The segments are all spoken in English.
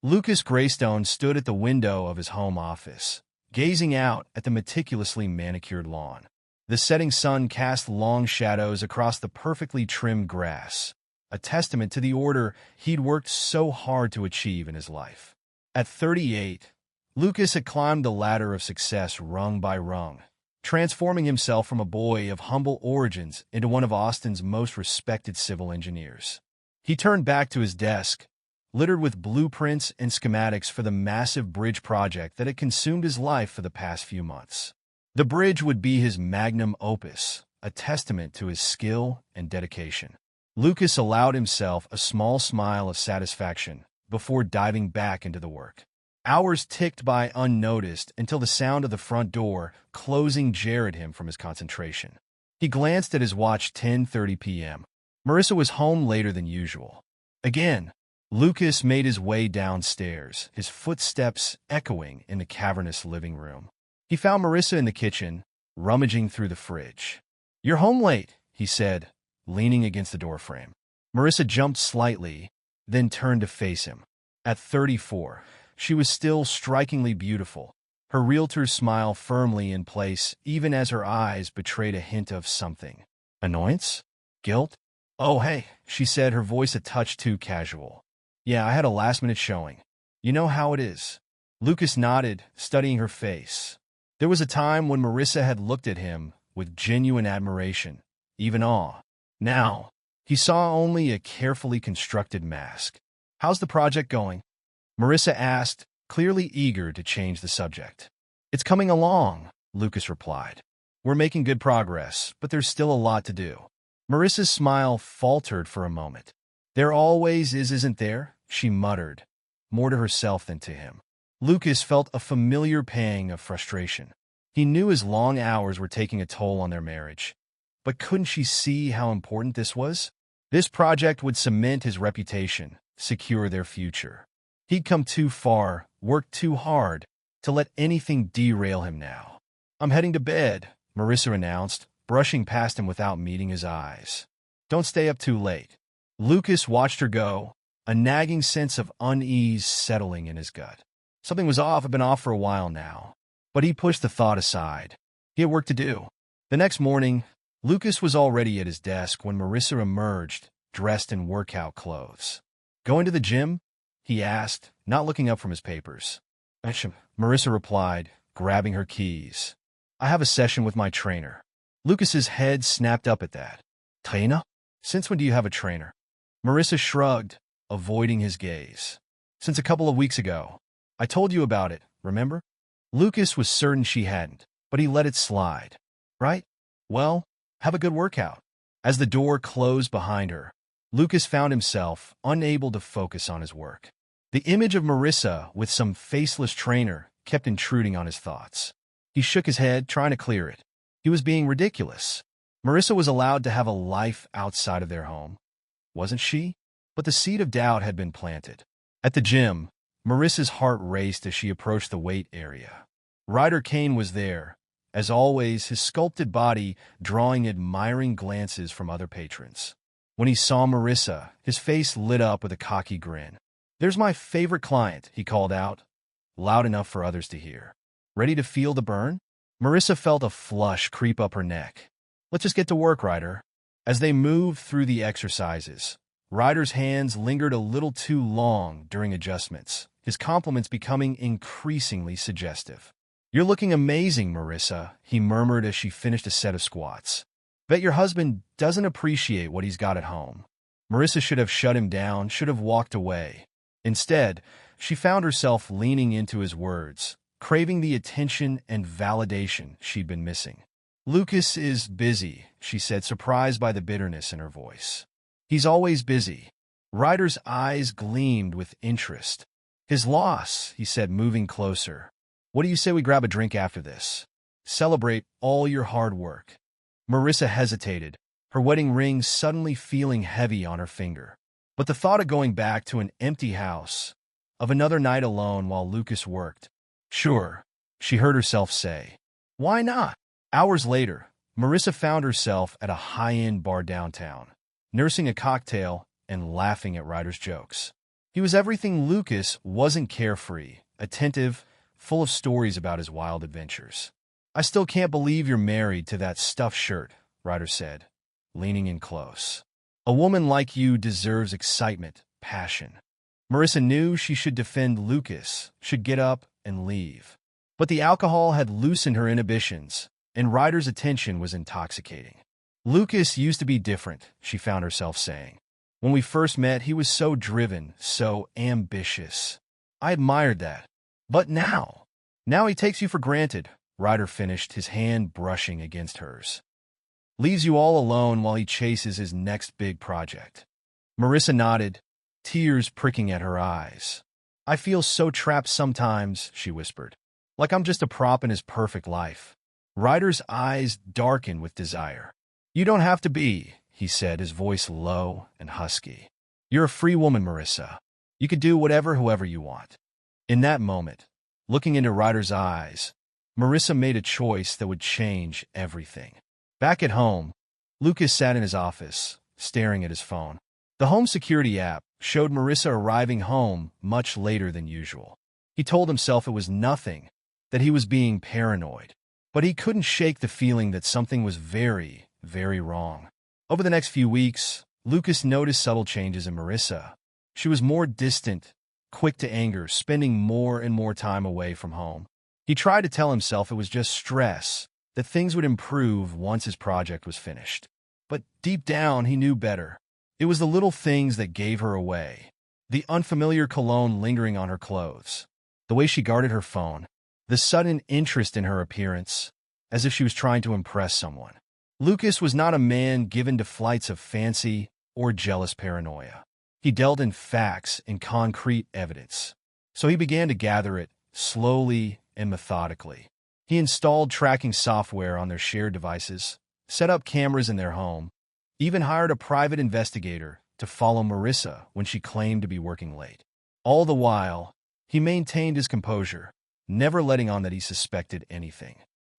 Lucas Greystone stood at the window of his home office, gazing out at the meticulously manicured lawn. The setting sun cast long shadows across the perfectly trimmed grass, a testament to the order he'd worked so hard to achieve in his life. At 38, Lucas had climbed the ladder of success rung by rung, transforming himself from a boy of humble origins into one of Austin's most respected civil engineers. He turned back to his desk, littered with blueprints and schematics for the massive bridge project that had consumed his life for the past few months. The bridge would be his magnum opus, a testament to his skill and dedication. Lucas allowed himself a small smile of satisfaction before diving back into the work. Hours ticked by unnoticed until the sound of the front door closing jarred him from his concentration. He glanced at his watch. 10:30 p.m. Marissa was home later than usual. Again, Lucas made his way downstairs, his footsteps echoing in the cavernous living room. He found Marissa in the kitchen, rummaging through the fridge. "You're home late," he said, leaning against the doorframe. Marissa jumped slightly, then turned to face him. At 34, she was still strikingly beautiful, her realtor's smile firmly in place even as her eyes betrayed a hint of something. Annoyance? Guilt? "Oh, hey," she said, her voice a touch too casual. "Yeah, I had a last-minute showing. You know how it is." Lucas nodded, studying her face. There was a time when Marissa had looked at him with genuine admiration, even awe. Now, he saw only a carefully constructed mask. "How's the project going?" Marissa asked, clearly eager to change the subject. "It's coming along," Lucas replied. "We're making good progress, but there's still a lot to do." Marissa's smile faltered for a moment. "There always is, isn't there?" she muttered, more to herself than to him. Lucas felt a familiar pang of frustration. He knew his long hours were taking a toll on their marriage. But couldn't she see how important this was? This project would cement his reputation, secure their future. He'd come too far, worked too hard, to let anything derail him now. "I'm heading to bed," Marissa announced, brushing past him without meeting his eyes. "Don't stay up too late." Lucas watched her go, a nagging sense of unease settling in his gut. Something was off. Had been off for a while now. But he pushed the thought aside. He had work to do. The next morning, Lucas was already at his desk when Marissa emerged, dressed in workout clothes. "Going to the gym?" he asked, not looking up from his papers. Marissa replied, grabbing her keys. "I have a session with my trainer." Lucas's head snapped up at that. "Trainer? Since when do you have a trainer?" Marissa shrugged, avoiding his gaze. "Since a couple of weeks ago. I told you about it, remember?" Lucas was certain she hadn't, but he let it slide. "Right? Well, have a good workout." As the door closed behind her, Lucas found himself unable to focus on his work. The image of Marissa with some faceless trainer kept intruding on his thoughts. He shook his head, trying to clear it. He was being ridiculous. Marissa was allowed to have a life outside of their home, wasn't she? But the seed of doubt had been planted. At the gym, Marissa's heart raced as she approached the weight area. Ryder Kane was there, as always, his sculpted body drawing admiring glances from other patrons. When he saw Marissa, his face lit up with a cocky grin. "There's my favorite client," he called out, loud enough for others to hear. "Ready to feel the burn?" Marissa felt a flush creep up her neck. "Let's just get to work, Ryder." As they moved through the exercises, Ryder's hands lingered a little too long during adjustments, his compliments becoming increasingly suggestive. "You're looking amazing, Marissa," he murmured as she finished a set of squats. "Bet your husband doesn't appreciate what he's got at home." Marissa should have shut him down, should have walked away. Instead, she found herself leaning into his words, craving the attention and validation she'd been missing. "Lucas is busy," she said, surprised by the bitterness in her voice. "He's always busy." Ryder's eyes gleamed with interest. "His loss," he said, moving closer. "What do you say we grab a drink after this? Celebrate all your hard work." Marissa hesitated, her wedding ring suddenly feeling heavy on her finger. But the thought of going back to an empty house, of another night alone while Lucas worked. "Sure," she heard herself say. "Why not?" Hours later, Marissa found herself at a high-end bar downtown, nursing a cocktail and laughing at Ryder's jokes. He was everything Lucas wasn't: carefree, attentive, full of stories about his wild adventures. "I still can't believe you're married to that stuffed shirt," Ryder said, leaning in close. "A woman like you deserves excitement, passion." Marissa knew she should defend Lucas, should get up and leave. But the alcohol had loosened her inhibitions, and Ryder's attention was intoxicating. "Lucas used to be different," she found herself saying. "When we first met, he was so driven, so ambitious. I admired that. But now he takes you for granted," Ryder finished, his hand brushing against hers. "Leaves you all alone while he chases his next big project." Marissa nodded, tears pricking at her eyes. "I feel so trapped sometimes," she whispered. "Like I'm just a prop in his perfect life." Ryder's eyes darkened with desire. "You don't have to be," he said, his voice low and husky. "You're a free woman, Marissa. You can do whoever you want." In that moment, looking into Ryder's eyes, Marissa made a choice that would change everything. Back at home, Lucas sat in his office, staring at his phone. The home security app showed Marissa arriving home much later than usual. He told himself it was nothing, that he was being paranoid. But he couldn't shake the feeling that something was very, very wrong. Over the next few weeks, Lucas noticed subtle changes in Marissa. She was more distant, quick to anger, spending more and more time away from home. He tried to tell himself it was just stress, that things would improve once his project was finished. But deep down, he knew better. It was the little things that gave her away. The unfamiliar cologne lingering on her clothes, the way she guarded her phone, the sudden interest in her appearance, as if she was trying to impress someone. Lucas was not a man given to flights of fancy or jealous paranoia. He dealt in facts and concrete evidence. So he began to gather it, slowly and methodically. He installed tracking software on their shared devices, set up cameras in their home, even hired a private investigator to follow Marissa when she claimed to be working late. All the while, he maintained his composure, never letting on that he suspected anything.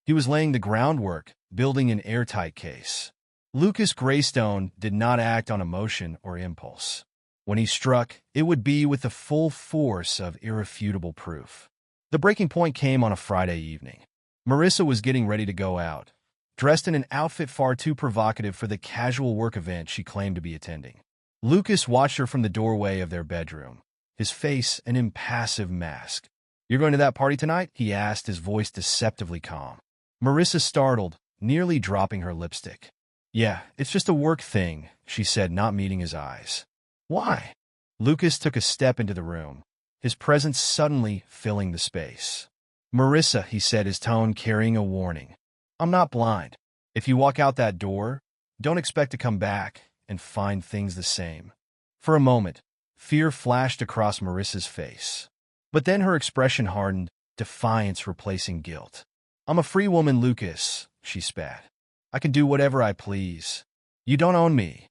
He was laying the groundwork, building an airtight case. Lucas Greystone did not act on emotion or impulse. When he struck, it would be with the full force of irrefutable proof. The breaking point came on a Friday evening. Marissa was getting ready to go out, dressed in an outfit far too provocative for the casual work event she claimed to be attending. Lucas watched her from the doorway of their bedroom, his face an impassive mask. "You're going to that party tonight?" he asked, his voice deceptively calm. Marissa startled, nearly dropping her lipstick. "Yeah, it's just a work thing," she said, not meeting his eyes. "Why?" Lucas took a step into the room, his presence suddenly filling the space. "Marissa," he said, his tone carrying a warning. "I'm not blind. If you walk out that door, don't expect to come back and find things the same." For a moment, fear flashed across Marissa's face. But then her expression hardened, defiance replacing guilt. "I'm a free woman, Lucas," she spat. "I can do whatever I please. You don't own me."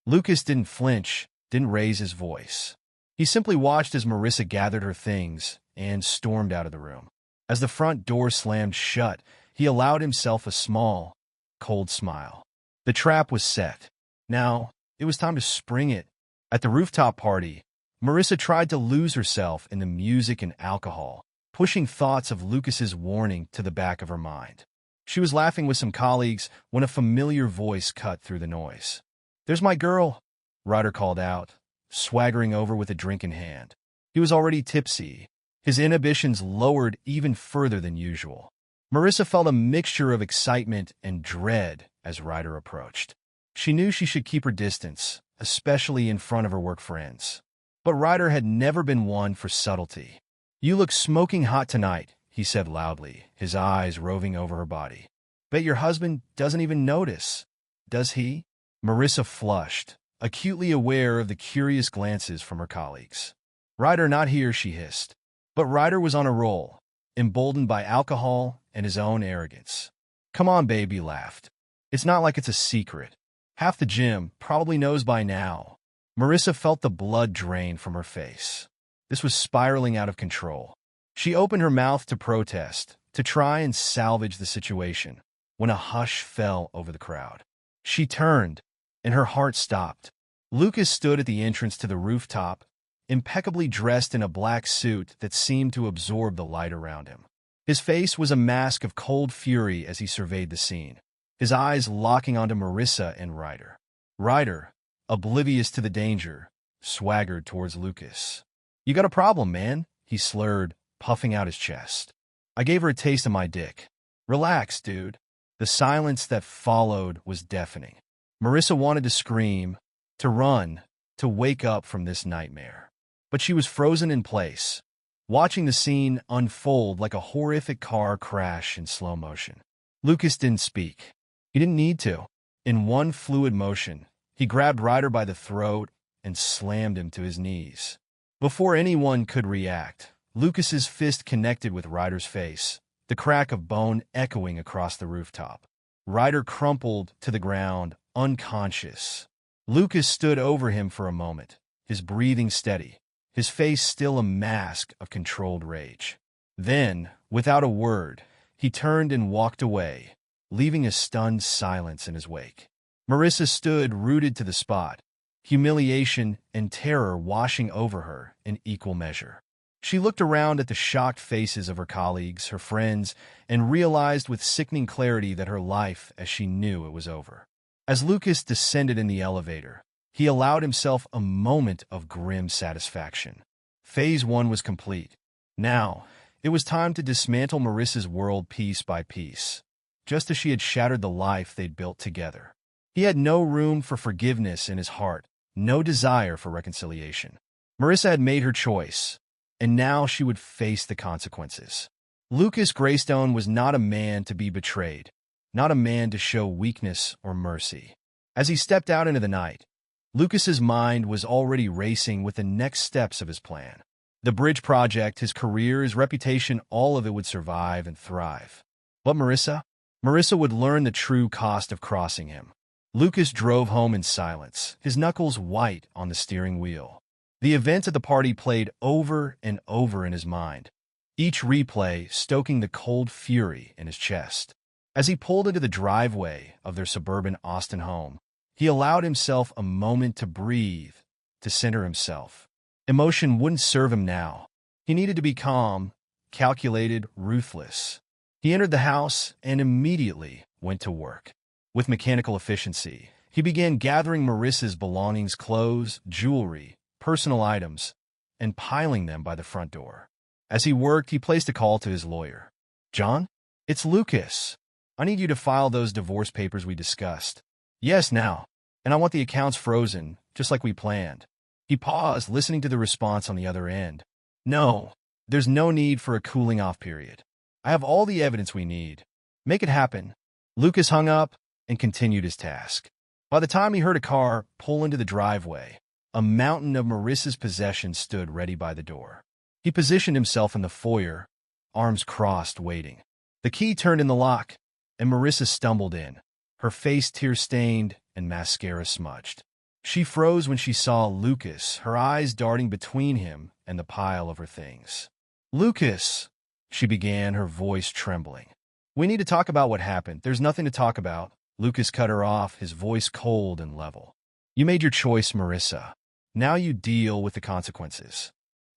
Lucas didn't flinch, didn't raise his voice. He simply watched as Marissa gathered her things and stormed out of the room. As the front door slammed shut, he allowed himself a small, cold smile. The trap was set. Now, it was time to spring it. At the rooftop party, Marissa tried to lose herself in the music and alcohol, pushing thoughts of Lucas's warning to the back of her mind. She was laughing with some colleagues when a familiar voice cut through the noise. "There's my girl," Ryder called out, swaggering over with a drink in hand. He was already tipsy, his inhibitions lowered even further than usual. Marissa felt a mixture of excitement and dread as Ryder approached. She knew she should keep her distance, especially in front of her work friends. But Ryder had never been one for subtlety. "You look smoking hot tonight," he said loudly, his eyes roving over her body. "Bet your husband doesn't even notice, does he?" Marissa flushed, acutely aware of the curious glances from her colleagues. "Ryder not here," she hissed. But Ryder was on a roll, emboldened by alcohol and his own arrogance. "Come on, babe," he laughed. "It's not like it's a secret. Half the gym probably knows by now." Marissa felt the blood drain from her face. This was spiraling out of control. She opened her mouth to protest, to try and salvage the situation, when a hush fell over the crowd. She turned, and her heart stopped. Lucas stood at the entrance to the rooftop, impeccably dressed in a black suit that seemed to absorb the light around him. His face was a mask of cold fury as he surveyed the scene, his eyes locking onto Marissa and Ryder. Ryder, oblivious to the danger, swaggered towards Lucas. "You got a problem, man," he slurred, puffing out his chest. "I gave her a taste of my dick." "Relax, dude." The silence that followed was deafening. Marissa wanted to scream, to run, to wake up from this nightmare. But she was frozen in place, watching the scene unfold like a horrific car crash in slow motion. Lucas didn't speak. He didn't need to. In one fluid motion, he grabbed Ryder by the throat and slammed him to his knees. Before anyone could react, Lucas's fist connected with Ryder's face, the crack of bone echoing across the rooftop. Ryder crumpled to the ground, unconscious. Lucas stood over him for a moment, his breathing steady, his face still a mask of controlled rage. Then, without a word, he turned and walked away, leaving a stunned silence in his wake. Marissa stood rooted to the spot, humiliation and terror washing over her in equal measure. She looked around at the shocked faces of her colleagues, her friends, and realized with sickening clarity that her life as she knew it was over. As Lucas descended in the elevator, he allowed himself a moment of grim satisfaction. Phase 1 was complete. Now, it was time to dismantle Marissa's world piece by piece, just as she had shattered the life they'd built together. He had no room for forgiveness in his heart, no desire for reconciliation. Marissa had made her choice, and now she would face the consequences. Lucas Greystone was not a man to be betrayed, not a man to show weakness or mercy. As he stepped out into the night, Lucas's mind was already racing with the next steps of his plan. The bridge project, his career, his reputation, all of it would survive and thrive. But Marissa? Marissa would learn the true cost of crossing him. Lucas drove home in silence, his knuckles white on the steering wheel. The events at the party played over and over in his mind, each replay stoking the cold fury in his chest. As he pulled into the driveway of their suburban Austin home, he allowed himself a moment to breathe, to center himself. Emotion wouldn't serve him now. He needed to be calm, calculated, ruthless. He entered the house and immediately went to work. With mechanical efficiency, he began gathering Marissa's belongings, clothes, jewelry, personal items, and piling them by the front door. As he worked, he placed a call to his lawyer. "John, it's Lucas. I need you to file those divorce papers we discussed." "Yes, now. And I want the accounts frozen, just like we planned." He paused, listening to the response on the other end. "No, there's no need for a cooling-off period. I have all the evidence we need. Make it happen." Lucas hung up and continued his task. By the time he heard a car pull into the driveway, a mountain of Marissa's possessions stood ready by the door. He positioned himself in the foyer, arms crossed, waiting. The key turned in the lock, and Marissa stumbled in, her face tear-stained and mascara smudged. She froze when she saw Lucas, her eyes darting between him and the pile of her things. "Lucas," she began, her voice trembling. "We need to talk about what happened." "There's nothing to talk about." Lucas cut her off, his voice cold and level. "You made your choice, Marissa. Now you deal with the consequences."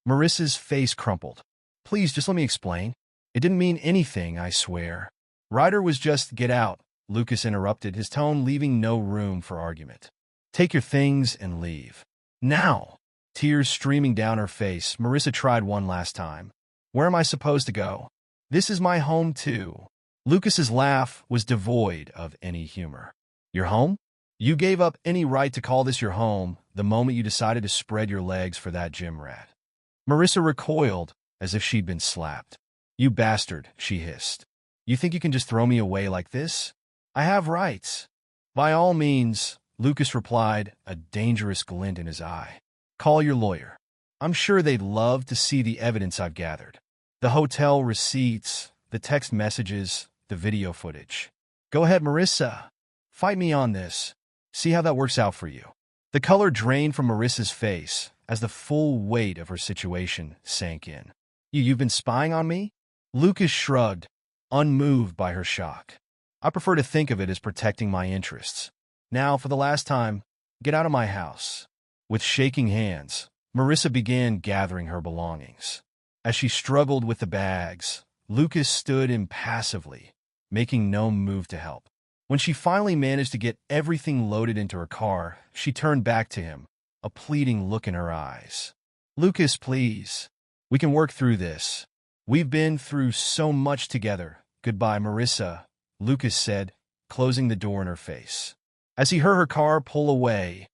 Marissa's face crumpled. "Please, just let me explain. It didn't mean anything, I swear." Ryder was just, "Get out," Lucas interrupted, his tone leaving no room for argument. "Take your things and leave. Now." Tears streaming down her face, Marissa tried one last time. "Where am I supposed to go? This is my home, too." Lucas's laugh was devoid of any humor. "Your home? You gave up any right to call this your home the moment you decided to spread your legs for that gym rat." Marissa recoiled as if she'd been slapped. "You bastard," she hissed. "You think you can just throw me away like this? I have rights." "By all means," Lucas replied, a dangerous glint in his eye. "Call your lawyer. I'm sure they'd love to see the evidence I've gathered. The hotel receipts, the text messages, the video footage. Go ahead, Marissa. Fight me on this. See how that works out for you." The color drained from Marissa's face as the full weight of her situation sank in. You've been spying on me?" Lucas shrugged, unmoved by her shock. "I prefer to think of it as protecting my interests. Now, for the last time, get out of my house." With shaking hands, Marissa began gathering her belongings. As she struggled with the bags, Lucas stood impassively, making no move to help. When she finally managed to get everything loaded into her car, she turned back to him, a pleading look in her eyes. "Lucas, please. We can work through this. We've been through so much together. Goodbye, Marissa," Lucas said, closing the door in her face. As he heard her car pull away,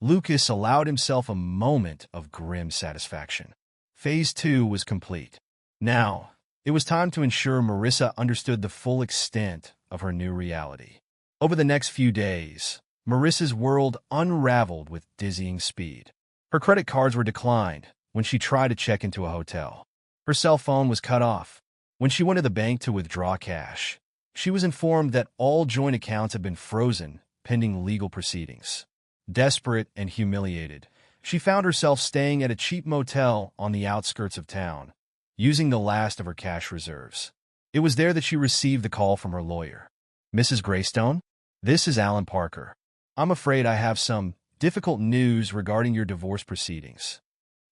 Lucas allowed himself a moment of grim satisfaction. Phase 2 was complete. Now, it was time to ensure Marissa understood the full extent of her new reality. Over the next few days, Marissa's world unraveled with dizzying speed. Her credit cards were declined when she tried to check into a hotel. Her cell phone was cut off. When she went to the bank to withdraw cash, she was informed that all joint accounts had been frozen pending legal proceedings. Desperate and humiliated, she found herself staying at a cheap motel on the outskirts of town, using the last of her cash reserves. It was there that she received the call from her lawyer. "Mrs. Greystone, this is Alan Parker. I'm afraid I have some difficult news regarding your divorce proceedings."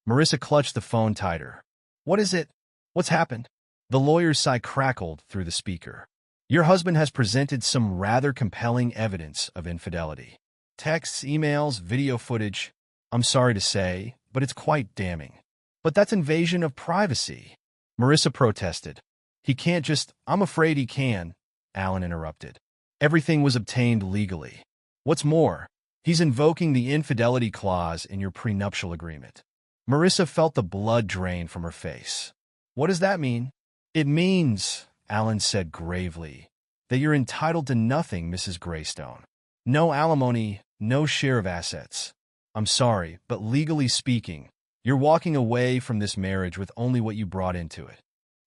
Marissa clutched the phone tighter. "What is it? What's happened?" The lawyer's sigh crackled through the speaker. "Your husband has presented some rather compelling evidence of infidelity. Texts, emails, video footage. I'm sorry to say, but it's quite damning." "But that's invasion of privacy," Marissa protested. "He can't just—" "I'm afraid he can," Alan interrupted. "Everything was obtained legally. What's more, he's invoking the infidelity clause in your prenuptial agreement." Marissa felt the blood drain from her face. "What does that mean?" "It means," Alan said gravely, "that you're entitled to nothing, Mrs. Greystone. No alimony, no share of assets. I'm sorry, but legally speaking, you're walking away from this marriage with only what you brought into it."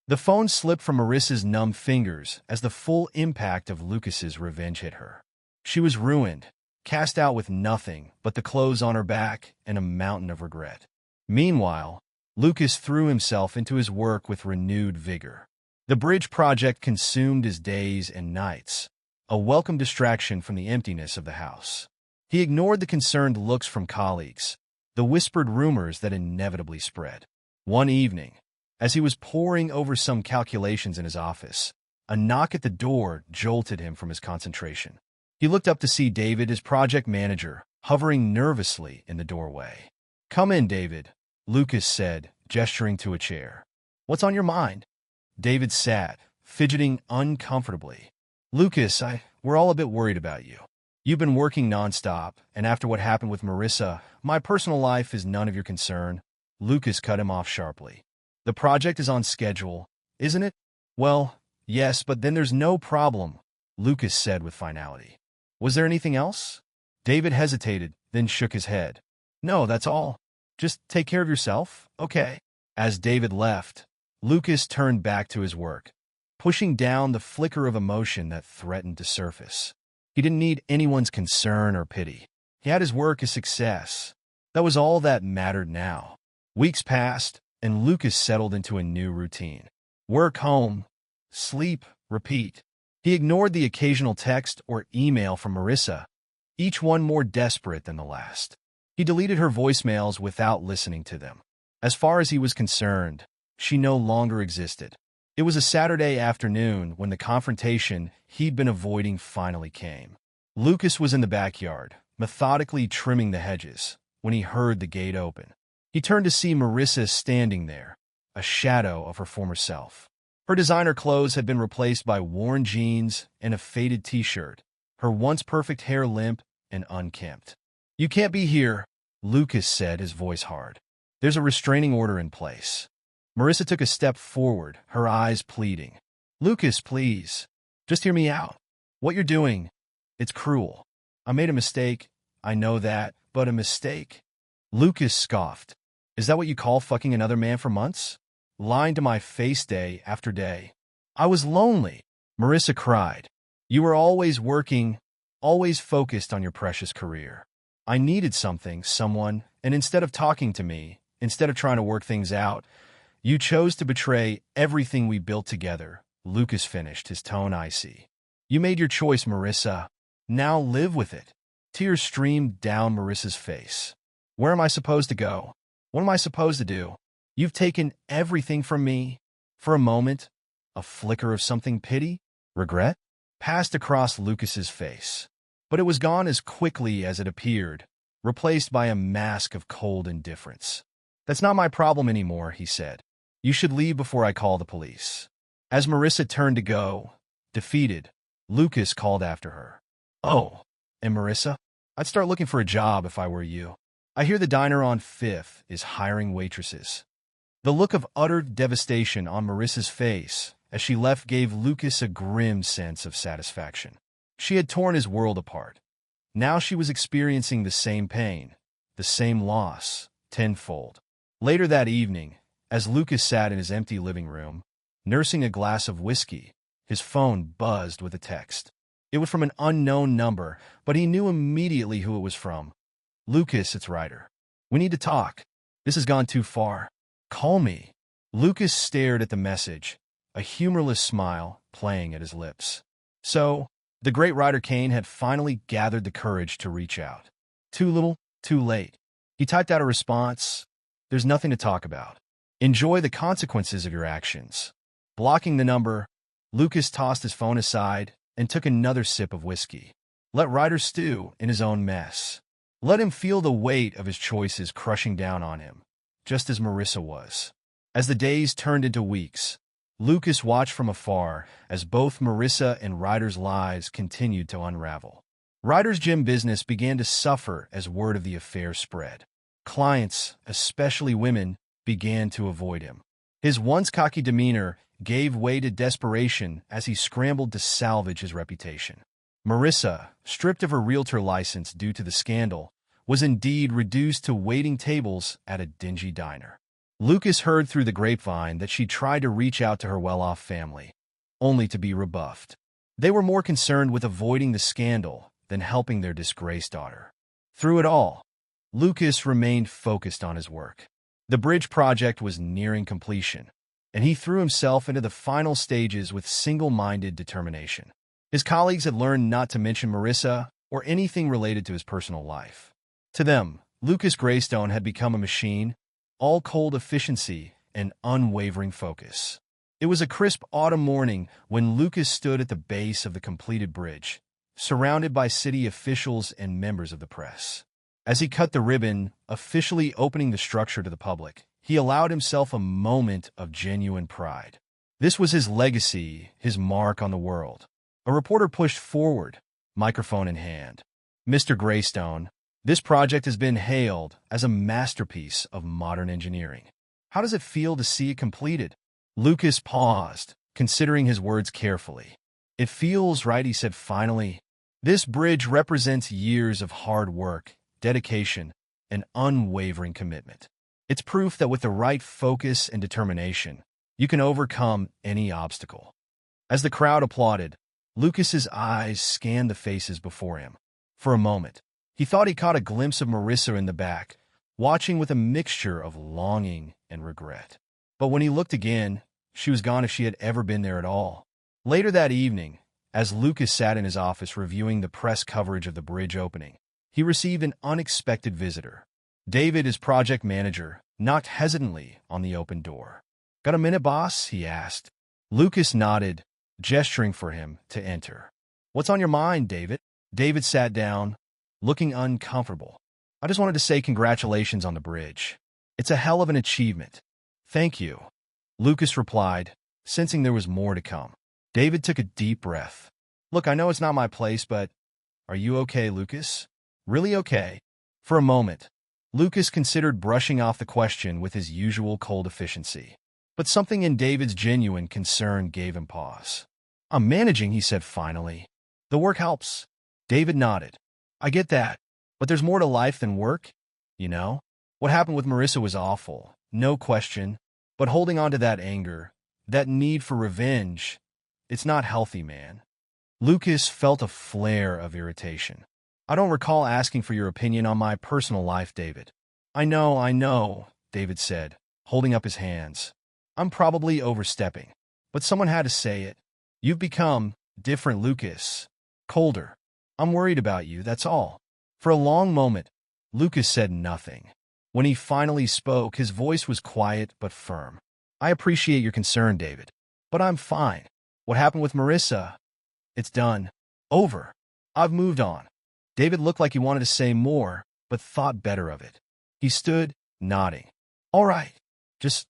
The phone slipped from Marissa's numb fingers as the full impact of Lucas's revenge hit her. She was ruined, cast out with nothing but the clothes on her back and a mountain of regret. Meanwhile, Lucas threw himself into his work with renewed vigor. The bridge project consumed his days and nights, a welcome distraction from the emptiness of the house. He ignored the concerned looks from colleagues, the whispered rumors that inevitably spread. One evening, as he was poring over some calculations in his office, a knock at the door jolted him from his concentration. He looked up to see David, his project manager, hovering nervously in the doorway. "Come in, David," Lucas said, gesturing to a chair. "What's on your mind?" David sat, fidgeting uncomfortably. "Lucas, we're all a bit worried about you. You've been working nonstop, and after what happened with Marissa, my personal life is none of your concern." Lucas cut him off sharply. "The project is on schedule, isn't it?" "Well, yes, but then there's no problem," Lucas said with finality. "Was there anything else?" David hesitated, then shook his head. "No, that's all. Just take care of yourself, okay?" As David left, Lucas turned back to his work, pushing down the flicker of emotion that threatened to surface. He didn't need anyone's concern or pity. He had his work as success. That was all that mattered now. Weeks passed, and Lucas settled into a new routine. Work, home, sleep, repeat. He ignored the occasional text or email from Marissa, each one more desperate than the last. He deleted her voicemails without listening to them. As far as he was concerned, she no longer existed. It was a Saturday afternoon when the confrontation he'd been avoiding finally came. Lucas was in the backyard, methodically trimming the hedges, when he heard the gate open. He turned to see Marissa standing there, a shadow of her former self. Her designer clothes had been replaced by worn jeans and a faded t-shirt, her once perfect hair limp and unkempt. "You can't be here," Lucas said, his voice hard. "There's a restraining order in place." Marissa took a step forward, her eyes pleading. "Lucas, please, just hear me out. What you're doing, it's cruel. I made a mistake, I know that, but a mistake?" Lucas scoffed. "Is that what you call fucking another man for months? Lying to my face day after day?" "I was lonely," Marissa cried. "You were always working, always focused on your precious career. I needed something, someone, and instead of talking to me, instead of trying to work things out, you chose to betray everything we built together," Lucas finished, his tone icy. "You made your choice, Marissa. Now live with it." Tears streamed down Marissa's face. "Where am I supposed to go?" What am I supposed to do? You've taken everything from me. For a moment, a flicker of something regret, passed across Lucas's face. But it was gone as quickly as it appeared, replaced by a mask of cold indifference. That's not my problem anymore, he said. You should leave before I call the police. As Marissa turned to go, defeated, Lucas called after her. Oh, and Marissa? I'd start looking for a job if I were you. I hear the diner on 5th is hiring waitresses. The look of utter devastation on Marissa's face as she left gave Lucas a grim sense of satisfaction. She had torn his world apart. Now she was experiencing the same pain, the same loss, tenfold. Later that evening, as Lucas sat in his empty living room, nursing a glass of whiskey, his phone buzzed with a text. It was from an unknown number, but he knew immediately who it was from. Lucas, it's Ryder. We need to talk. This has gone too far. Call me. Lucas stared at the message, a humorless smile playing at his lips. So, the great Ryder Kane had finally gathered the courage to reach out. Too little, too late. He typed out a response. There's nothing to talk about. Enjoy the consequences of your actions. Blocking the number, Lucas tossed his phone aside and took another sip of whiskey. Let Ryder stew in his own mess. Let him feel the weight of his choices crushing down on him, just as Marissa was. As the days turned into weeks, Lucas watched from afar as both Marissa and Ryder's lives continued to unravel. Ryder's gym business began to suffer as word of the affair spread. Clients, especially women, began to avoid him. His once cocky demeanor gave way to desperation as he scrambled to salvage his reputation. Marissa, stripped of her realtor license due to the scandal, was indeed reduced to waiting tables at a dingy diner. Lucas heard through the grapevine that she tried to reach out to her well-off family, only to be rebuffed. They were more concerned with avoiding the scandal than helping their disgraced daughter. Through it all, Lucas remained focused on his work. The bridge project was nearing completion, and he threw himself into the final stages with single-minded determination. His colleagues had learned not to mention Marissa or anything related to his personal life. To them, Lucas Greystone had become a machine, all cold efficiency and unwavering focus. It was a crisp autumn morning when Lucas stood at the base of the completed bridge, surrounded by city officials and members of the press. As he cut the ribbon, officially opening the structure to the public, he allowed himself a moment of genuine pride. This was his legacy, his mark on the world. A reporter pushed forward, microphone in hand. Mr. Greystone, this project has been hailed as a masterpiece of modern engineering. How does it feel to see it completed? Lucas paused, considering his words carefully. It feels right, he said finally. This bridge represents years of hard work, dedication, and unwavering commitment. It's proof that with the right focus and determination, you can overcome any obstacle. As the crowd applauded, Lucas's eyes scanned the faces before him. For a moment, he thought he caught a glimpse of Marissa in the back, watching with a mixture of longing and regret. But when he looked again, she was gone if she had ever been there at all. Later that evening, as Lucas sat in his office reviewing the press coverage of the bridge opening, he received an unexpected visitor. David, his project manager, knocked hesitantly on the open door. "Got a minute, boss?" he asked. Lucas nodded, gesturing for him to enter. "What's on your mind, David?" David sat down, looking uncomfortable. "I just wanted to say congratulations on the bridge. It's a hell of an achievement." "Thank you," Lucas replied, sensing there was more to come. David took a deep breath. "Look, I know it's not my place, but are you okay, Lucas? Really okay?" For a moment, Lucas considered brushing off the question with his usual cold efficiency. But something in David's genuine concern gave him pause. "I'm managing," he said finally. "The work helps." David nodded. "I get that, but there's more to life than work, you know? What happened with Marissa was awful, no question, but holding on to that anger, that need for revenge, it's not healthy, man." Lucas felt a flare of irritation. "I don't recall asking for your opinion on my personal life, David." I know," David said, holding up his hands. "I'm probably overstepping, but someone had to say it. You've become different, Lucas. Colder. I'm worried about you, that's all." For a long moment, Lucas said nothing. When he finally spoke, his voice was quiet but firm. I appreciate your concern, David, but I'm fine. What happened with Marissa? It's done. Over. I've moved on. David looked like he wanted to say more, but thought better of it. He stood, nodding. All right. Just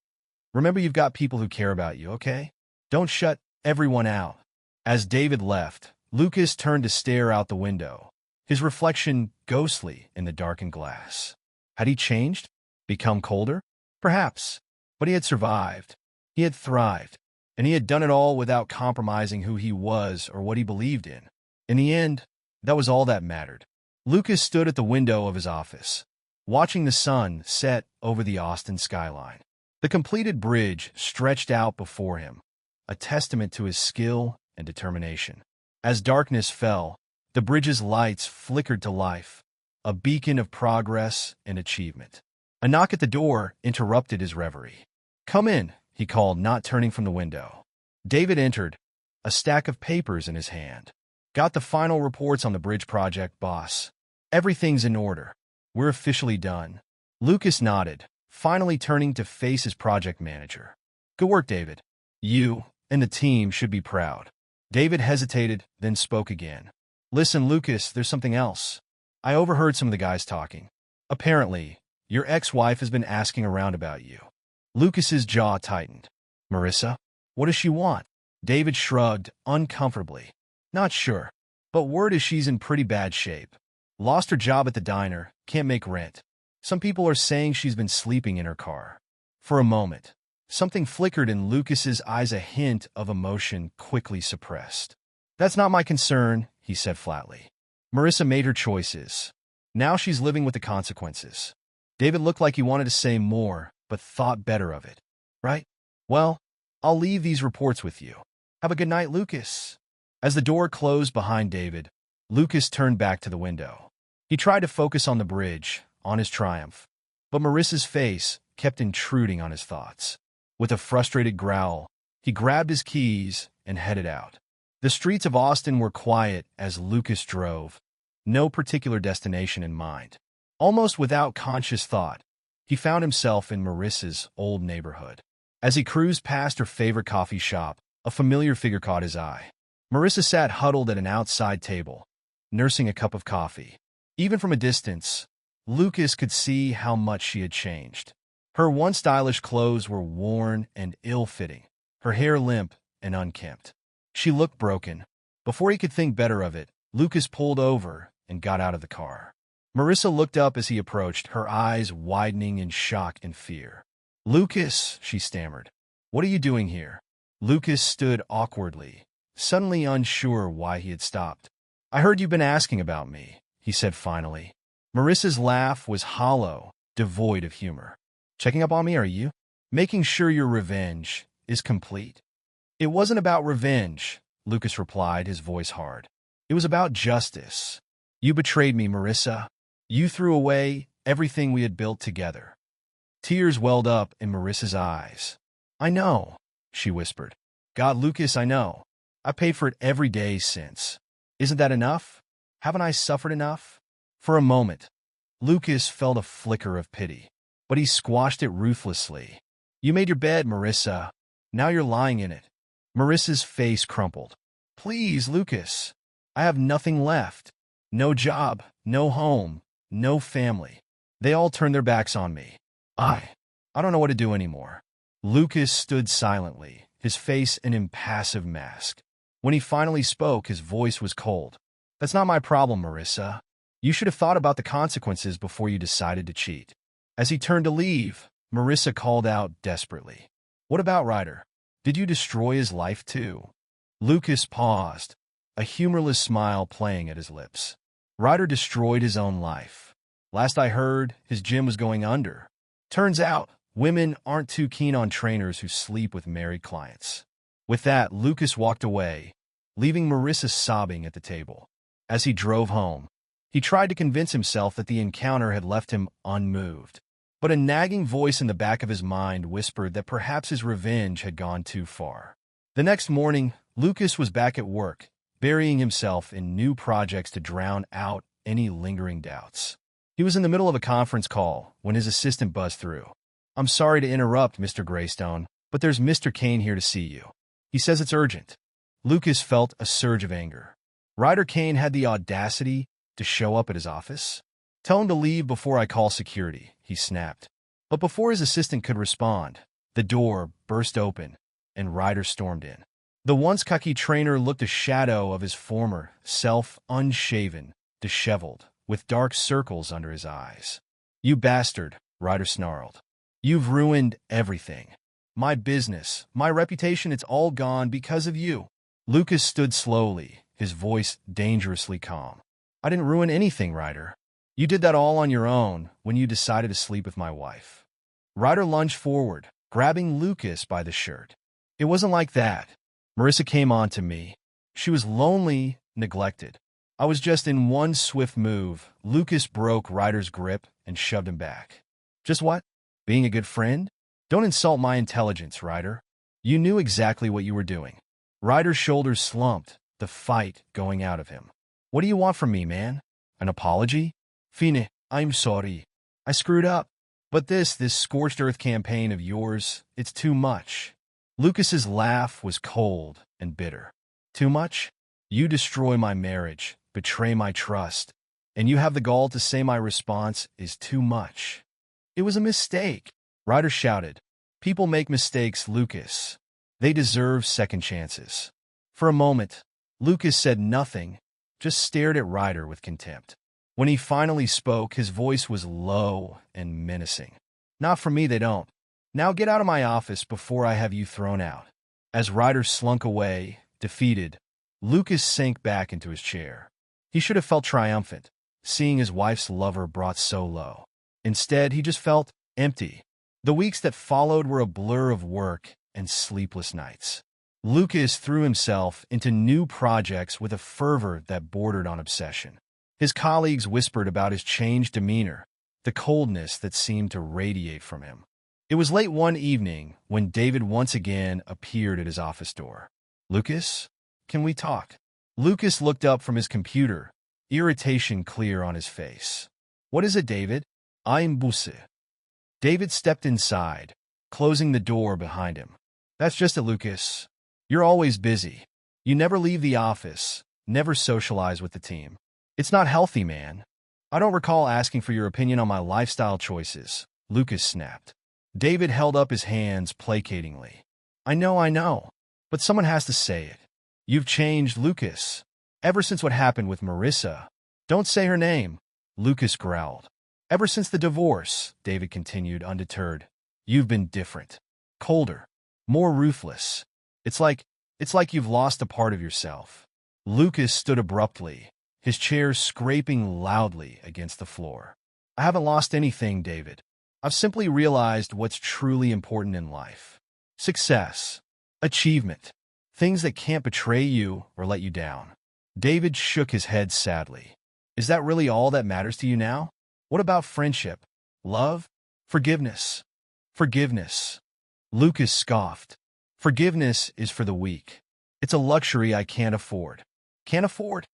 remember you've got people who care about you, okay? Don't shut everyone out. As David left, Lucas turned to stare out the window, his reflection ghostly in the darkened glass. Had he changed? Become colder? Perhaps. But he had survived. He had thrived. And he had done it all without compromising who he was or what he believed in. In the end, that was all that mattered. Lucas stood at the window of his office, watching the sun set over the Austin skyline. The completed bridge stretched out before him, a testament to his skill and determination. As darkness fell, the bridge's lights flickered to life, a beacon of progress and achievement. A knock at the door interrupted his reverie. Come in, he called, not turning from the window. David entered, a stack of papers in his hand. Got the final reports on the bridge project, boss. Everything's in order. We're officially done. Lucas nodded, finally turning to face his project manager. Good work, David. You and the team should be proud. David hesitated, then spoke again. Listen, Lucas, there's something else. I overheard some of the guys talking. Apparently, your ex-wife has been asking around about you. Lucas's jaw tightened. Marissa? What does she want? David shrugged uncomfortably. Not sure, but word is she's in pretty bad shape. Lost her job at the diner, can't make rent. Some people are saying she's been sleeping in her car. For a moment, something flickered in Lucas's eyes, a hint of emotion quickly suppressed. That's not my concern, he said flatly. Marissa made her choices. Now she's living with the consequences. David looked like he wanted to say more, but thought better of it. Right? Well, I'll leave these reports with you. Have a good night, Lucas. As the door closed behind David, Lucas turned back to the window. He tried to focus on the bridge, on his triumph, but Marissa's face kept intruding on his thoughts. With a frustrated growl, he grabbed his keys and headed out. The streets of Austin were quiet as Lucas drove, no particular destination in mind. Almost without conscious thought, he found himself in Marissa's old neighborhood. As he cruised past her favorite coffee shop, a familiar figure caught his eye. Marissa sat huddled at an outside table, nursing a cup of coffee. Even from a distance, Lucas could see how much she had changed. Her once stylish clothes were worn and ill-fitting, her hair limp and unkempt. She looked broken. Before he could think better of it, Lucas pulled over and got out of the car. Marissa looked up as he approached, her eyes widening in shock and fear. Lucas, she stammered. What are you doing here? Lucas stood awkwardly, suddenly unsure why he had stopped. I heard you've been asking about me, he said finally. Marissa's laugh was hollow, devoid of humor. Checking up on me, are you? Making sure your revenge is complete. It wasn't about revenge, Lucas replied, his voice hard. It was about justice. You betrayed me, Marissa. You threw away everything we had built together. Tears welled up in Marissa's eyes. I know, she whispered. God, Lucas, I know. I paid for it every day since. Isn't that enough? Haven't I suffered enough? For a moment, Lucas felt a flicker of pity, but he squashed it ruthlessly. You made your bed, Marissa. Now you're lying in it. Marissa's face crumpled. Please, Lucas. I have nothing left. No job, no home, no family. They all turned their backs on me. I don't know what to do anymore. Lucas stood silently, his face an impassive mask. When he finally spoke, his voice was cold. That's not my problem, Marissa. You should have thought about the consequences before you decided to cheat. As he turned to leave, Marissa called out desperately. What about Ryder? Did you destroy his life too? Lucas paused, a humorless smile playing at his lips. Ryder destroyed his own life. Last I heard, his gym was going under. Turns out, women aren't too keen on trainers who sleep with married clients. With that, Lucas walked away, leaving Marissa sobbing at the table. As he drove home, he tried to convince himself that the encounter had left him unmoved. But a nagging voice in the back of his mind whispered that perhaps his revenge had gone too far. The next morning, Lucas was back at work, burying himself in new projects to drown out any lingering doubts. He was in the middle of a conference call when his assistant buzzed through. "I'm sorry to interrupt, Mr. Greystone, but there's Mr. Kane here to see you. He says it's urgent." Lucas felt a surge of anger. Ryder Kane had the audacity to show up at his office? "Tell him to leave before I call security," he snapped. But before his assistant could respond, the door burst open and Ryder stormed in. The once cocky trainer looked a shadow of his former self, unshaven, disheveled, with dark circles under his eyes. "You bastard," Ryder snarled. "You've ruined everything. My business, my reputation, it's all gone because of you." Lucas stood slowly, his voice dangerously calm. "I didn't ruin anything, Ryder. You did that all on your own when you decided to sleep with my wife." Ryder lunged forward, grabbing Lucas by the shirt. "It wasn't like that. Marissa came on to me. She was lonely, neglected. I was just in one swift move." Lucas broke Ryder's grip and shoved him back. "Just what? Being a good friend? Don't insult my intelligence, Ryder. You knew exactly what you were doing." Ryder's shoulders slumped, the fight going out of him. "What do you want from me, man? An apology?" "Fine, I'm sorry. I screwed up. But this scorched earth campaign of yours, it's too much." Lucas's laugh was cold and bitter. "Too much? You destroy my marriage, betray my trust, and you have the gall to say my response is too much." "It was a mistake," Ryder shouted. "People make mistakes, Lucas. They deserve second chances." For a moment, Lucas said nothing, just stared at Ryder with contempt. When he finally spoke, his voice was low and menacing. "Not for me, they don't. Now get out of my office before I have you thrown out." As Ryder slunk away, defeated, Lucas sank back into his chair. He should have felt triumphant, seeing his wife's lover brought so low. Instead, he just felt empty. The weeks that followed were a blur of work and sleepless nights. Lucas threw himself into new projects with a fervor that bordered on obsession. His colleagues whispered about his changed demeanor, the coldness that seemed to radiate from him. It was late one evening when David once again appeared at his office door. "Lucas, can we talk?" Lucas looked up from his computer, irritation clear on his face. "What is it, David?" "I'm busy." David stepped inside, closing the door behind him. "That's just it, Lucas. You're always busy. You never leave the office, never socialize with the team. It's not healthy, man." "I don't recall asking for your opinion on my lifestyle choices," Lucas snapped. David held up his hands placatingly. I know, but someone has to say it. You've changed, Lucas. Ever since what happened with Marissa." "Don't say her name," Lucas growled. "Ever since the divorce," David continued, undeterred. "You've been different. Colder. More ruthless. It's like you've lost a part of yourself." Lucas stood abruptly, his chair scraping loudly against the floor. "I haven't lost anything, David. I've simply realized what's truly important in life. Success. Achievement. Things that can't betray you or let you down." David shook his head sadly. "Is that really all that matters to you now? What about friendship? Love? Forgiveness?" "Forgiveness." Lucas scoffed. "Forgiveness is for the weak. It's a luxury I can't afford." "Can't afford?"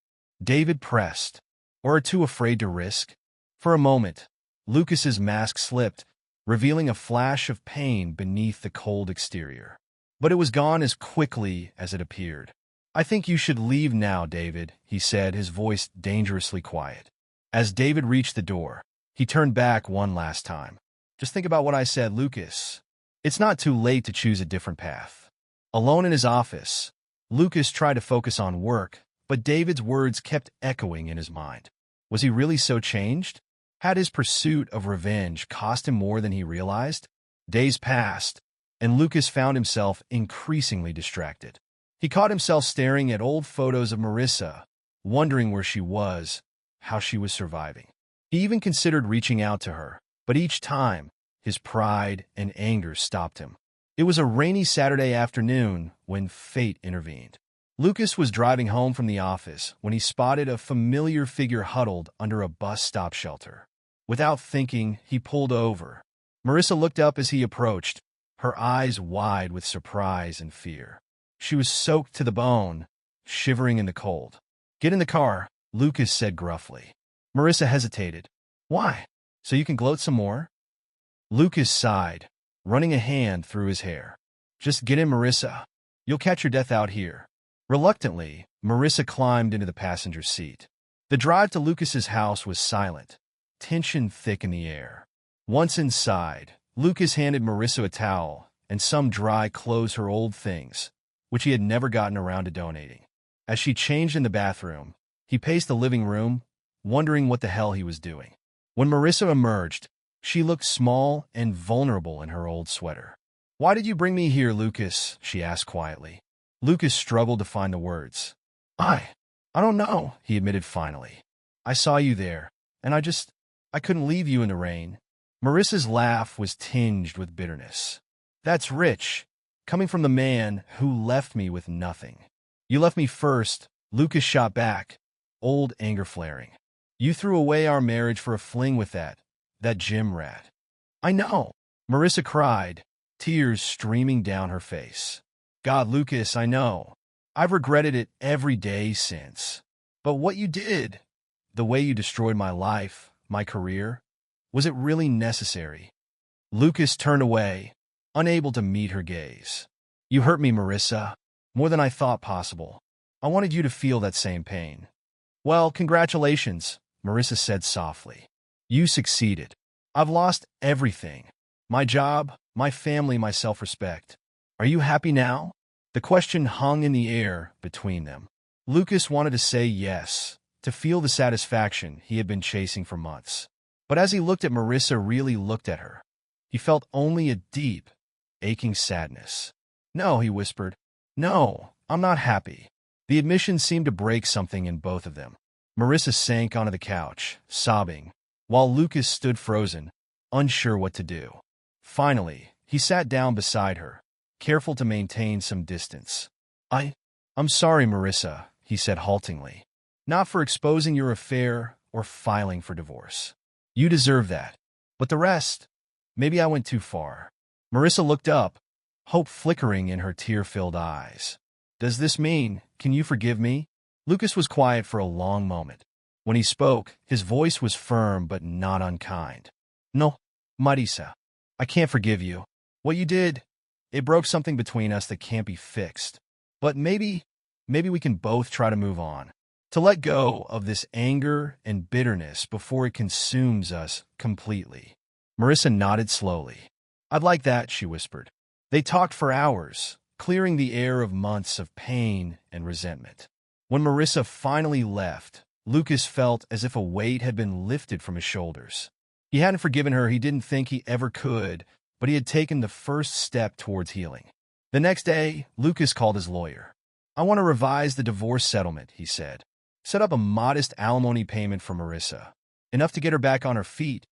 David pressed. "Or are too afraid to risk?" For a moment, Lucas's mask slipped, revealing a flash of pain beneath the cold exterior. But it was gone as quickly as it appeared. "I think you should leave now, David," he said, his voice dangerously quiet. As David reached the door, he turned back one last time. "Just think about what I said, Lucas. It's not too late to choose a different path." Alone in his office, Lucas tried to focus on work, but David's words kept echoing in his mind. Was he really so changed? Had his pursuit of revenge cost him more than he realized? Days passed, and Lucas found himself increasingly distracted. He caught himself staring at old photos of Marissa, wondering where she was, how she was surviving. He even considered reaching out to her, but each time, his pride and anger stopped him. It was a rainy Saturday afternoon when fate intervened. Lucas was driving home from the office when he spotted a familiar figure huddled under a bus stop shelter. Without thinking, he pulled over. Marissa looked up as he approached, her eyes wide with surprise and fear. She was soaked to the bone, shivering in the cold. "Get in the car," Lucas said gruffly. Marissa hesitated. Why? So you can gloat some more? Lucas sighed, running a hand through his hair. Just get in, Marissa. You'll catch your death out here. Reluctantly, Marissa climbed into the passenger seat. The drive to Lucas's house was silent, tension thick in the air. Once inside, Lucas handed Marissa a towel and some dry clothes, her old things, which he had never gotten around to donating. As she changed in the bathroom, he paced the living room, wondering what the hell he was doing. When Marissa emerged, she looked small and vulnerable in her old sweater. "Why did you bring me here, Lucas?" she asked quietly. Lucas struggled to find the words. I don't know," he admitted finally. "I saw you there, and I couldn't leave you in the rain." Marissa's laugh was tinged with bitterness. "That's rich, coming from the man who left me with nothing." "You left me first," Lucas shot back, old anger flaring. "You threw away our marriage for a fling with that gym rat." "I know," Marissa cried, tears streaming down her face. "God, Lucas, I know. I've regretted it every day since. But what you did, the way you destroyed my life, my career, was it really necessary?" Lucas turned away, unable to meet her gaze. "You hurt me, Marissa, more than I thought possible. I wanted you to feel that same pain." "Well, congratulations," Marissa said softly. "You succeeded. I've lost everything. My job, my family, my self-respect. Are you happy now?" The question hung in the air between them. Lucas wanted to say yes, to feel the satisfaction he had been chasing for months. But as he looked at Marissa, really looked at her, he felt only a deep, aching sadness. "No," he whispered. "No, I'm not happy." The admission seemed to break something in both of them. Marissa sank onto the couch, sobbing, while Lucas stood frozen, unsure what to do. Finally, he sat down beside her, careful to maintain some distance. I'm sorry, Marissa," he said haltingly. "Not for exposing your affair or filing for divorce. You deserve that. But the rest, maybe I went too far." Marissa looked up, hope flickering in her tear-filled eyes. "Does this mean, can you forgive me?" Lucas was quiet for a long moment. When he spoke, his voice was firm but not unkind. "No, Marissa, I can't forgive you. What you did, it broke something between us that can't be fixed. But maybe we can both try to move on. To let go of this anger and bitterness before it consumes us completely." Marissa nodded slowly. "I'd like that," she whispered. They talked for hours, clearing the air of months of pain and resentment. When Marissa finally left, Lucas felt as if a weight had been lifted from his shoulders. He hadn't forgiven her, he didn't think he ever could, but he had taken the first step towards healing. The next day, Lucas called his lawyer. "I want to revise the divorce settlement," he said. "Set up a modest alimony payment for Marissa. Enough to get her back on her feet.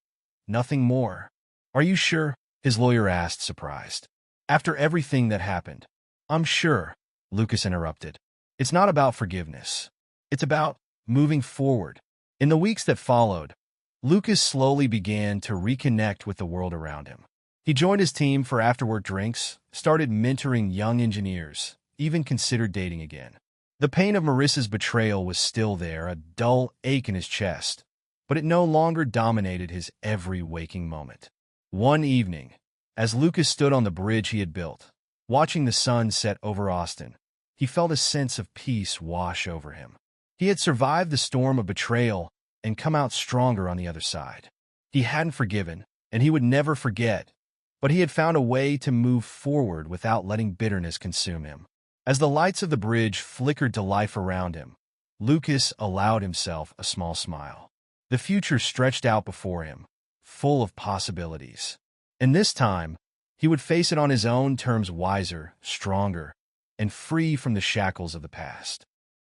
Nothing more." "Are you sure?" his lawyer asked, surprised. "After everything that happened." "I'm sure," Lucas interrupted. "It's not about forgiveness. It's about moving forward." In the weeks that followed, Lucas slowly began to reconnect with the world around him. He joined his team for after-work drinks, started mentoring young engineers, even considered dating again. The pain of Marissa's betrayal was still there, a dull ache in his chest, but it no longer dominated his every waking moment. One evening, as Lucas stood on the bridge he had built, watching the sun set over Austin, he felt a sense of peace wash over him. He had survived the storm of betrayal and come out stronger on the other side. He hadn't forgiven, and he would never forget, but he had found a way to move forward without letting bitterness consume him. As the lights of the bridge flickered to life around him, Lucas allowed himself a small smile. The future stretched out before him, full of possibilities. And this time, he would face it on his own terms, wiser, stronger, and free from the shackles of the past.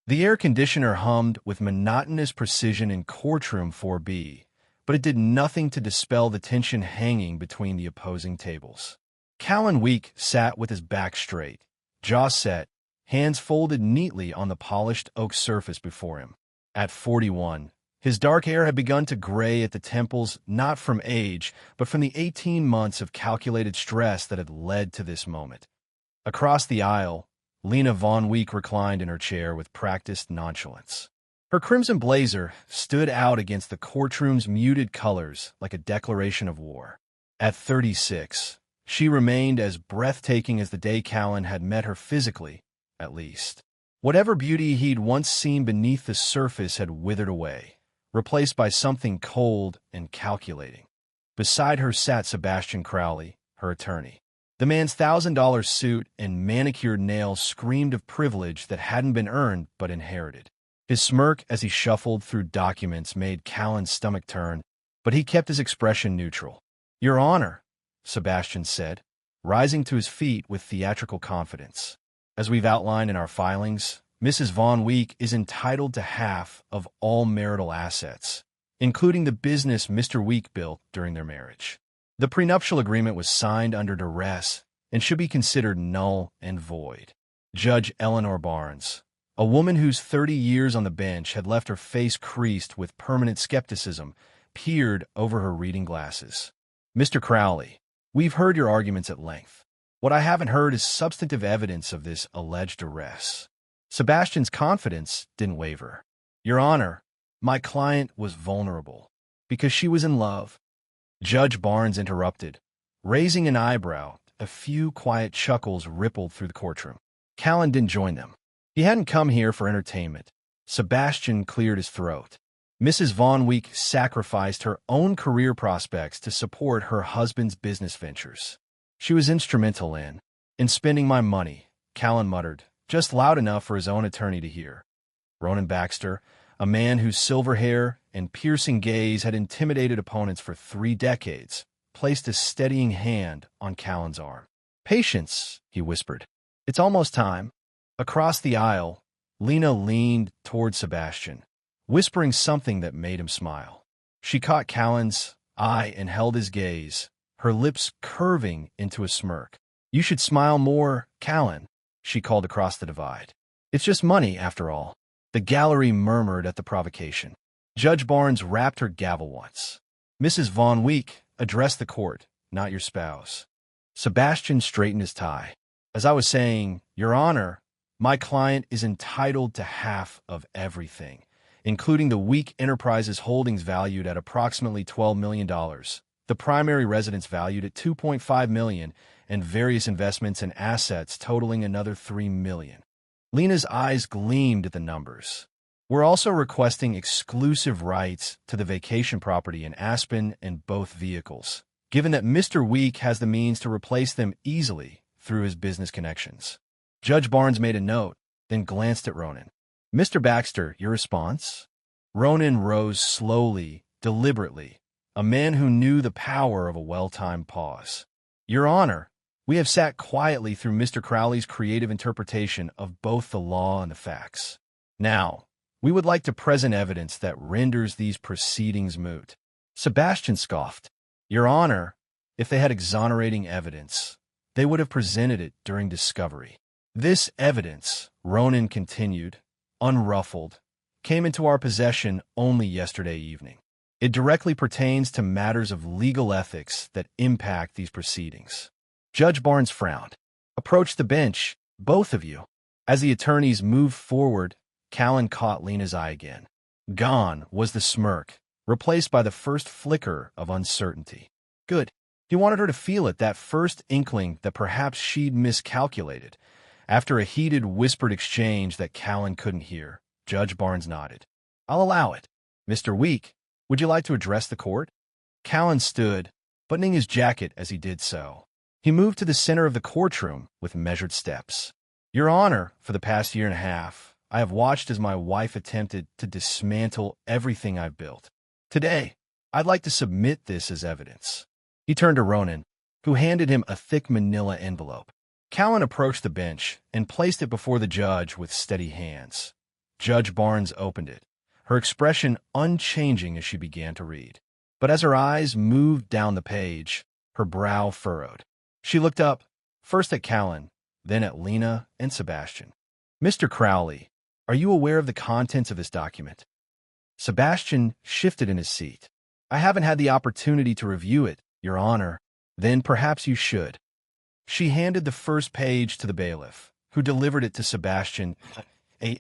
The air conditioner hummed with monotonous precision in courtroom 4B, but it did nothing to dispel the tension hanging between the opposing tables. Callan Week sat with his back straight, jaw set, hands folded neatly on the polished oak surface before him. At 41, his dark hair had begun to gray at the temples, not from age, but from the 18 months of calculated stress that had led to this moment. Across the aisle, Lena Von Week reclined in her chair with practiced nonchalance. Her crimson blazer stood out against the courtroom's muted colors like a declaration of war. At 36, she remained as breathtaking as the day Callan had met her physically, at least. Whatever beauty he'd once seen beneath the surface had withered away, replaced by something cold and calculating. Beside her sat Sebastian Crowley, her attorney. The man's $1,000 suit and manicured nails screamed of privilege that hadn't been earned but inherited. His smirk as he shuffled through documents made Callan's stomach turn, but he kept his expression neutral. "Your Honor," Sebastian said, rising to his feet with theatrical confidence. "As we've outlined in our filings, Mrs. Von Week is entitled to half of all marital assets, including the business Mr. Week built during their marriage. The prenuptial agreement was signed under duress and should be considered null and void." Judge Eleanor Barnes, a woman whose 30 years on the bench had left her face creased with permanent skepticism, peered over her reading glasses. "Mr. Crowley, we've heard your arguments at length. What I haven't heard is substantive evidence of this alleged duress." Sebastian's confidence didn't waver. "Your Honor, my client was vulnerable because she was in love." Judge Barnes interrupted, raising an eyebrow. A few quiet chuckles rippled through the courtroom. Callan didn't join them. He hadn't come here for entertainment. Sebastian cleared his throat. Mrs. Von Week sacrificed her own career prospects to support her husband's business ventures. "She was instrumental in spending my money," Callan muttered, just loud enough for his own attorney to hear. Ronan Baxter, a man whose silver hair and piercing gaze had intimidated opponents for 3 decades, placed a steadying hand on Callan's arm. "Patience," he whispered. "It's almost time." Across the aisle, Lena leaned toward Sebastian, whispering something that made him smile. She caught Callan's eye and held his gaze, her lips curving into a smirk. "You should smile more, Callan," she called across the divide. "It's just money, after all." The gallery murmured at the provocation. Judge Barnes rapped her gavel once. "Mrs. Von Week, address the court, not your spouse." Sebastian straightened his tie. "As I was saying, Your Honor, my client is entitled to half of everything, including the Week Enterprises holdings valued at approximately $12 million, the primary residence valued at $2.5 million, and various investments and assets totaling another $3 million. Lena's eyes gleamed at the numbers. "We're also requesting exclusive rights to the vacation property in Aspen and both vehicles, given that Mr. Week has the means to replace them easily through his business connections." Judge Barnes made a note, then glanced at Ronan. "Mr. Baxter, your response?" Ronan rose slowly, deliberately, a man who knew the power of a well-timed pause. "Your Honor, we have sat quietly through Mr. Crowley's creative interpretation of both the law and the facts. Now, we would like to present evidence that renders these proceedings moot." Sebastian scoffed. "Your Honor, if they had exonerating evidence, they would have presented it during discovery. This evidence," Ronan continued, unruffled, "came into our possession only yesterday evening. It directly pertains to matters of legal ethics that impact these proceedings." Judge Barnes frowned. "Approach the bench, both of you." As the attorneys moved forward, Callan caught Lena's eye again. Gone was the smirk, replaced by the first flicker of uncertainty. Good. He wanted her to feel it, that first inkling that perhaps she'd miscalculated. After a heated, whispered exchange that Callan couldn't hear, Judge Barnes nodded. "I'll allow it. Mr. Week, would you like to address the court?" Callan stood, buttoning his jacket as he did so. He moved to the center of the courtroom with measured steps. "Your Honor, for the past year and a half, I have watched as my wife attempted to dismantle everything I've built. Today, I'd like to submit this as evidence." He turned to Ronan, who handed him a thick manila envelope. Callan approached the bench and placed it before the judge with steady hands. Judge Barnes opened it, her expression unchanging as she began to read. But as her eyes moved down the page, her brow furrowed. She looked up, first at Callan, then at Lena and Sebastian. "Mr. Crowley, are you aware of the contents of this document?" Sebastian shifted in his seat. "I haven't had the opportunity to review it, Your Honor." "Then perhaps you should." She handed the first page to the bailiff, who delivered it to Sebastian.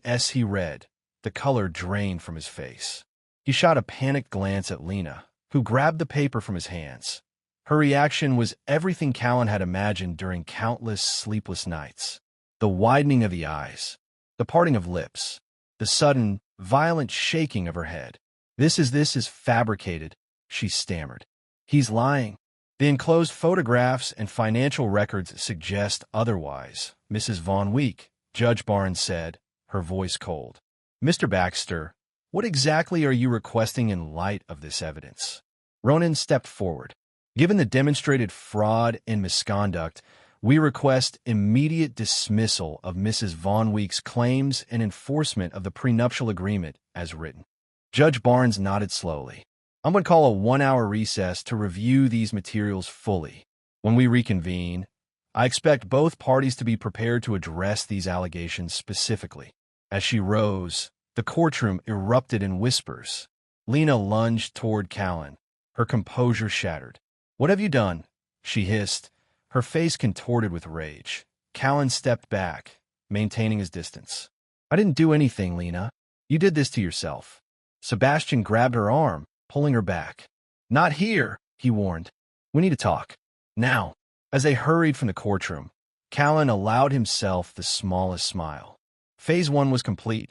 As he read, the color drained from his face. He shot a panicked glance at Lena, who grabbed the paper from his hands. Her reaction was everything Callan had imagined during countless sleepless nights. The widening of the eyes, the parting of lips, the sudden, violent shaking of her head. This is fabricated," she stammered. "He's lying. The enclosed photographs and financial records suggest otherwise, Mrs. Von Week," Judge Barnes said, her voice cold. "Mr. Baxter, what exactly are you requesting in light of this evidence?" Ronan stepped forward. "Given the demonstrated fraud and misconduct, we request immediate dismissal of Mrs. Von Week's claims and enforcement of the prenuptial agreement as written." Judge Barnes nodded slowly. "I'm going to call a 1-hour recess to review these materials fully. When we reconvene, I expect both parties to be prepared to address these allegations specifically." As she rose, the courtroom erupted in whispers. Lena lunged toward Callan, her composure shattered. "What have you done?" she hissed, her face contorted with rage. Callan stepped back, maintaining his distance. "I didn't do anything, Lena. You did this to yourself." Sebastian grabbed her arm, pulling her back. "Not here," he warned. "We need to talk. Now." As they hurried from the courtroom, Callan allowed himself the smallest smile. Phase 1 was complete.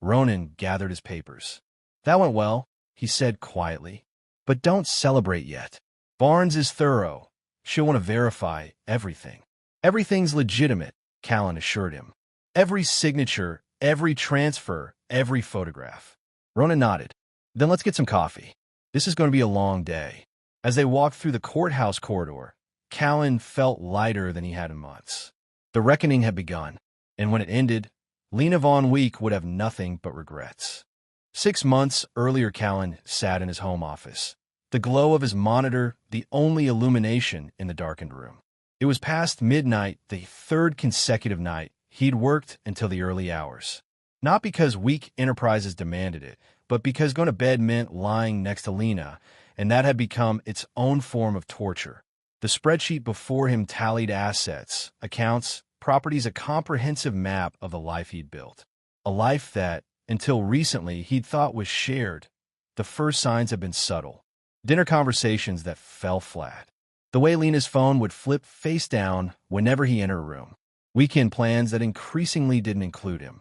Ronan gathered his papers. "That went well," he said quietly. "But don't celebrate yet. Barnes is thorough. She'll want to verify everything." "Everything's legitimate," Callan assured him. "Every signature, every transfer, every photograph." Ronan nodded. "Then let's get some coffee. This is going to be a long day." As they walked through the courthouse corridor, Callan felt lighter than he had in months. The reckoning had begun, and when it ended, Lena Von Week would have nothing but regrets. 6 months earlier, Callan sat in his home office, the glow of his monitor the only illumination in the darkened room. It was past midnight, the 3rd consecutive night he'd worked until the early hours. Not because weak enterprises demanded it, but because going to bed meant lying next to Lena, and that had become its own form of torture. The spreadsheet before him tallied assets, accounts, properties, a comprehensive map of the life he'd built. A life that, until recently, he'd thought was shared. The first signs had been subtle. Dinner conversations that fell flat. The way Lena's phone would flip face down whenever he entered a room. Weekend plans that increasingly didn't include him.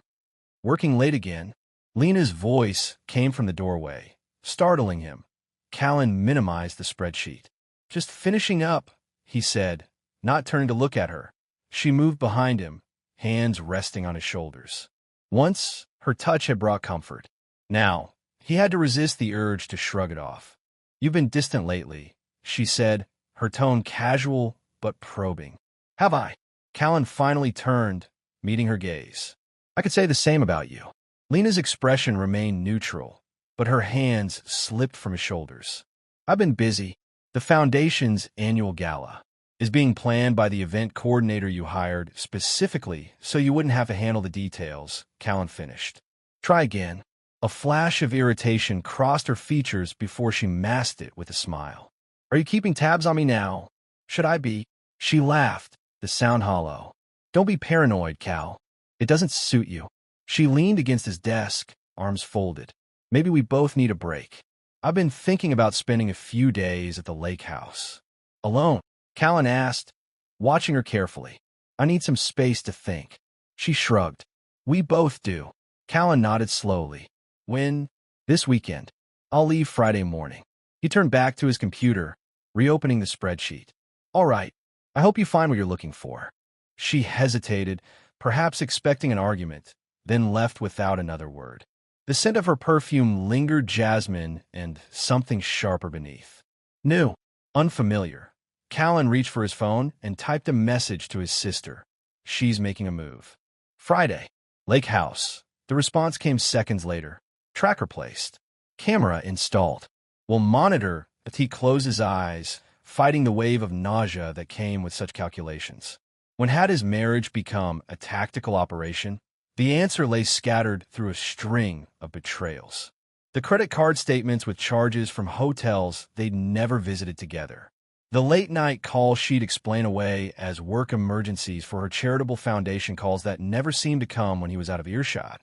Working late again, Lena's voice came from the doorway, startling him. Callan minimized the spreadsheet. "Just finishing up," he said, not turning to look at her. She moved behind him, hands resting on his shoulders. Once, her touch had brought comfort. Now, he had to resist the urge to shrug it off. "You've been distant lately," she said, her tone casual but probing. "Have I?" Callan finally turned, meeting her gaze. "I could say the same about you." Lena's expression remained neutral, but her hands slipped from his shoulders. "I've been busy. The Foundation's annual gala is being planned by the event coordinator you hired specifically so you wouldn't have to handle the details," Callan finished. "Try again." A flash of irritation crossed her features before she masked it with a smile. "Are you keeping tabs on me now? Should I be?" She laughed, the sound hollow. "Don't be paranoid, Cal. It doesn't suit you." She leaned against his desk, arms folded. "Maybe we both need a break. I've been thinking about spending a few days at the lake house." "Alone?" Callan asked, watching her carefully. "I need some space to think." She shrugged. "We both do." Callan nodded slowly. "When?" "This weekend. I'll leave Friday morning." He turned back to his computer, reopening the spreadsheet. "All right. I hope you find what you're looking for." She hesitated, perhaps expecting an argument, then left without another word. The scent of her perfume lingered, jasmine and something sharper beneath. New, unfamiliar. Callan reached for his phone and typed a message to his sister. "She's making a move." Friday. Lake House. The response came seconds later. "Tracker placed. Camera installed." "Will monitor," but he closed his eyes, fighting the wave of nausea that came with such calculations. When had his marriage become a tactical operation? The answer lay scattered through a string of betrayals. The credit card statements with charges from hotels they'd never visited together. The late-night calls she'd explain away as work emergencies for her charitable foundation, calls that never seemed to come when he was out of earshot.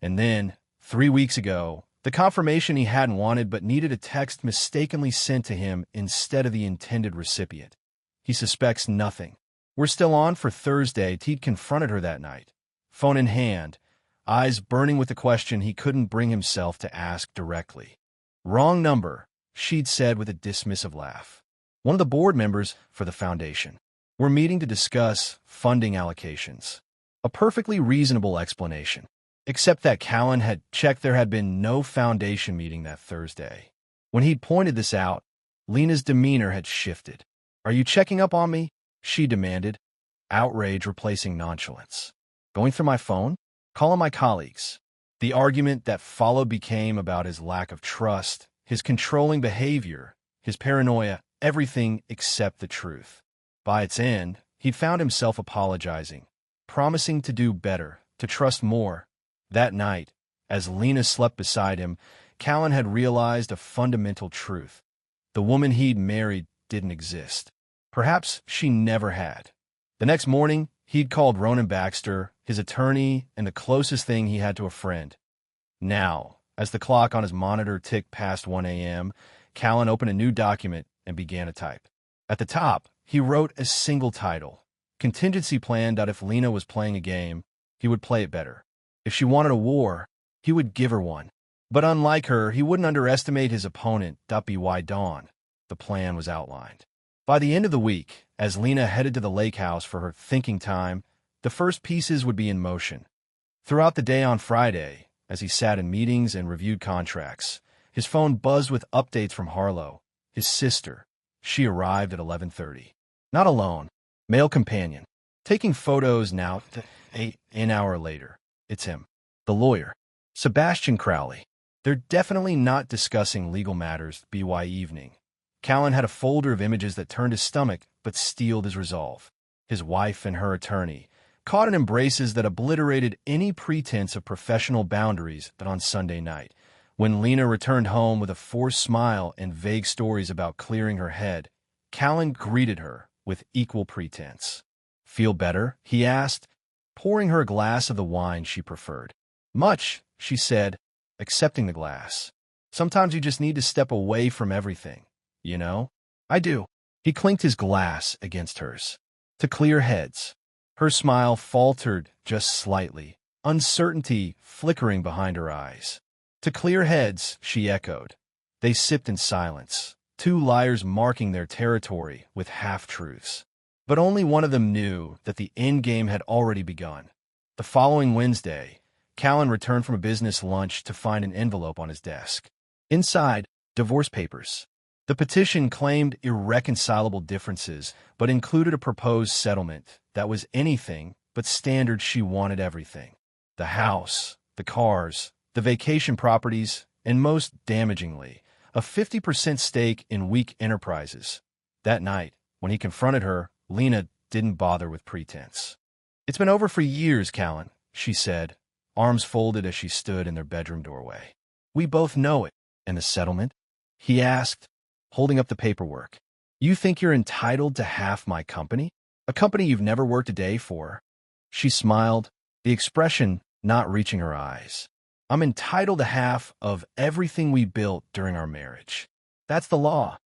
And then, 3 weeks ago, the confirmation he hadn't wanted but needed a text mistakenly sent to him instead of the intended recipient. He suspects nothing. We're still on for Thursday. He'd confronted her that night, phone in hand, eyes burning with the question he couldn't bring himself to ask directly. Wrong number, she'd said with a dismissive laugh. One of the board members for the foundation. We're meeting to discuss funding allocations. A perfectly reasonable explanation, except that Callan had checked there had been no foundation meeting that Thursday. When he'd pointed this out, Lena's demeanor had shifted. Are you checking up on me? She demanded, outrage replacing nonchalance. Going through my phone? Calling my colleagues. The argument that followed became about his lack of trust, his controlling behavior, his paranoia, everything except the truth. By its end, he'd found himself apologizing, promising to do better, to trust more. That night, as Lena slept beside him, Callan had realized a fundamental truth. The woman he'd married didn't exist. Perhaps she never had. The next morning, he'd called Ronan Baxter, his attorney, and the closest thing he had to a friend. Now, as the clock on his monitor ticked past 1 a.m., Callan opened a new document and began to type. At the top, he wrote a single title, contingency plan. If Lena was playing a game, he would play it better. If she wanted a war, he would give her one. But unlike her, he wouldn't underestimate his opponent. By dawn, the plan was outlined. By the end of the week, as Lena headed to the lake house for her thinking time, the first pieces would be in motion. Throughout the day on Friday, as he sat in meetings and reviewed contracts, his phone buzzed with updates from Harlow, his sister. She arrived at 11:30. Not alone. Male companion. Taking photos now. An hour later. It's him. The lawyer. Sebastian Crowley. They're definitely not discussing legal matters. By evening, Callan had a folder of images that turned his stomach but steeled his resolve. His wife and her attorney, caught in embraces that obliterated any pretense of professional boundaries. But on Sunday night, when Lena returned home with a forced smile and vague stories about clearing her head, Callan greeted her with equal pretense. Feel better? He asked, pouring her a glass of the wine she preferred. Much, she said, accepting the glass. Sometimes you just need to step away from everything, you know? I do. He clinked his glass against hers. To clear heads. Her smile faltered just slightly, uncertainty flickering behind her eyes. To clear heads, she echoed. They sipped in silence, two liars marking their territory with half-truths. But only one of them knew that the endgame had already begun. The following Wednesday, Callan returned from a business lunch to find an envelope on his desk. Inside, divorce papers. The petition claimed irreconcilable differences, but included a proposed settlement that was anything but standard. She wanted everything. The house, the cars, the vacation properties, and most damagingly, a 50% stake in weak enterprises. That night, when he confronted her, Lena didn't bother with pretense. It's been over for years, Callan, she said, arms folded as she stood in their bedroom doorway. We both know it. And the settlement? He asked, holding up the paperwork. You think you're entitled to half my company? A company you've never worked a day for? She smiled, the expression not reaching her eyes. I'm entitled to half of everything we built during our marriage. That's the law.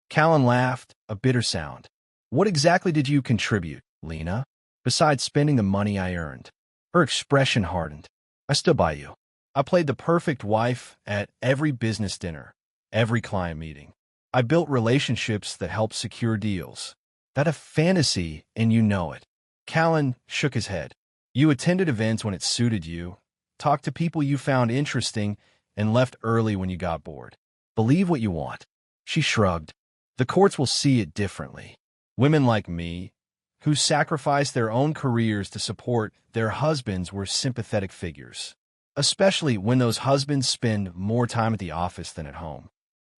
Callan laughed, a bitter sound. What exactly did you contribute, Lena, besides spending the money I earned? Her expression hardened. I stood by you. I played the perfect wife at every business dinner, every client meeting. I built relationships that helped secure deals. That's a fantasy, and you know it. Callan shook his head. You attended events when it suited you, talked to people you found interesting, and left early when you got bored. Believe what you want. She shrugged. The courts will see it differently. Women like me, who sacrificed their own careers to support their husbands, were sympathetic figures, especially when those husbands spend more time at the office than at home.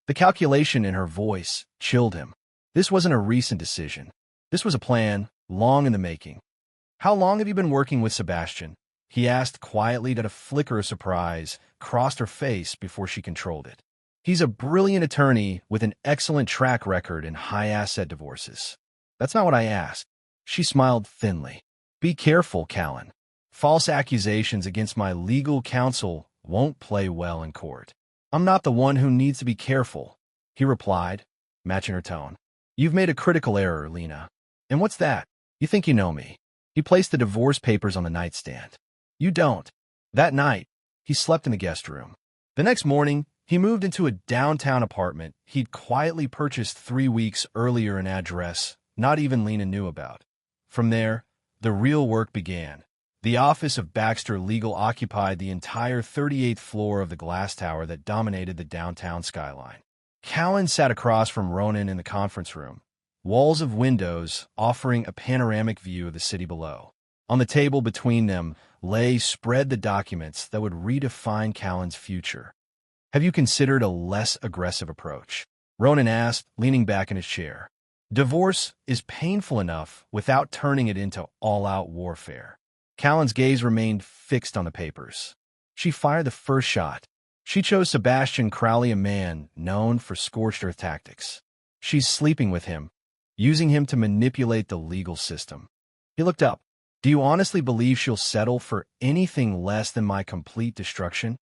The calculation in her voice chilled him. This wasn't a recent decision. This was a plan, long in the making. How long have you been working with Sebastian? He asked quietly. That a flicker of surprise crossed her face before she controlled it. He's a brilliant attorney with an excellent track record in high-asset divorces. That's not what I asked. She smiled thinly. Be careful, Callan. False accusations against my legal counsel won't play well in court. I'm not the one who needs to be careful, he replied, matching her tone. You've made a critical error, Lena. And what's that? You think you know me. He placed the divorce papers on the nightstand. You don't. That night, he slept in the guest room. The next morning, he moved into a downtown apartment he'd quietly purchased 3 weeks earlier, an address not even Lena knew about. From there, the real work began. The office of Baxter Legal occupied the entire 38th floor of the glass tower that dominated the downtown skyline. Callan sat across from Ronan in the conference room, walls of windows offering a panoramic view of the city below. On the table between them lay spread the documents that would redefine Callan's future. Have you considered a less aggressive approach? Ronan asked, leaning back in his chair. Divorce is painful enough without turning it into all-out warfare. Callan's gaze remained fixed on the papers. She fired the first shot. She chose Sebastian Crowley, a man known for scorched earth tactics. She's sleeping with him, using him to manipulate the legal system. He looked up. Do you honestly believe she'll settle for anything less than my complete destruction?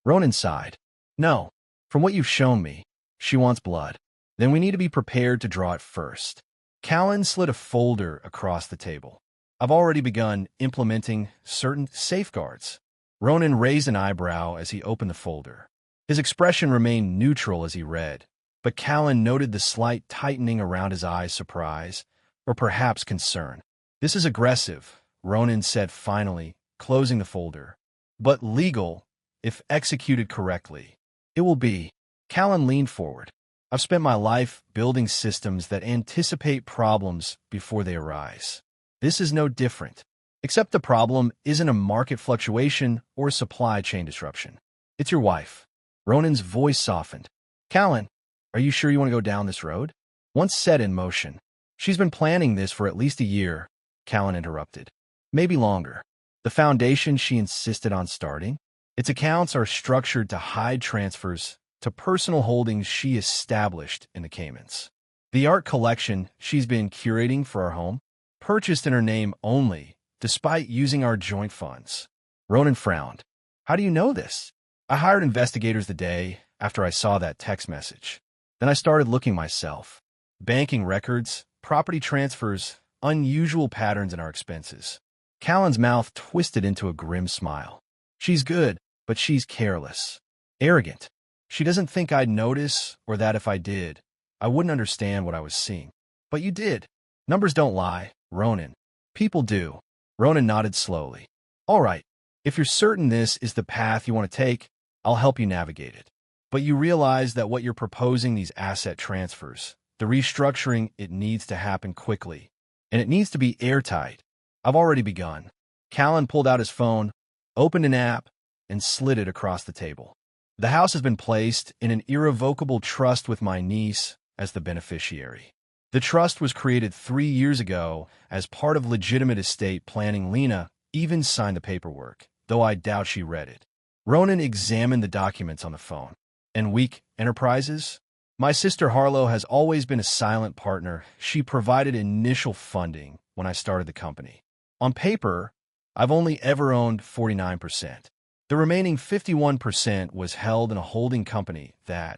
Ronan sighed. No. From what you've shown me, she wants blood. Then we need to be prepared to draw it first. Callan slid a folder across the table. I've already begun implementing certain safeguards. Ronan raised an eyebrow as he opened the folder. His expression remained neutral as he read, but Callan noted the slight tightening around his eyes, surprise, or perhaps concern. This is aggressive, Ronan said finally, closing the folder. But legal, if executed correctly. It will be. Callan leaned forward. I've spent my life building systems that anticipate problems before they arise. This is no different, except the problem isn't a market fluctuation or a supply chain disruption. It's your wife. Ronan's voice softened. Callan, are you sure you want to go down this road? Once set in motion. She's been planning this for at least a year, Callan interrupted. Maybe longer. The foundation she insisted on starting? Its accounts are structured to hide transfers to personal holdings she established in the Caymans. The art collection she's been curating for our home, purchased in her name only, despite using our joint funds. Ronan frowned. How do you know this? I hired investigators the day after I saw that text message. Then I started looking myself. Banking records, property transfers, unusual patterns in our expenses. Callan's mouth twisted into a grim smile. She's good, but she's careless. Arrogant. She doesn't think I'd notice, or that if I did, I wouldn't understand what I was seeing. But you did. Numbers don't lie, Ronan. People do. Ronan nodded slowly. All right, if you're certain this is the path you want to take, I'll help you navigate it. But you realize that what you're proposing, these asset transfers, the restructuring, it needs to happen quickly. And it needs to be airtight. I've already begun. Callan pulled out his phone, opened an app, and slid it across the table. The house has been placed in an irrevocable trust with my niece as the beneficiary. The trust was created 3 years ago as part of legitimate estate planning. Lena even signed the paperwork, though I doubt she read it. Ronan examined the documents on the phone. And Weak Enterprises? My sister Harlow has always been a silent partner. She provided initial funding when I started the company. On paper, I've only ever owned 49%. The remaining 51% was held in a holding company that,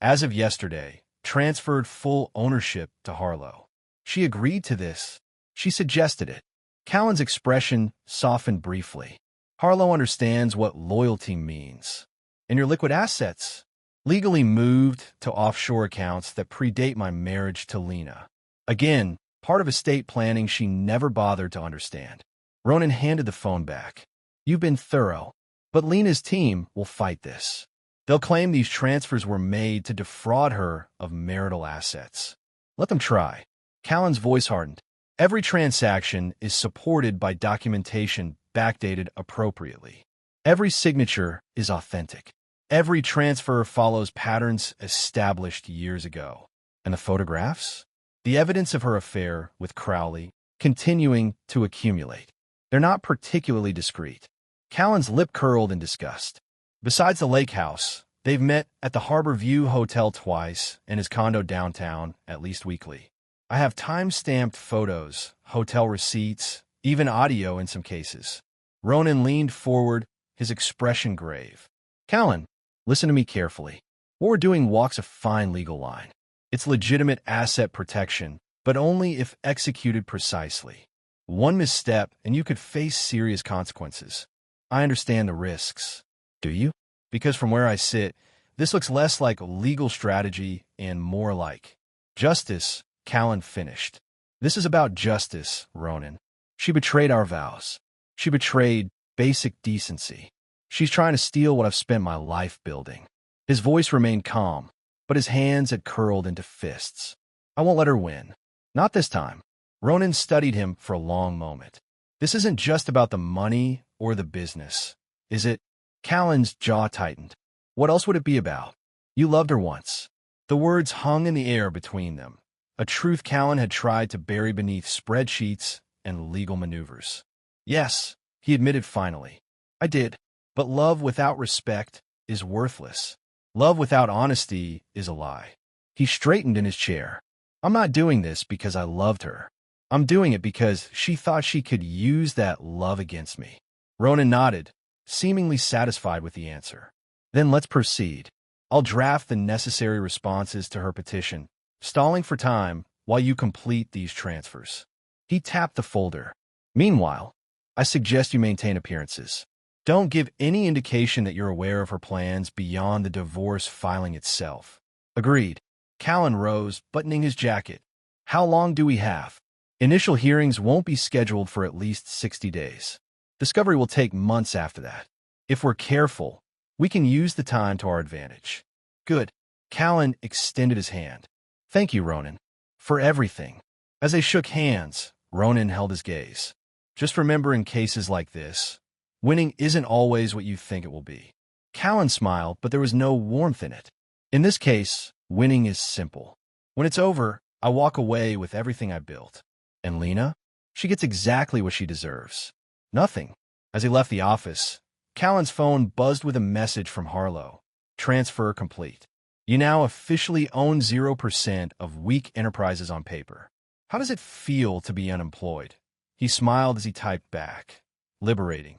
as of yesterday, transferred full ownership to Harlow. She agreed to this. She suggested it. Callan's expression softened briefly. Harlow understands what loyalty means. And your liquid assets? Legally moved to offshore accounts that predate my marriage to Lena. Again, part of estate planning she never bothered to understand. Ronan handed the phone back. You've been thorough. But Lena's team will fight this. They'll claim these transfers were made to defraud her of marital assets. Let them try. Callan's voice hardened. Every transaction is supported by documentation backdated appropriately. Every signature is authentic. Every transfer follows patterns established years ago. And the photographs? The evidence of her affair with Crowley continuing to accumulate. They're not particularly discreet. Callan's lip curled in disgust. Besides the lake house, they've met at the Harbor View Hotel twice and his condo downtown at least weekly. I have time-stamped photos, hotel receipts, even audio in some cases. Ronan leaned forward, his expression grave. Callan, listen to me carefully. What we're doing walks a fine legal line. It's legitimate asset protection, but only if executed precisely. One misstep, and you could face serious consequences. I understand the risks. Do you? Because from where I sit, this looks less like legal strategy and more like justice, Callan finished. This is about justice, Ronan. She betrayed our vows. She betrayed basic decency. She's trying to steal what I've spent my life building. His voice remained calm, but his hands had curled into fists. I won't let her win. Not this time. Ronan studied him for a long moment. This isn't just about the money or the business, is it? Callan's jaw tightened. What else would it be about? You loved her once. The words hung in the air between them, a truth Callan had tried to bury beneath spreadsheets and legal maneuvers. Yes, he admitted finally. I did. But love without respect is worthless. Love without honesty is a lie. He straightened in his chair. I'm not doing this because I loved her. I'm doing it because she thought she could use that love against me. Ronan nodded, seemingly satisfied with the answer. Then let's proceed. I'll draft the necessary responses to her petition, stalling for time while you complete these transfers. He tapped the folder. Meanwhile, I suggest you maintain appearances. Don't give any indication that you're aware of her plans beyond the divorce filing itself. Agreed. Callan rose, buttoning his jacket. How long do we have? Initial hearings won't be scheduled for at least 60 days. Discovery will take months after that. If we're careful, we can use the time to our advantage. Good. Callan extended his hand. Thank you, Ronan, for everything. As they shook hands, Ronan held his gaze. Just remember, in cases like this, winning isn't always what you think it will be. Callan smiled, but there was no warmth in it. In this case, winning is simple. When it's over, I walk away with everything I built. And Lena? She gets exactly what she deserves. Nothing. As he left the office, Callan's phone buzzed with a message from Harlow. Transfer complete. You now officially own 0% of weak enterprises on paper. How does it feel to be unemployed? He smiled as he typed back. Liberating.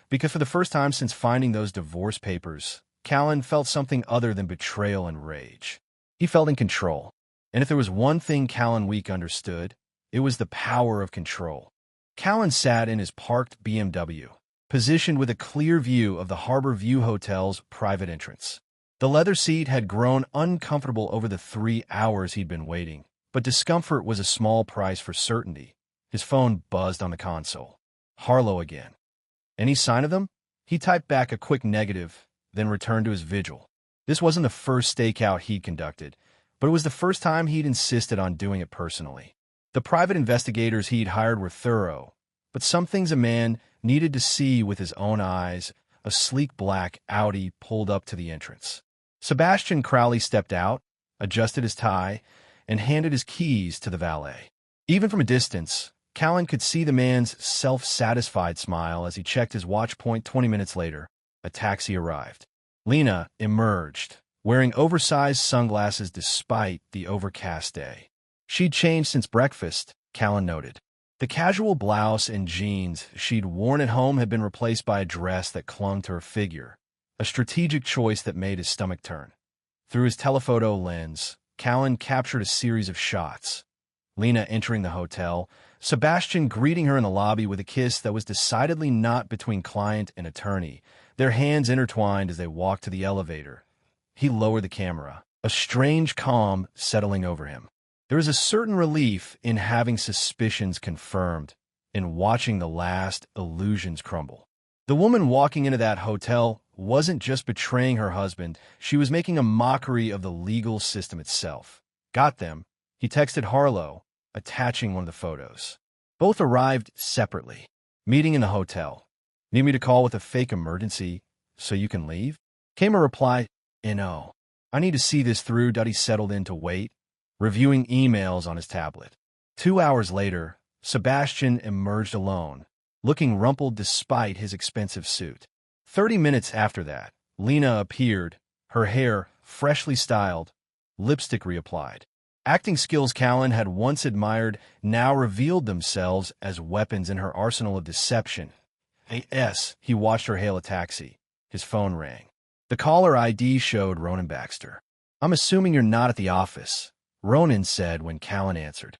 Because for the first time since finding those divorce papers, Callan felt something other than betrayal and rage. He felt in control. And if there was one thing Callan Week understood, it was the power of control. Callan sat in his parked BMW, positioned with a clear view of the Harbor View Hotel's private entrance. The leather seat had grown uncomfortable over the 3 hours he'd been waiting, but discomfort was a small price for certainty. His phone buzzed on the console. Harlow again. Any sign of them? He typed back a quick negative, then returned to his vigil. This wasn't the first stakeout he'd conducted, but it was the first time he'd insisted on doing it personally. The private investigators he'd hired were thorough, but some things a man needed to see with his own eyes. A sleek black Audi pulled up to the entrance. Sebastian Crowley stepped out, adjusted his tie, and handed his keys to the valet. Even from a distance, Callan could see the man's self-satisfied smile as he checked his watch point. 20 minutes later, a taxi arrived. Lena emerged, wearing oversized sunglasses despite the overcast day. She'd changed since breakfast, Callan noted. The casual blouse and jeans she'd worn at home had been replaced by a dress that clung to her figure, a strategic choice that made his stomach turn. Through his telephoto lens, Callan captured a series of shots. Lena entering the hotel, Sebastian greeting her in the lobby with a kiss that was decidedly not between client and attorney, their hands intertwined as they walked to the elevator. He lowered the camera, a strange calm settling over him. There was a certain relief in having suspicions confirmed, in watching the last illusions crumble. The woman walking into that hotel wasn't just betraying her husband, she was making a mockery of the legal system itself. Got them. He texted Harlow, attaching one of the photos. Both arrived separately, meeting in the hotel. Need me to call with a fake emergency so you can leave? Came a reply, no. I need to see this through. He settled in to wait, reviewing emails on his tablet. 2 hours later, Sebastian emerged alone, looking rumpled despite his expensive suit. 30 minutes after that, Lena appeared, her hair freshly styled, lipstick reapplied. Acting skills Callan had once admired now revealed themselves as weapons in her arsenal of deception. He watched her hail a taxi. His phone rang. The caller ID showed Ronan Baxter. "I'm assuming you're not at the office," Ronan said when Callan answered.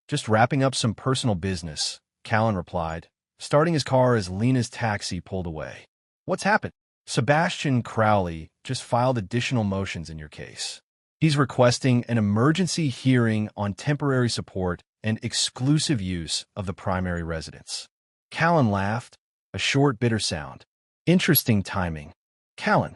"Just wrapping up some personal business," Callan replied, starting his car as Lena's taxi pulled away. "What's happened?" "Sebastian Crowley just filed additional motions in your case. He's requesting an emergency hearing on temporary support and exclusive use of the primary residence." Callan laughed, a short, bitter sound. "Interesting timing." "Callan."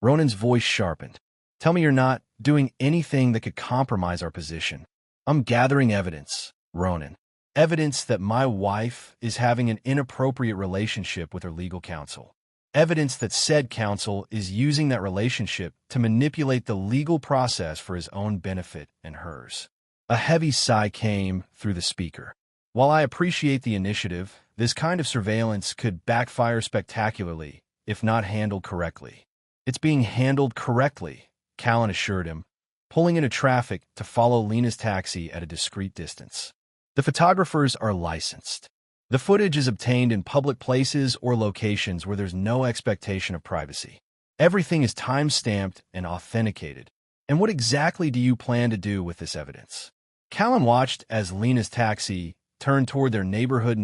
Ronan's voice sharpened. "Tell me you're not doing anything that could compromise our position." "I'm gathering evidence, Ronan. Evidence that my wife is having an inappropriate relationship with her legal counsel. Evidence that said counsel is using that relationship to manipulate the legal process for his own benefit and hers." A heavy sigh came through the speaker. "While I appreciate the initiative, this kind of surveillance could backfire spectacularly if not handled correctly." "It's being handled correctly," Callan assured him, pulling into traffic to follow Lena's taxi at a discreet distance. "The photographers are licensed. The footage is obtained in public places or locations where there's no expectation of privacy. Everything is time-stamped and authenticated. And what exactly do you plan to do with this evidence?" Callan watched as Lena's taxi turned toward their neighborhood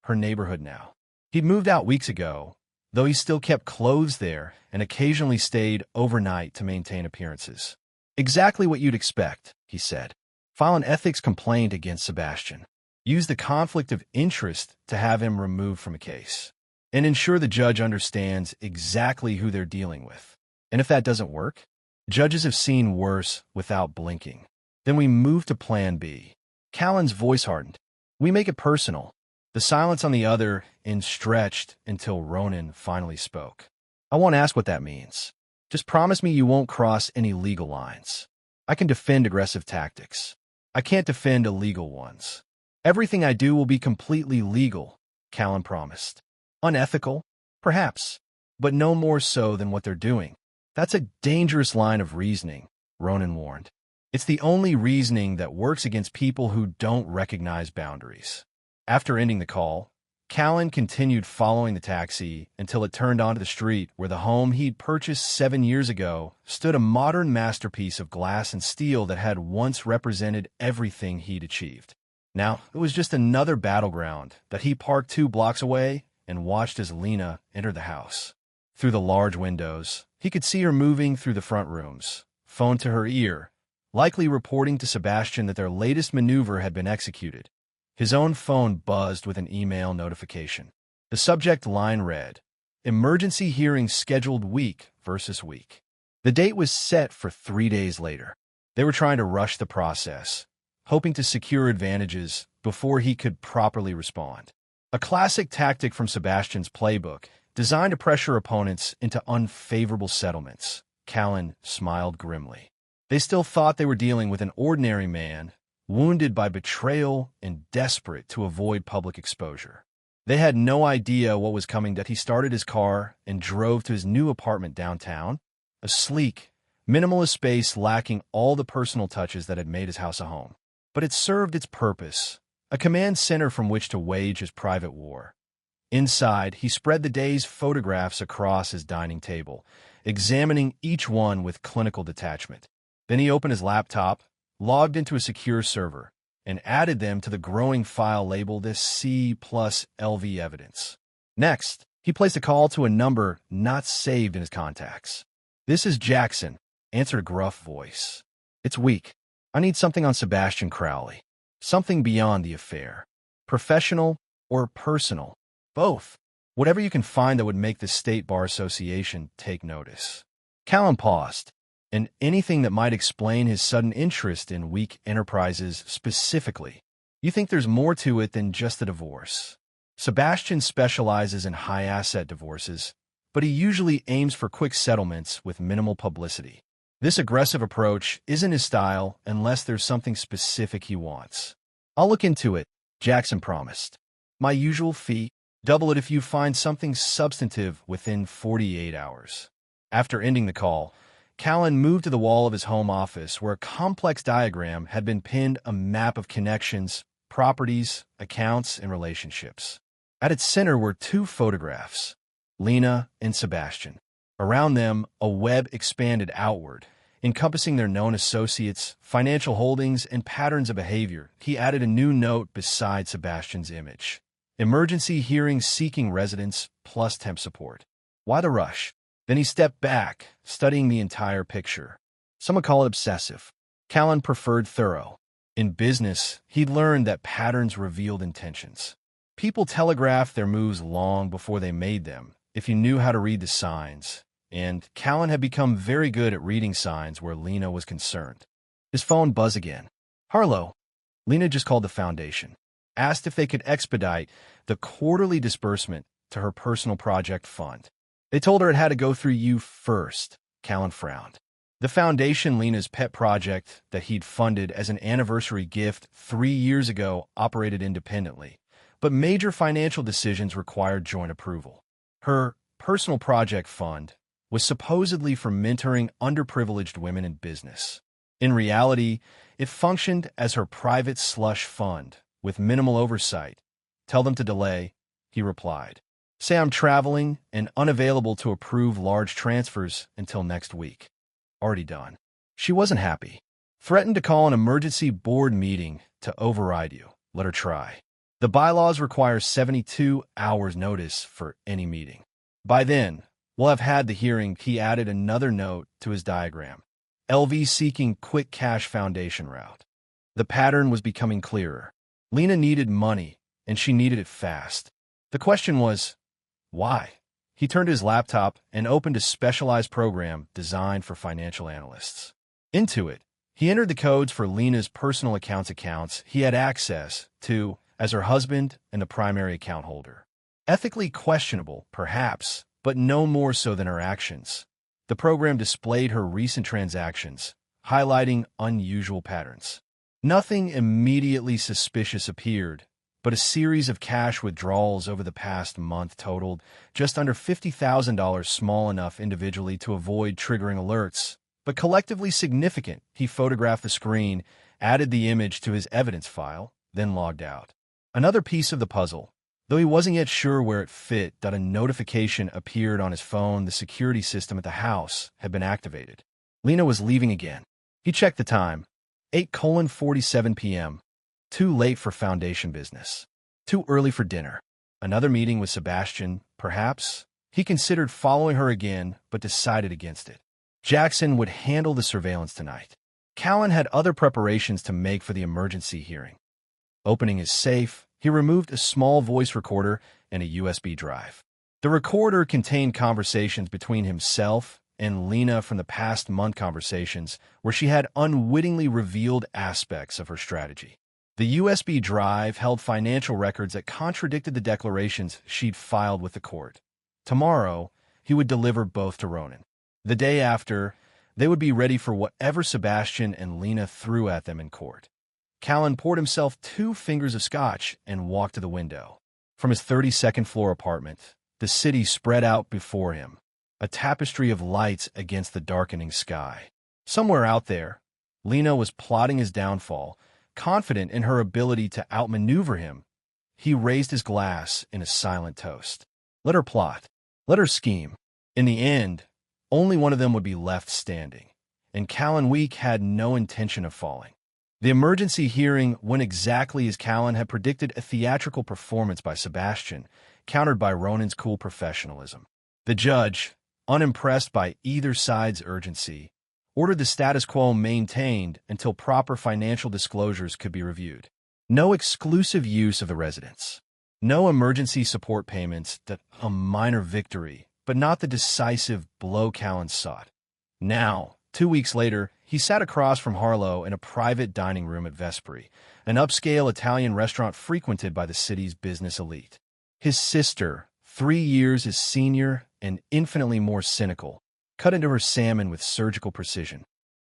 her neighborhood now. He'd moved out weeks ago, though he still kept clothes there and occasionally stayed overnight to maintain appearances. "Exactly what you'd expect," he said. "File an ethics complaint against Sebastian. Use the conflict of interest to have him removed from a case. And ensure the judge understands exactly who they're dealing with. And if that doesn't work, judges have seen worse without blinking. Then we move to Plan B." Callan's voice hardened. "We make it personal." The silence on the other end stretched until Ronan finally spoke. "I won't ask what that means. Just promise me you won't cross any legal lines. I can defend aggressive tactics. I can't defend illegal ones. Everything I do will be completely legal," Callan promised. "Unethical? Perhaps. But no more so than what they're doing." "That's a dangerous line of reasoning," Ronan warned. "It's the only reasoning that works against people who don't recognize boundaries." After ending the call, Callan continued following the taxi until it turned onto the street where the home he'd purchased 7 years ago stood, a modern masterpiece of glass and steel that had once represented everything he'd achieved. Now, it was just another battleground that he parked 2 blocks away and watched as Lena entered the house. Through the large windows, he could see her moving through the front rooms, phone to her ear, likely reporting to Sebastian that their latest maneuver had been executed. His own phone buzzed with an email notification. The subject line read, "Emergency hearing scheduled week versus week." The date was set for 3 days later. They were trying to rush the process, hoping to secure advantages before he could properly respond. A classic tactic from Sebastian's playbook, designed to pressure opponents into unfavorable settlements. Callan smiled grimly. They still thought they were dealing with an ordinary man, wounded by betrayal and desperate to avoid public exposure. They had no idea what was coming that he started his car and drove to his new apartment downtown, a sleek, minimalist space lacking all the personal touches that had made his house a home. But it served its purpose, a command center from which to wage his private war. Inside, he spread the day's photographs across his dining table, examining each one with clinical detachment. Then he opened his laptop, logged into a secure server, and added them to the growing file labeled as C+LV evidence. Next, he placed a call to a number not saved in his contacts. "This is Jackson," answered a gruff voice. "It's weak. I need something on Sebastian Crowley. Something beyond the affair. Professional or personal. Both. Whatever you can find that would make the State Bar Association take notice." Callan paused, and anything that might explain his sudden interest in weak enterprises specifically. "You think there's more to it than just a divorce?" Sebastian specializes in high-asset divorces, but he usually aims for quick settlements with minimal publicity. This aggressive approach isn't his style unless there's something specific he wants. "I'll look into it," Jackson promised. "My usual fee, double it if you find something substantive within 48 hours. After ending the call, Callan moved to the wall of his home office where a complex diagram had been pinned, a map of connections, properties, accounts, and relationships. At its center were 2 photographs, Lena and Sebastian. Around them, a web expanded outward, encompassing their known associates, financial holdings, and patterns of behavior. He added a new note beside Sebastian's image. Emergency hearings seeking residents plus temp support. Why the rush? Then he stepped back, studying the entire picture. Some would call it obsessive. Callan preferred thorough. In business, he'd learned that patterns revealed intentions. People telegraphed their moves long before they made them, if you knew how to read the signs, and Callan had become very good at reading signs where Lena was concerned. His phone buzzed again. Harlow. Lena just called the foundation. Asked if they could expedite the quarterly disbursement to her personal project fund. They told her it had to go through you first. Callan frowned. The foundation, Lena's pet project that he'd funded as an anniversary gift 3 years ago, operated independently, but major financial decisions required joint approval. Her personal project fund was supposedly for mentoring underprivileged women in business. In reality, it functioned as her private slush fund, with minimal oversight. Tell them to delay, he replied. Say I'm traveling and unavailable to approve large transfers until next week. Already done. She wasn't happy. Threatened to call an emergency board meeting to override you. Let her try. The bylaws require 72 hours notice for any meeting. By then, we'll have had the hearing. He added another note to his diagram. LV seeking quick cash foundation route. The pattern was becoming clearer. Lena needed money, and she needed it fast. The question was, why? He turned to his laptop and opened a specialized program designed for financial analysts. Into it, he entered the codes for Lena's personal accounts he had access to as her husband and the primary account holder. Ethically questionable, perhaps, but no more so than her actions. The program displayed her recent transactions, highlighting unusual patterns. Nothing immediately suspicious appeared, but a series of cash withdrawals over the past month totaled just under $50,000, small enough individually to avoid triggering alerts, but collectively significant. He photographed the screen, added the image to his evidence file, then logged out. Another piece of the puzzle, though he wasn't yet sure where it fit, that a notification appeared on his phone. The security system at the house had been activated. Lena was leaving again. He checked the time. 8:47 p.m. Too late for foundation business. Too early for dinner. Another meeting with Sebastian, perhaps? He considered following her again, but decided against it. Jackson would handle the surveillance tonight. Callan had other preparations to make for the emergency hearing. Opening his safe, he removed a small voice recorder and a USB drive. The recorder contained conversations between himself and Lena from the past month, conversations where she had unwittingly revealed aspects of her strategy. The USB drive held financial records that contradicted the declarations she'd filed with the court. Tomorrow, he would deliver both to Ronan. The day after, they would be ready for whatever Sebastian and Lena threw at them in court. Callan poured himself 2 fingers of scotch and walked to the window. From his 32nd floor apartment, the city spread out before him, a tapestry of lights against the darkening sky. Somewhere out there, Lena was plotting his downfall, confident in her ability to outmaneuver him. He raised his glass in a silent toast. Let her plot. Let her scheme. In the end, only one of them would be left standing, and Callan Week had no intention of falling. The emergency hearing went exactly as Callan had predicted, a theatrical performance by Sebastian, countered by Ronan's cool professionalism. The judge, unimpressed by either side's urgency, ordered the status quo maintained until proper financial disclosures could be reviewed. No exclusive use of the residence. No emergency support payments. That a minor victory, but not the decisive blow Callan sought. Now, 2 weeks later, he sat across from Harlow in a private dining room at Vespri, an upscale Italian restaurant frequented by the city's business elite. His sister, 3 years his senior and infinitely more cynical, cut into her salmon with surgical precision.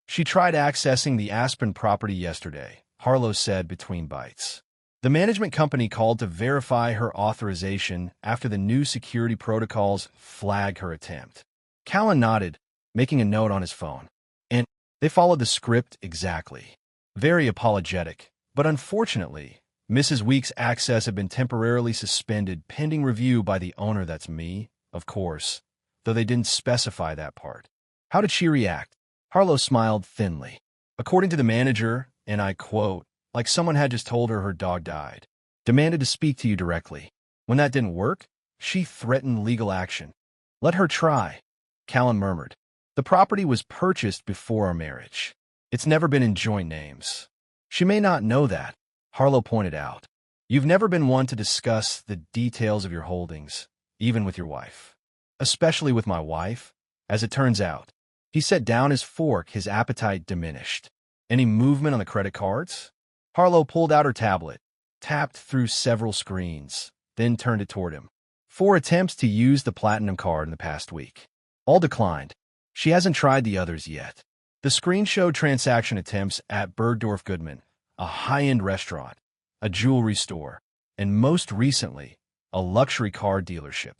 She tried accessing the Aspen property yesterday, Harlow said between bites. The management company called to verify her authorization after the new security protocols flagged her attempt. Callan nodded, making a note on his phone. And they followed the script exactly. Very apologetic, but unfortunately, Mrs. Weeks' access had been temporarily suspended pending review by the owner. That's me, of course. though they didn't specify that part. How did she react? Harlow smiled thinly. According to the manager, and I quote, like someone had just told her dog died. Demanded to speak to you directly. When that didn't work, she threatened legal action. Let her try, Callan murmured. The property was purchased before our marriage. It's never been in joint names. She may not know that, Harlow pointed out. You've never been one to discuss the details of your holdings, even with your wife. Especially with my wife, as it turns out. He set down his fork, his appetite diminished. Any movement on the credit cards? Harlow pulled out her tablet, tapped through several screens, then turned it toward him. 4 attempts to use the platinum card in the past week. All declined. She hasn't tried the others yet. The screen showed transaction attempts at Bergdorf Goodman, a high-end restaurant, a jewelry store, and most recently, a luxury car dealership.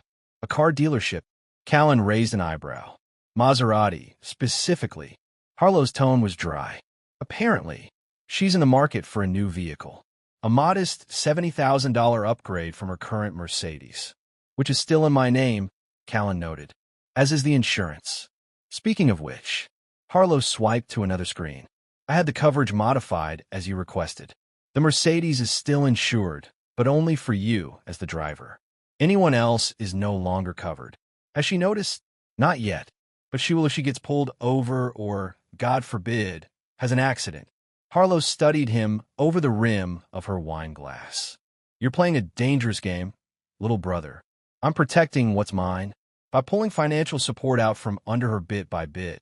A car dealership? Callan raised an eyebrow. Maserati, specifically. Harlow's tone was dry. Apparently, she's in the market for a new vehicle. A modest $70,000 upgrade from her current Mercedes, which is still in my name, Callan noted, as is the insurance. Speaking of which, Harlow swiped to another screen. I had the coverage modified as you requested. The Mercedes is still insured, but only for you as the driver. Anyone else is no longer covered. Has she noticed? Not yet, but she will if she gets pulled over or, God forbid, has an accident. Harlow studied him over the rim of her wine glass. You're playing a dangerous game, little brother. I'm protecting what's mine by pulling financial support out from under her bit by bit,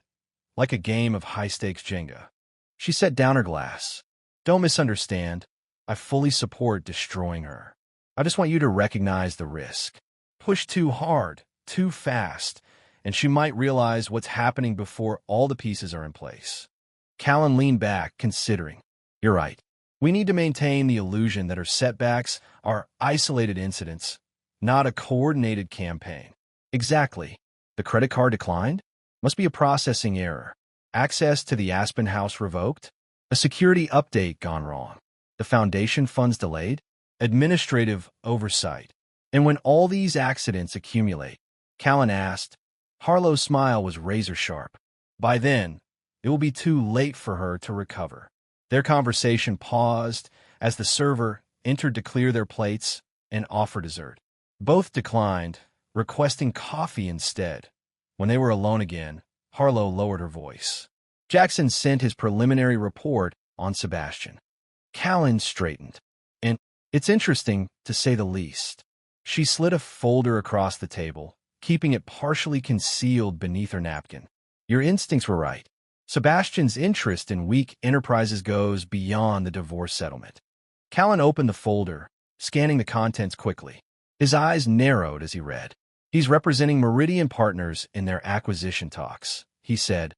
like a game of high-stakes Jenga. She set down her glass. Don't misunderstand. I fully support destroying her. I just want you to recognize the risk. Push too hard, too fast, and she might realize what's happening before all the pieces are in place. Callan leaned back, considering. You're right. We need to maintain the illusion that her setbacks are isolated incidents, not a coordinated campaign. Exactly. The credit card declined? Must be a processing error. Access to the Aspen house revoked? A security update gone wrong. The foundation funds delayed? Administrative oversight. And when all these accidents accumulate, Callan asked, Harlow's smile was razor-sharp. By then, it will be too late for her to recover. Their conversation paused as the server entered to clear their plates and offer dessert. Both declined, requesting coffee instead. When they were alone again, Harlow lowered her voice. Jackson sent his preliminary report on Sebastian. Callan straightened. And it's interesting, to say the least. She slid a folder across the table, keeping it partially concealed beneath her napkin. Your instincts were right. Sebastian's interest in weak enterprises goes beyond the divorce settlement. Callan opened the folder, scanning the contents quickly. His eyes narrowed as he read. He's representing Meridian Partners in their acquisition talks, he said,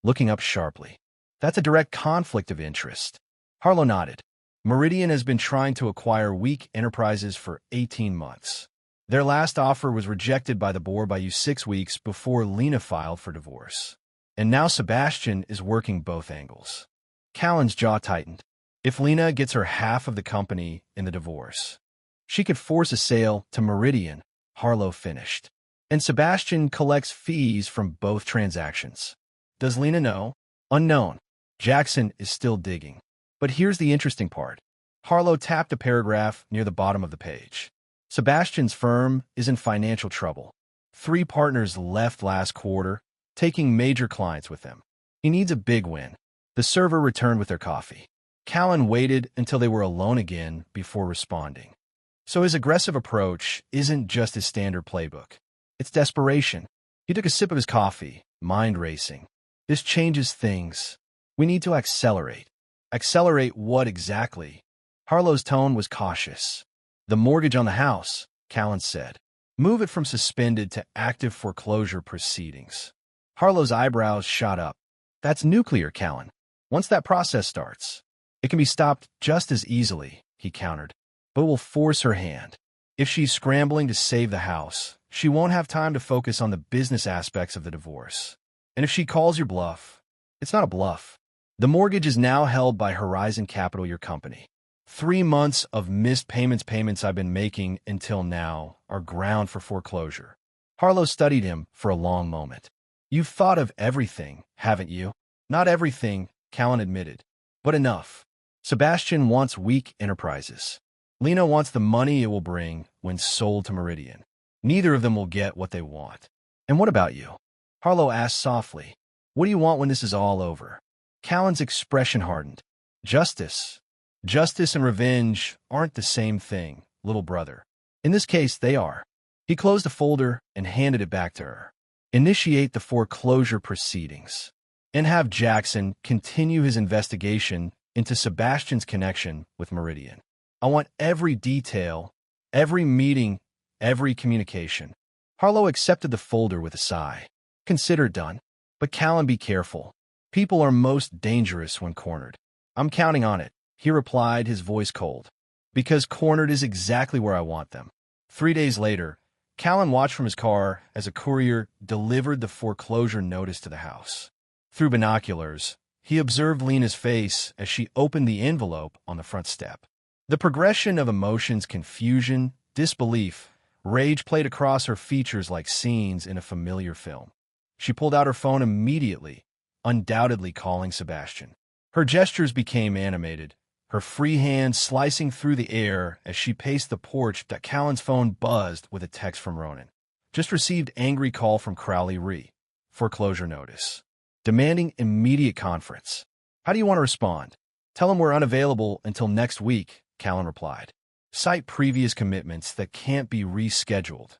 looking up sharply. That's a direct conflict of interest. Harlow nodded. Meridian has been trying to acquire weak enterprises for 18 months. Their last offer was rejected by the board by you 6 weeks before Lena filed for divorce. And now Sebastian is working both angles. Callan's jaw tightened. If Lena gets her half of the company in the divorce, she could force a sale to Meridian, Harlow finished. And Sebastian collects fees from both transactions. Does Lena know? Unknown. Jackson is still digging. But here's the interesting part. Harlow tapped a paragraph near the bottom of the page. Sebastian's firm is in financial trouble. 3 partners left last quarter, taking major clients with them. He needs a big win. The server returned with their coffee. Callan waited until they were alone again before responding. So his aggressive approach isn't just his standard playbook. It's desperation. He took a sip of his coffee, mind racing. This changes things. We need to accelerate. Accelerate what exactly? Harlow's tone was cautious. The mortgage on the house, Callan said. Move it from suspended to active foreclosure proceedings. Harlow's eyebrows shot up. That's nuclear, Callan. Once that process starts, it can be stopped just as easily, he countered, but will force her hand. If she's scrambling to save the house, she won't have time to focus on the business aspects of the divorce. And if she calls your bluff, it's not a bluff. The mortgage is now held by Horizon Capital, your company. 3 months of missed payments I've been making until now are ground for foreclosure. Harlow studied him for a long moment. You've thought of everything, haven't you? Not everything, Callan admitted, but enough. Sebastian wants weak enterprises. Lena wants the money it will bring when sold to Meridian. Neither of them will get what they want. And what about you? Harlow asked softly. What do you want when this is all over? Callan's expression hardened. Justice. Justice and revenge aren't the same thing, little brother. In this case, they are. He closed the folder and handed it back to her. Initiate the foreclosure proceedings. And have Jackson continue his investigation into Sebastian's connection with Meridian. I want every detail, every meeting, every communication. Harlow accepted the folder with a sigh. Consider done. But Callan, be careful. People are most dangerous when cornered. I'm counting on it, he replied, his voice cold. Because cornered is exactly where I want them. 3 days later, Callan watched from his car as a courier delivered the foreclosure notice to the house. Through binoculars, he observed Lena's face as she opened the envelope on the front step. The progression of emotions, confusion, disbelief, rage played across her features like scenes in a familiar film. She pulled out her phone immediately, undoubtedly calling Sebastian. Her gestures became animated, her free hand slicing through the air as she paced the porch. That Callan's phone buzzed with a text from Ronan. Just received angry call from Crowley Re. Foreclosure notice. Demanding immediate conference. How do you want to respond? Tell him we're unavailable until next week, Callan replied. Cite previous commitments that can't be rescheduled.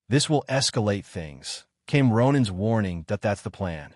This will escalate things, came Ronan's warning. That's the plan.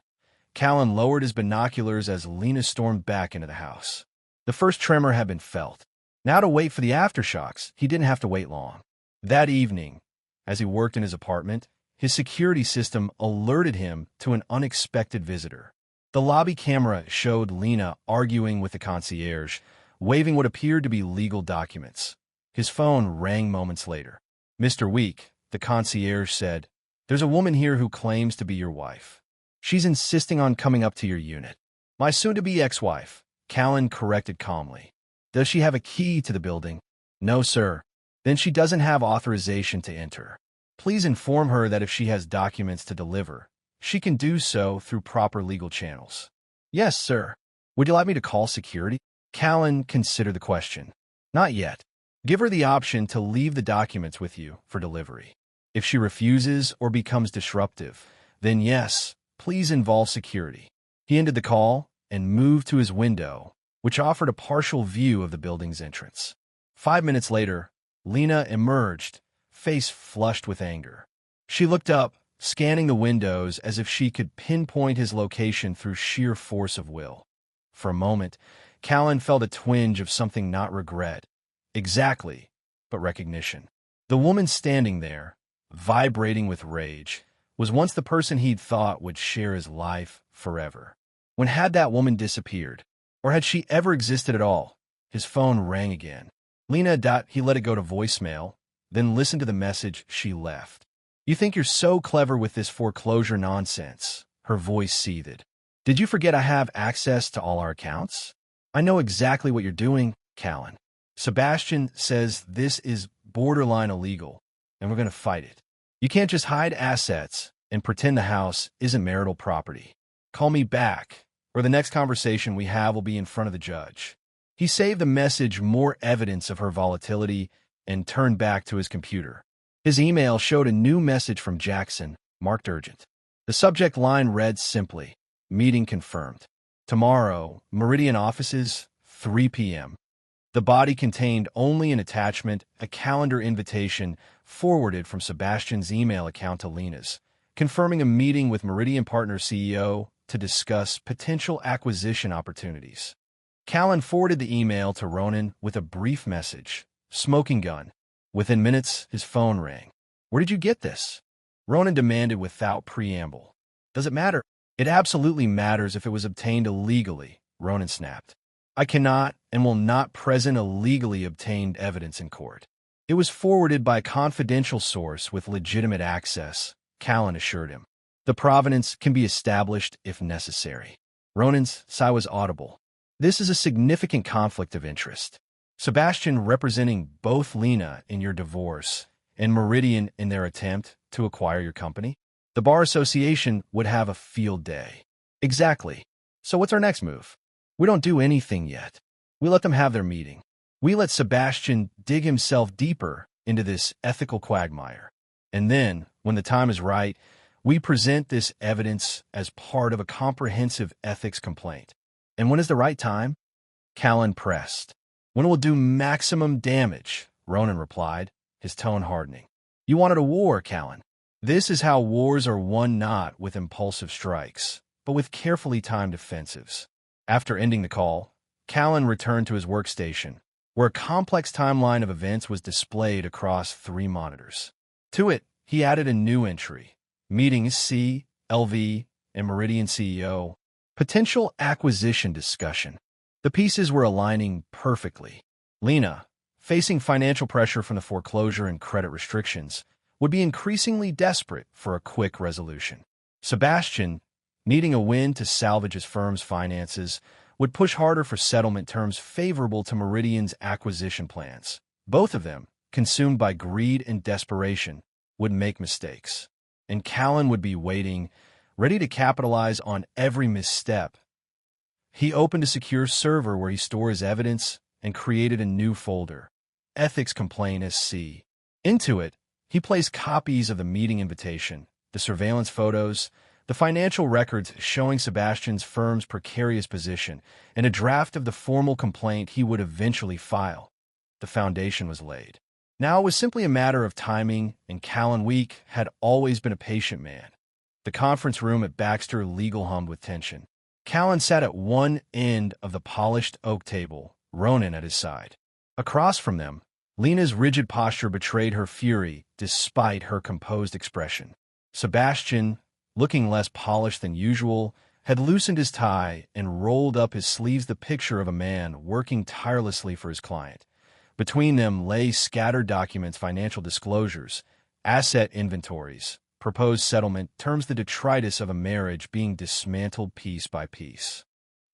Callan lowered his binoculars as Lena stormed back into the house. The first tremor had been felt. Now to wait for the aftershocks, he didn't have to wait long. That evening, as he worked in his apartment, his security system alerted him to an unexpected visitor. The lobby camera showed Lena arguing with the concierge, waving what appeared to be legal documents. His phone rang moments later. Mr. Week, the concierge said, there's a woman here who claims to be your wife. She's insisting on coming up to your unit. My soon-to-be ex-wife, Callan corrected calmly. Does she have a key to the building? No, sir. Then she doesn't have authorization to enter. Please inform her that if she has documents to deliver, she can do so through proper legal channels. Yes, sir. Would you like me to call security? Callan considered the question. Not yet. Give her the option to leave the documents with you for delivery. If she refuses or becomes disruptive, then yes, please involve security. He ended the call and moved to his window, which offered a partial view of the building's entrance. 5 minutes later, Lena emerged, face flushed with anger. She looked up, scanning the windows as if she could pinpoint his location through sheer force of will. For a moment, Callan felt a twinge of something, not regret, exactly, but recognition. The woman standing there, vibrating with rage, was once the person he'd thought would share his life forever. When had that woman disappeared? Or had she ever existed at all? His phone rang again. Lena. He let it go to voicemail, then listened to the message she left. You think you're so clever with this foreclosure nonsense? Her voice seethed. Did you forget I have access to all our accounts? I know exactly what you're doing, Callan. Sebastian says this is borderline illegal, and we're going to fight it. You can't just hide assets and pretend the house isn't marital property. Call me back, or the next conversation we have will be in front of the judge. He saved the message, more evidence of her volatility, and turned back to his computer. His email showed a new message from Jackson, marked urgent. The subject line read simply, meeting confirmed. Tomorrow, Meridian offices, 3 p.m. The body contained only an attachment, a calendar invitation forwarded from Sebastian's email account to Lena's, confirming a meeting with Meridian Partners CEO to discuss potential acquisition opportunities. Callan forwarded the email to Ronan with a brief message, smoking gun. Within minutes, his phone rang. Where did you get this? Ronan demanded without preamble. Does it matter? It absolutely matters if it was obtained illegally, Ronan snapped. I cannot and will not present illegally obtained evidence in court. It was forwarded by a confidential source with legitimate access, Callan assured him. The provenance can be established if necessary. Ronan's sigh was audible. This is a significant conflict of interest. Sebastian representing both Lena in your divorce and Meridian in their attempt to acquire your company? The Bar Association would have a field day. Exactly. So what's our next move? We don't do anything yet. We let them have their meeting. We let Sebastian dig himself deeper into this ethical quagmire. And then, when the time is right, we present this evidence as part of a comprehensive ethics complaint. And when is the right time? Callan pressed. When it will do maximum damage, Ronan replied, his tone hardening. You wanted a war, Callan. This is how wars are won, not with impulsive strikes, but with carefully timed offensives. After ending the call, Callan returned to his workstation, where a complex timeline of events was displayed across 3 monitors. To it, he added a new entry: Meeting C, LV, and Meridian CEO. Potential acquisition discussion. The pieces were aligning perfectly. Lena, facing financial pressure from the foreclosure and credit restrictions, would be increasingly desperate for a quick resolution. Sebastian, needing a win to salvage his firm's finances, would push harder for settlement terms favorable to Meridian's acquisition plans. Both of them, consumed by greed and desperation, would make mistakes. And Callan would be waiting, ready to capitalize on every misstep. He opened a secure server where he stores evidence and created a new folder, Ethics Complaint SC. Into it, he placed copies of the meeting invitation, the surveillance photos, the financial records showing Sebastian's firm's precarious position, and a draft of the formal complaint he would eventually file. The foundation was laid. Now it was simply a matter of timing, and Callan Week had always been a patient man. The conference room at Baxter Legal hummed with tension. Callan sat at one end of the polished oak table, Ronan at his side. Across from them, Lena's rigid posture betrayed her fury despite her composed expression. Sebastian, looking less polished than usual, had loosened his tie and rolled up his sleeves, the picture of a man working tirelessly for his client. Between them lay scattered documents, financial disclosures, asset inventories, proposed settlement terms, the detritus of a marriage being dismantled piece by piece.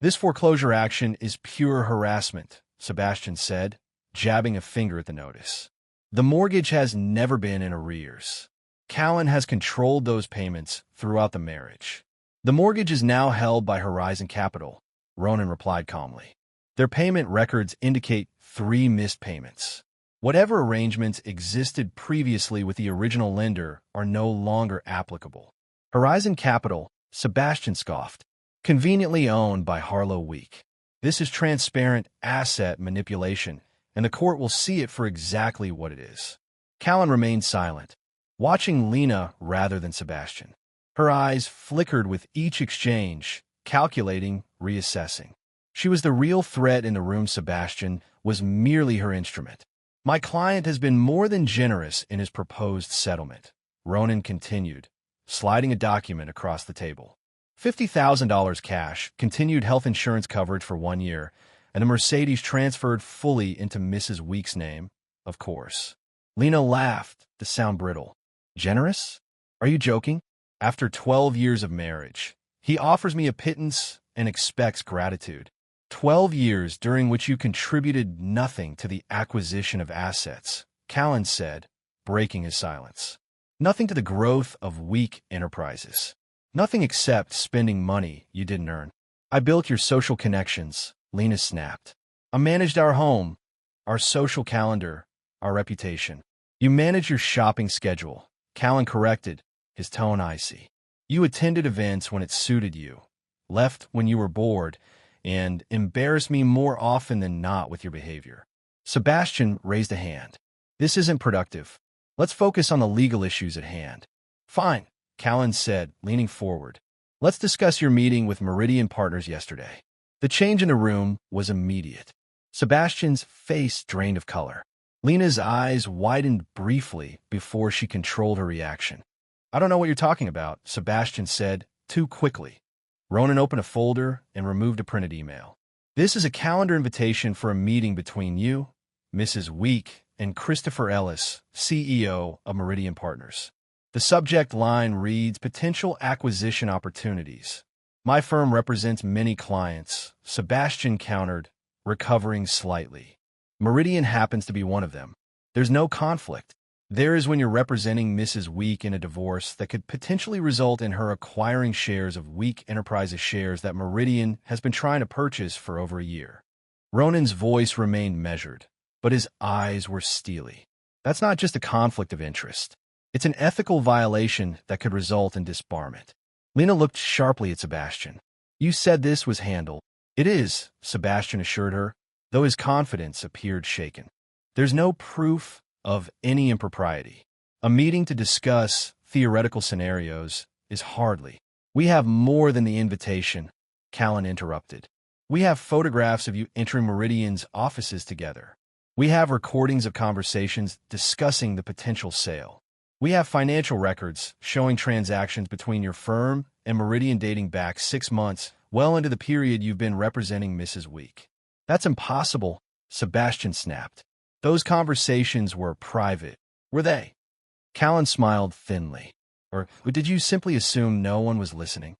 This foreclosure action is pure harassment, Sebastian said, jabbing a finger at the notice. The mortgage has never been in arrears. Callan has controlled those payments throughout the marriage. The mortgage is now held by Horizon Capital, Ronan replied calmly. Their payment records indicate 3 missed payments. Whatever arrangements existed previously with the original lender are no longer applicable. Horizon Capital, Sebastian scoffed, conveniently owned by Harlow Week. This is transparent asset manipulation, and the court will see it for exactly what it is. Callan remained silent, watching Lena rather than Sebastian. Her eyes flickered with each exchange, calculating, reassessing. She was the real threat in the room. Sebastian was merely her instrument. My client has been more than generous in his proposed settlement, Ronan continued, sliding a document across the table. $50,000 cash, continued health insurance coverage for 1 year, and a Mercedes transferred fully into Mrs. Week's name, of course. Lena laughed to sound brittle. Generous? Are you joking? After 12 years of marriage, he offers me a pittance and expects gratitude. 12 years during which you contributed nothing to the acquisition of assets, Callan said, breaking his silence. Nothing to the growth of Week enterprises. Nothing except spending money you didn't earn. I built your social connections, Lena snapped. I managed our home, our social calendar, our reputation. You managed your shopping schedule, Callan corrected, his tone icy. You attended events when it suited you, left when you were bored, and embarrassed me more often than not with your behavior. Sebastian raised a hand. This isn't productive. Let's focus on the legal issues at hand. Fine, Callan said, leaning forward. Let's discuss your meeting with Meridian Partners yesterday. The change in the room was immediate. Sebastian's face drained of color. Lena's eyes widened briefly before she controlled her reaction. I don't know what you're talking about, Sebastian said, too quickly. Ronan opened a folder and removed a printed email. This is a calendar invitation for a meeting between you, Mrs. Week, and Christopher Ellis, CEO of Meridian Partners. The subject line reads, Potential Acquisition Opportunities. My firm represents many clients, Sebastian countered, recovering slightly. Meridian happens to be one of them. There's no conflict. There is when you're representing Mrs. Week in a divorce that could potentially result in her acquiring shares of Week Enterprises shares that Meridian has been trying to purchase for over a year. Ronan's voice remained measured, but his eyes were steely. That's not just a conflict of interest. It's an ethical violation that could result in disbarment. Lena looked sharply at Sebastian. You said this was handled. It is, Sebastian assured her, though his confidence appeared shaken. There's no proof of any impropriety. A meeting to discuss theoretical scenarios is hardly. We have more than the invitation, Callan interrupted. We have photographs of you entering Meridian's offices together. We have recordings of conversations discussing the potential sale. We have financial records showing transactions between your firm and Meridian dating back 6 months, well into the period you've been representing Mrs. Week. That's impossible, Sebastian snapped. Those conversations were private, were they? Callan smiled thinly. Or did you simply assume no one was listening?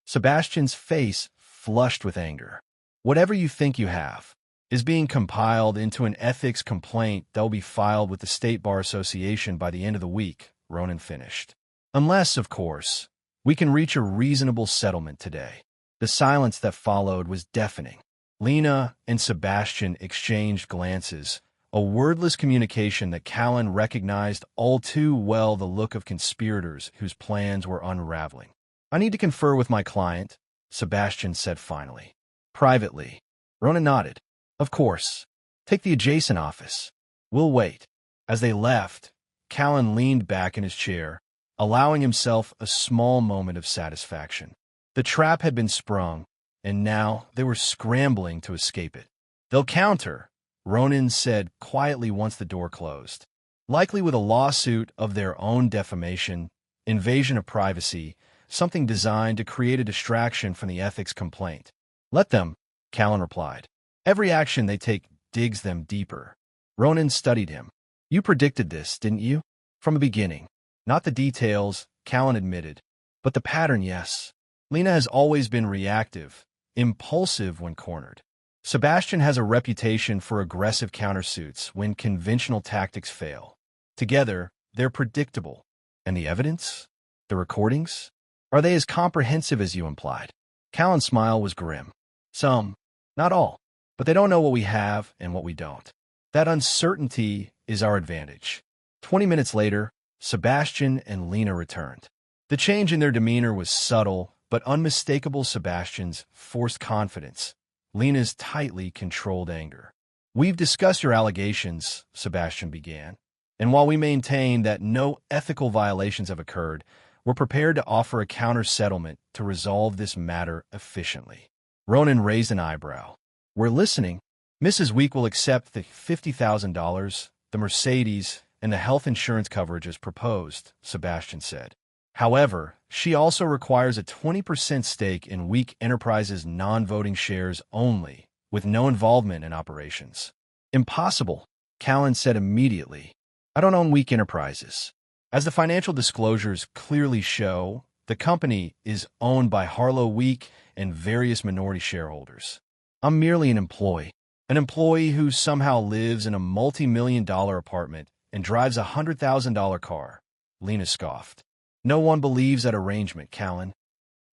Sebastian's face flushed with anger. Whatever you think you have is being compiled into an ethics complaint that will be filed with the State Bar Association by the end of the week, Ronan finished. Unless, of course, we can reach a reasonable settlement today. The silence that followed was deafening. Lena and Sebastian exchanged glances, a wordless communication that Callan recognized all too well, the look of conspirators whose plans were unraveling. I need to confer with my client, Sebastian said finally. Privately. Ronan nodded. Of course. Take the adjacent office. We'll wait. As they left, Callan leaned back in his chair, allowing himself a small moment of satisfaction. The trap had been sprung, and now they were scrambling to escape it. They'll counter, Ronan said quietly once the door closed. Likely with a lawsuit of their own defamation, invasion of privacy, something designed to create a distraction from the ethics complaint. Let them, Callan replied. Every action they take digs them deeper. Ronan studied him. You predicted this, didn't you? From the beginning. Not the details, Callan admitted, but the pattern, yes. Lena has always been reactive, impulsive when cornered. Sebastian has a reputation for aggressive countersuits when conventional tactics fail. Together, they're predictable. And the evidence? The recordings? Are they as comprehensive as you implied? Callan's smile was grim. Some, not all. But they don't know what we have and what we don't. That uncertainty is our advantage. 20 minutes later, Sebastian and Lena returned. The change in their demeanor was subtle, but unmistakable. Sebastian's forced confidence, Lena's tightly controlled anger. We've discussed your allegations, Sebastian began, and while we maintain that no ethical violations have occurred, we're prepared to offer a counter-settlement to resolve this matter efficiently. Ronan raised an eyebrow. We're listening. Mrs. Week will accept the $50,000, the Mercedes, and the health insurance coverage as proposed, Sebastian said. However, she also requires a 20% stake in Week Enterprises non-voting shares only, with no involvement in operations. Impossible, Callan said immediately. I don't own Week Enterprises. As the financial disclosures clearly show, the company is owned by Harlow Week and various minority shareholders. I'm merely an employee who somehow lives in a multi-million-dollar apartment and drives a $100,000 car, Lena scoffed. No one believes that arrangement, Callan.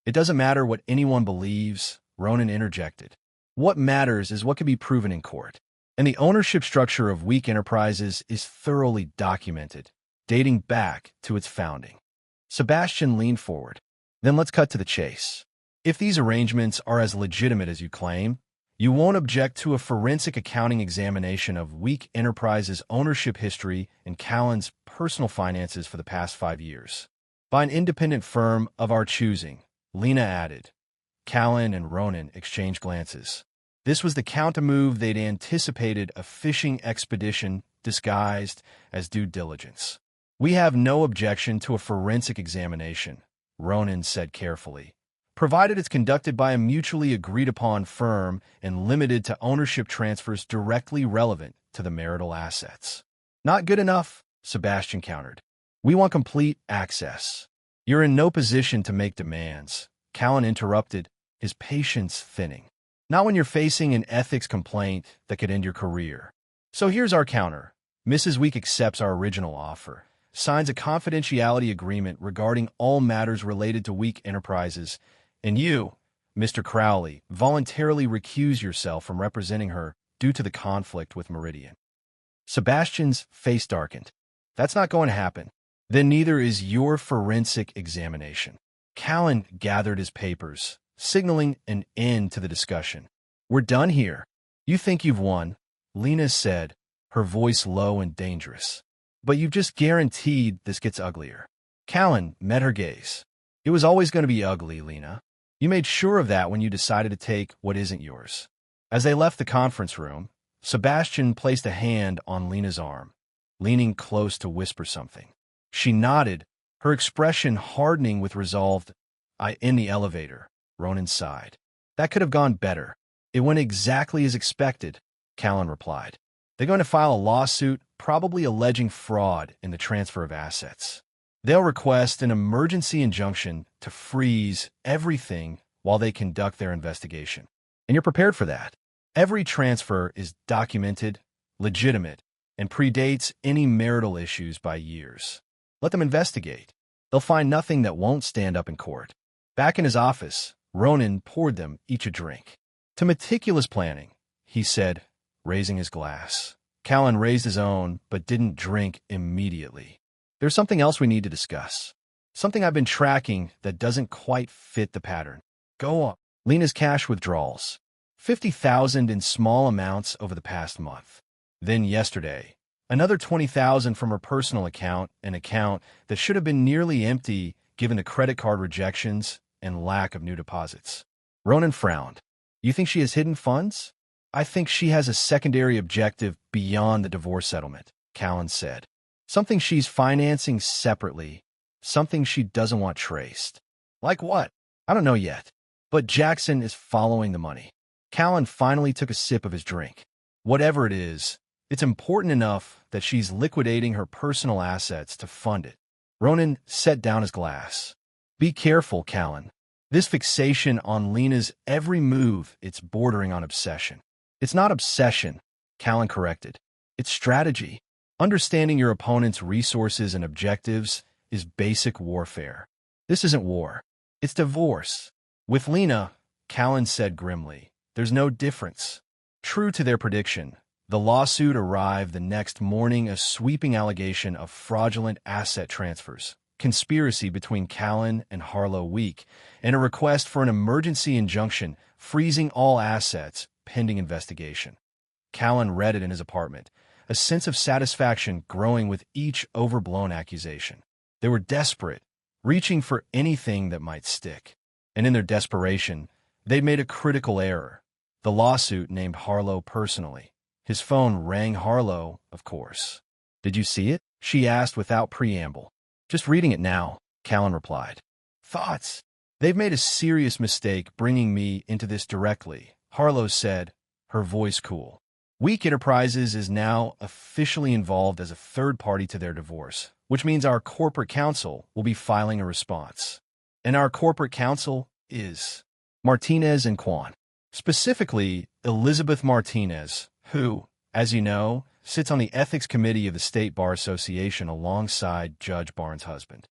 It doesn't matter what anyone believes, Ronan interjected. What matters is what can be proven in court. And the ownership structure of Week Enterprises is thoroughly documented, dating back to its founding. Sebastian leaned forward. Then let's cut to the chase. If these arrangements are as legitimate as you claim, you won't object to a forensic accounting examination of Week Enterprises' ownership history and Callan's personal finances for the past 5 years. By an independent firm of our choosing, Lena added. Callan and Ronan exchanged glances. This was the counter-move they'd anticipated, a fishing expedition disguised as due diligence. We have no objection to a forensic examination, Ronan said carefully, provided it's conducted by a mutually agreed-upon firm and limited to ownership transfers directly relevant to the marital assets. Not good enough, Sebastian countered. We want complete access. You're in no position to make demands, Callan interrupted, his patience thinning. Not when you're facing an ethics complaint that could end your career. So here's our counter. Mrs. Week accepts our original offer, signs a confidentiality agreement regarding all matters related to Week Enterprises, and you, Mr. Crowley, voluntarily recuse yourself from representing her due to the conflict with Meridian. Sebastian's face darkened. That's not going to happen. Then neither is your forensic examination. Callan gathered his papers, signaling an end to the discussion. We're done here. You think you've won, Lena said, her voice low and dangerous. But you've just guaranteed this gets uglier. Callan met her gaze. It was always going to be ugly, Lena. You made sure of that when you decided to take what isn't yours. As they left the conference room, Sebastian placed a hand on Lena's arm, leaning close to whisper something. She nodded, her expression hardening with resolve. In the elevator, Ronan sighed. That could have gone better. It went exactly as expected, Callan replied. They're going to file a lawsuit, probably alleging fraud in the transfer of assets. They'll request an emergency injunction to freeze everything while they conduct their investigation. And you're prepared for that. Every transfer is documented, legitimate, and predates any marital issues by years. Let them investigate. They'll find nothing that won't stand up in court. Back in his office, Ronan poured them each a drink. To meticulous planning, he said, raising his glass. Callan raised his own, but didn't drink immediately. There's something else we need to discuss. Something I've been tracking that doesn't quite fit the pattern. Go on. Lena's cash withdrawals. $50,000 in small amounts over the past month. Then yesterday, another $20,000 from her personal account, an account that should have been nearly empty given the credit card rejections and lack of new deposits. Ronan frowned. You think she has hidden funds? I think she has a secondary objective beyond the divorce settlement, Callan said. Something she's financing separately, something she doesn't want traced. Like what? I don't know yet. But Jackson is following the money. Callan finally took a sip of his drink. Whatever it is, it's important enough that she's liquidating her personal assets to fund it. Ronan set down his glass. Be careful, Callan. This fixation on Lena's every move, it's bordering on obsession. It's not obsession, Callan corrected. It's strategy. Understanding your opponent's resources and objectives is basic warfare. This isn't war. It's divorce. With Lena, Callan said grimly, there's no difference. True to their prediction, the lawsuit arrived the next morning, a sweeping allegation of fraudulent asset transfers, conspiracy between Callan and Harlow Week, and a request for an emergency injunction freezing all assets pending investigation. Callan read it in his apartment, a sense of satisfaction growing with each overblown accusation. They were desperate, reaching for anything that might stick. And in their desperation, they'd made a critical error. The lawsuit named Harlow personally. His phone rang Harlow, of course. Did you see it? She asked without preamble. Just reading it now, Callan replied. Thoughts? They've made a serious mistake bringing me into this directly, Harlow said, her voice cool. Week Enterprises is now officially involved as a third party to their divorce, which means our corporate counsel will be filing a response. And our corporate counsel is Martinez and Kwan. Specifically, Elizabeth Martinez, who, as you know, sits on the Ethics Committee of the State Bar Association alongside Judge Barnes' husband.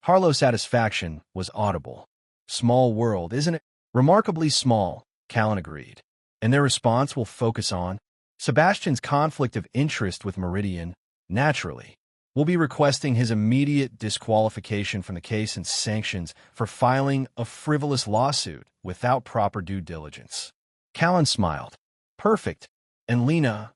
Harlow's satisfaction was audible. Small world, isn't it? Remarkably small, Callan agreed. And their response will focus on Sebastian's conflict of interest with Meridian, naturally. We'll be requesting his immediate disqualification from the case and sanctions for filing a frivolous lawsuit without proper due diligence. Callan smiled. Perfect. And Lena,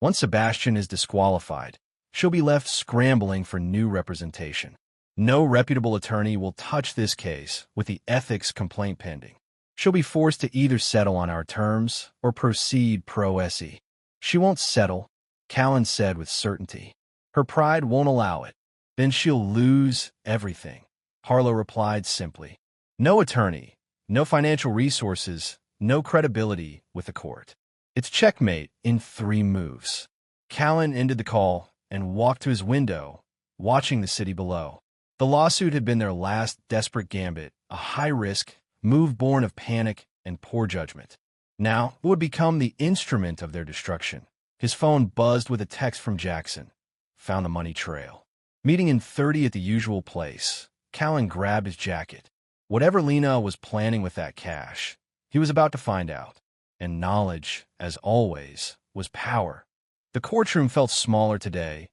once Sebastian is disqualified, she'll be left scrambling for new representation. No reputable attorney will touch this case with the ethics complaint pending. She'll be forced to either settle on our terms or proceed pro se. She won't settle, Callan said with certainty. Her pride won't allow it. Then she'll lose everything, Harlow replied simply. No attorney, no financial resources, no credibility with the court. It's checkmate in 3 moves. Callan ended the call and walked to his window, watching the city below. The lawsuit had been their last desperate gambit, a high-risk move born of panic and poor judgment. Now it would become the instrument of their destruction, His phone buzzed with a text from Jackson. Found the money trail. Meeting in 30 at the usual place. Callan grabbed his jacket. Whatever Lena was planning with that cash, he was about to find out. And knowledge, as always, was power. The courtroom felt smaller today,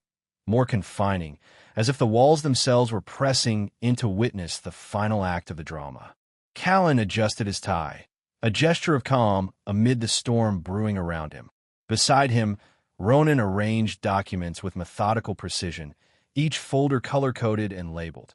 more confining, as if the walls themselves were pressing in to witness the final act of the drama. Callan adjusted his tie, a gesture of calm amid the storm brewing around him. Beside him, Ronan arranged documents with methodical precision, each folder color-coded and labeled.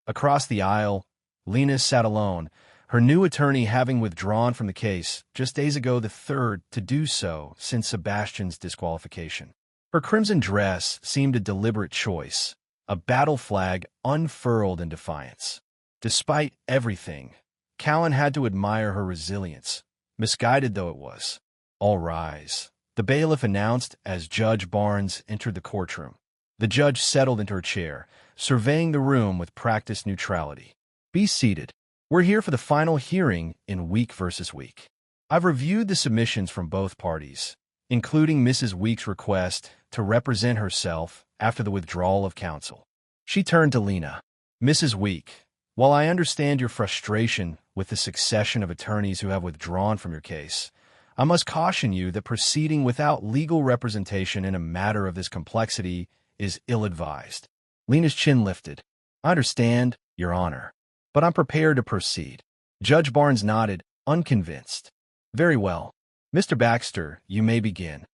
Across the aisle, Lena sat alone, her new attorney having withdrawn from the case just days ago, the third to do so since Sebastian's disqualification. Her crimson dress seemed a deliberate choice, a battle flag unfurled in defiance. Despite everything, Callan had to admire her resilience, misguided though it was. "All rise," the bailiff announced as Judge Barnes entered the courtroom. The judge settled into her chair, surveying the room with practiced neutrality. "Be seated. We're here for the final hearing in Week versus Week. I've reviewed the submissions from both parties, including Mrs. Week's request to represent herself after the withdrawal of counsel." She turned to Lena. "Mrs. Week, while I understand your frustration with the succession of attorneys who have withdrawn from your case, I must caution you that proceeding without legal representation in a matter of this complexity is ill-advised." Lena's chin lifted. "I understand, Your Honor, but I'm prepared to proceed." Judge Barnes nodded, unconvinced. "Very well. Mr. Baxter, you may begin."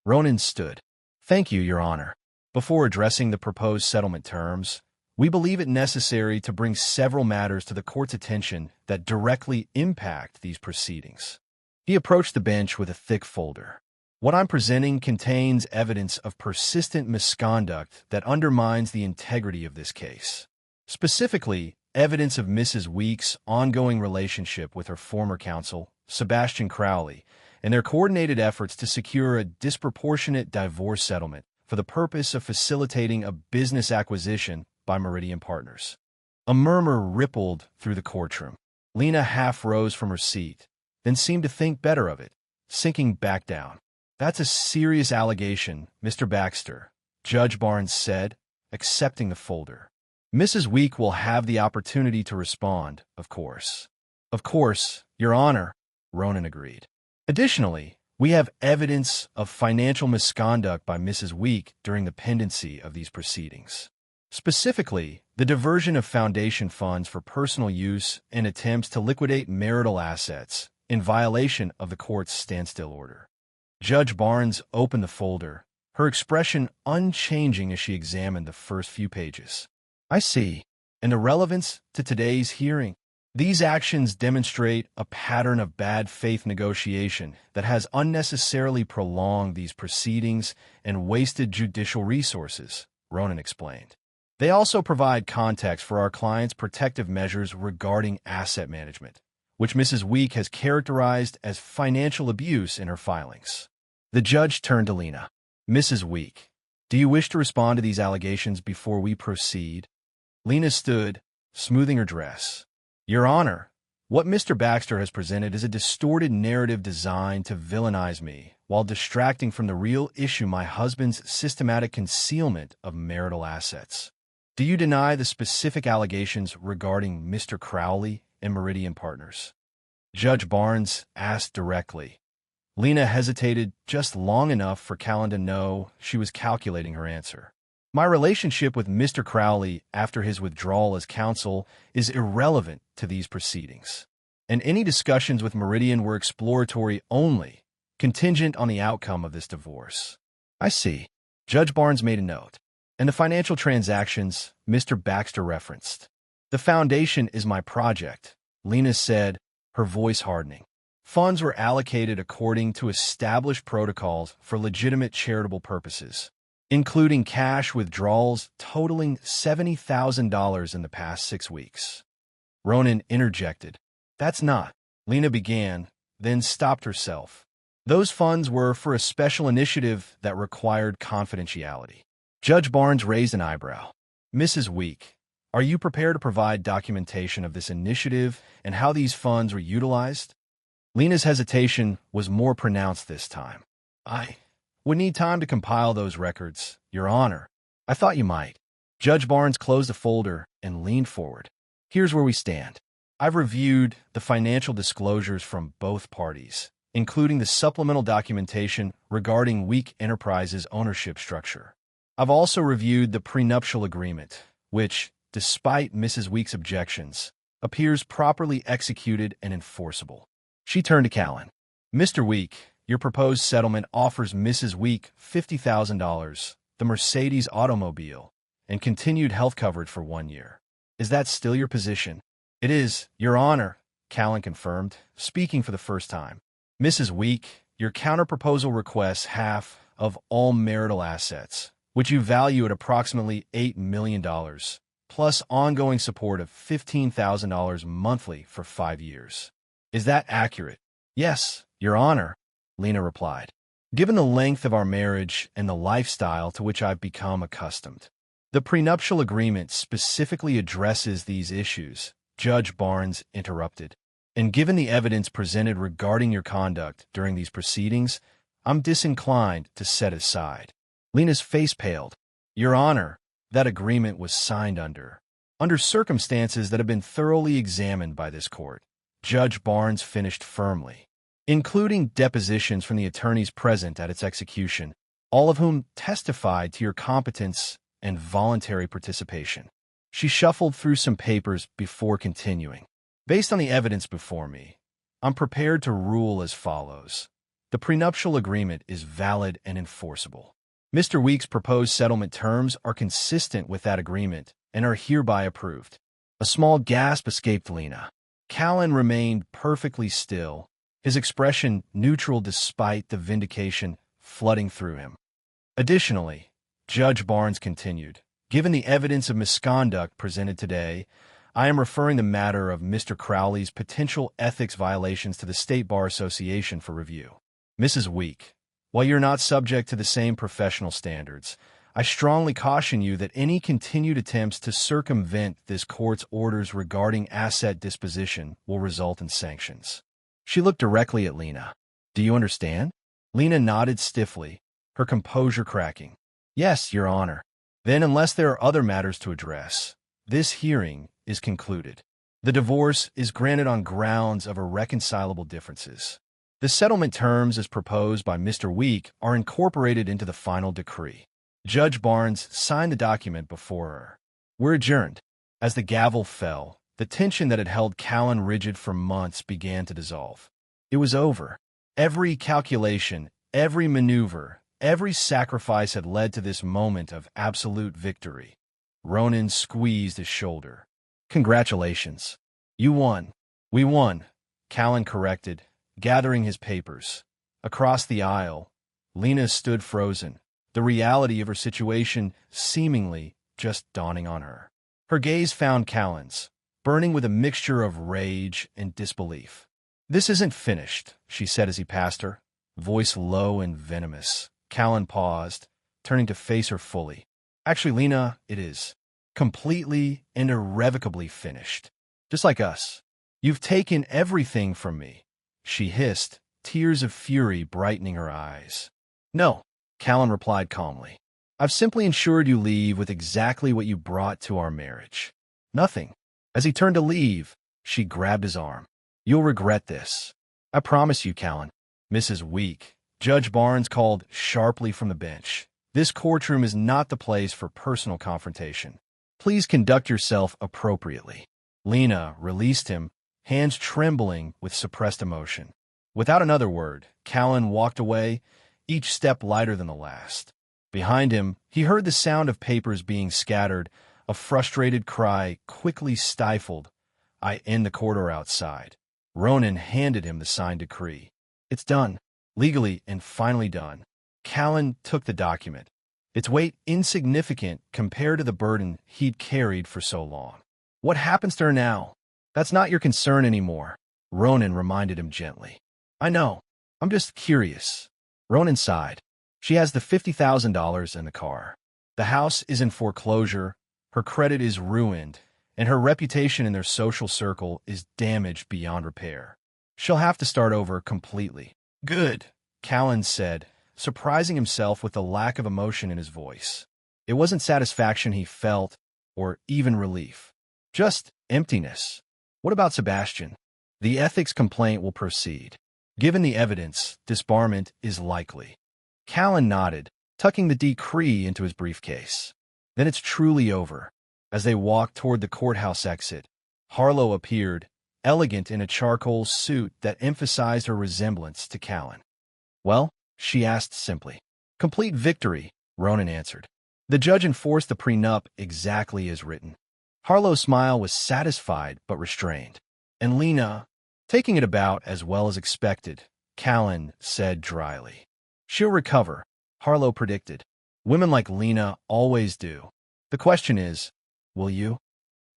Ronan stood. "Thank you, Your Honor. Before addressing the proposed settlement terms, we believe it necessary to bring several matters to the court's attention that directly impact these proceedings." He approached the bench with a thick folder. "What I'm presenting contains evidence of persistent misconduct that undermines the integrity of this case. Specifically, evidence of Mrs. Week's ongoing relationship with her former counsel, Sebastian Crowley, and their coordinated efforts to secure a disproportionate divorce settlement for the purpose of facilitating a business acquisition by Meridian Partners." A murmur rippled through the courtroom. Lena half rose from her seat, then seemed to think better of it, sinking back down. "That's a serious allegation, Mr. Baxter," Judge Barnes said, accepting the folder. "Mrs. Week will have the opportunity to respond, of course." "Of course, Your Honor," Ronan agreed. "Additionally, we have evidence of financial misconduct by Mrs. Week during the pendency of these proceedings. Specifically, the diversion of foundation funds for personal use and attempts to liquidate marital assets in violation of the court's standstill order." Judge Barnes opened the folder, her expression unchanging as she examined the first few pages. "I see. And the relevance to today's hearing. These actions demonstrate a pattern of bad faith negotiation that has unnecessarily prolonged these proceedings and wasted judicial resources," Ronan explained. "They also provide context for our client's protective measures regarding asset management, which Mrs. Week has characterized as financial abuse in her filings." The judge turned to Lena. "Mrs. Week, do you wish to respond to these allegations before we proceed?" Lena stood, smoothing her dress. "Your Honor, what Mr. Baxter has presented is a distorted narrative designed to villainize me while distracting from the real issue, my husband's systematic concealment of marital assets. Do you deny the specific allegations regarding Mr. Crowley and Meridian Partners?" Judge Barnes asked directly. Lena hesitated just long enough for Callan to know she was calculating her answer. "My relationship with Mr. Crowley after his withdrawal as counsel is irrelevant to these proceedings, and any discussions with Meridian were exploratory only, contingent on the outcome of this divorce." "I see." Judge Barnes made a note. "And the financial transactions Mr. Baxter referenced?" "The foundation is my project," Lena said, her voice hardening. "Funds were allocated according to established protocols for legitimate charitable purposes, including cash withdrawals totaling $70,000 in the past 6 weeks. Ronan interjected. "That's not," Lena began, then stopped herself. "Those funds were for a special initiative that required confidentiality." Judge Barnes raised an eyebrow. "Mrs. Week, are you prepared to provide documentation of this initiative and how these funds were utilized?" Lena's hesitation was more pronounced this time. Would need time to compile those records, Your Honor. I thought you might. Judge Barnes closed the folder and leaned forward. Here's where we stand. I've reviewed the financial disclosures from both parties, including the supplemental documentation regarding Week Enterprises' ownership structure. I've also reviewed the prenuptial agreement, which, despite Mrs. Week's objections, appears properly executed and enforceable. She turned to Callan. Mr. Week, your proposed settlement offers Mrs. Week $50,000, the Mercedes automobile, and continued health coverage for 1 year. Is that still your position? It is, Your Honor, Callan confirmed, speaking for the first time. Mrs. Week, your counterproposal requests half of all marital assets, which you value at approximately $8 million, plus ongoing support of $15,000 monthly for 5 years. Is that accurate? Yes, Your Honor, Lena replied. Given the length of our marriage and the lifestyle to which I've become accustomed. The prenuptial agreement specifically addresses these issues, Judge Barnes interrupted. And given the evidence presented regarding your conduct during these proceedings, I'm disinclined to set aside. Lena's face paled. Your Honor, that agreement was signed under circumstances that have been thoroughly examined by this court. Judge Barnes finished firmly, including depositions from the attorneys present at its execution, all of whom testified to your competence and voluntary participation. She shuffled through some papers before continuing. Based on the evidence before me, I'm prepared to rule as follows. The prenuptial agreement is valid and enforceable. Mr. Week's proposed settlement terms are consistent with that agreement and are hereby approved. A small gasp escaped Lena. Callan remained perfectly still, his expression neutral despite the vindication flooding through him. Additionally, Judge Barnes continued, given the evidence of misconduct presented today, I am referring the matter of Mr. Crowley's potential ethics violations to the State Bar Association for review. Mrs. Week, while you're not subject to the same professional standards, I strongly caution you that any continued attempts to circumvent this court's orders regarding asset disposition will result in sanctions. She looked directly at Lena. Do you understand? Lena nodded stiffly, her composure cracking. Yes, Your Honor. Then, unless there are other matters to address, this hearing is concluded. The divorce is granted on grounds of irreconcilable differences. The settlement terms as proposed by Mr. Week are incorporated into the final decree. Judge Barnes signed the document before her. We're adjourned. As the gavel fell, the tension that had held Callan rigid for months began to dissolve. It was over. Every calculation, every maneuver, every sacrifice had led to this moment of absolute victory. Ronan squeezed his shoulder. Congratulations. You won. We won, Callan corrected, gathering his papers. Across the aisle, Lena stood frozen, the reality of her situation seemingly just dawning on her. Her gaze found Callan's, burning with a mixture of rage and disbelief. This isn't finished, she said as he passed her, voice low and venomous. Callan paused, turning to face her fully. Actually, Lena, it is. Completely and irrevocably finished. Just like us. You've taken everything from me, she hissed, tears of fury brightening her eyes. No, Callan replied calmly. I've simply ensured you leave with exactly what you brought to our marriage. Nothing. As he turned to leave, she grabbed his arm. You'll regret this. I promise you, Callan. Mrs. Week, Judge Barnes called sharply from the bench. This courtroom is not the place for personal confrontation. Please conduct yourself appropriately. Lena released him, hands trembling with suppressed emotion. Without another word, Callan walked away, each step lighter than the last. Behind him, he heard the sound of papers being scattered, a frustrated cry quickly stifled. In the corridor outside. Ronan handed him the signed decree. It's done. Legally and finally done. Callan took the document, its weight insignificant compared to the burden he'd carried for so long. What happens to her now? That's not your concern anymore, Ronan reminded him gently. I know. I'm just curious. Ronan sighed. She has the $50,000 in the car. The house is in foreclosure, her credit is ruined, and her reputation in their social circle is damaged beyond repair. She'll have to start over completely. Good, Callan said, surprising himself with the lack of emotion in his voice. It wasn't satisfaction he felt, or even relief. Just emptiness. What about Sebastian? The ethics complaint will proceed. Given the evidence, disbarment is likely. Callan nodded, tucking the decree into his briefcase. Then it's truly over. As they walked toward the courthouse exit, Harlow appeared, elegant in a charcoal suit that emphasized her resemblance to Callan. "Well?" she asked simply. "Complete victory," Ronan answered. The judge enforced the prenup exactly as written. Harlow's smile was satisfied but restrained. "And Lena?" "Taking it about as well as expected," Callan said dryly. "She'll recover," Harlow predicted. "Women like Lena always do. The question is, will you?"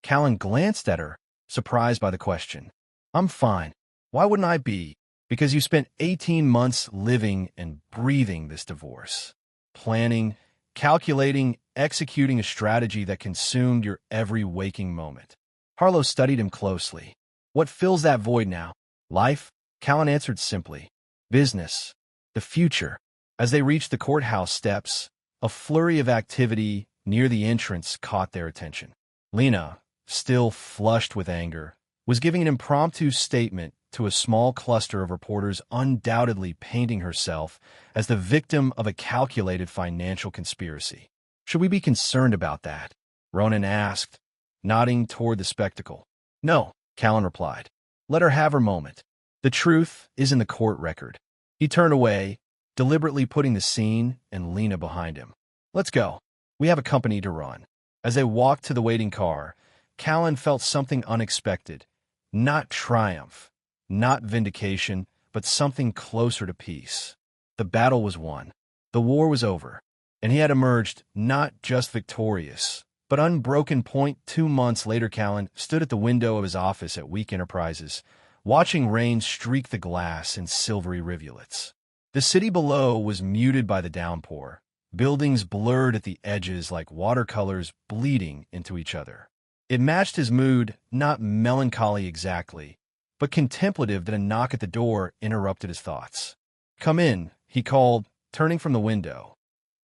Callan glanced at her, surprised by the question. "I'm fine. Why wouldn't I be? Because you spent 18 months living and breathing this divorce. Planning, calculating, executing a strategy that consumed your every waking moment." Harlow studied him closely. "What fills that void now?" "Life," Callan answered simply. "Business. The future." As they reached the courthouse steps, a flurry of activity near the entrance caught their attention. Lena, still flushed with anger, was giving an impromptu statement to a small cluster of reporters, undoubtedly painting herself as the victim of a calculated financial conspiracy. "Should we be concerned about that?" Ronan asked, nodding toward the spectacle. "No," Callan replied. "Let her have her moment. The truth is in the court record." He turned away, deliberately putting the scene and Lena behind him. "Let's go. We have a company to run." As they walked to the waiting car, Callan felt something unexpected. Not triumph, not vindication, but something closer to peace. The battle was won. The war was over. And he had emerged not just victorious, but unbroken. 2 months later, Callan stood at the window of his office at Week Enterprises, watching rain streak the glass in silvery rivulets. The city below was muted by the downpour, buildings blurred at the edges like watercolors bleeding into each other. It matched his mood, not melancholy exactly, but contemplative that a knock at the door interrupted his thoughts. "Come in," he called, turning from the window.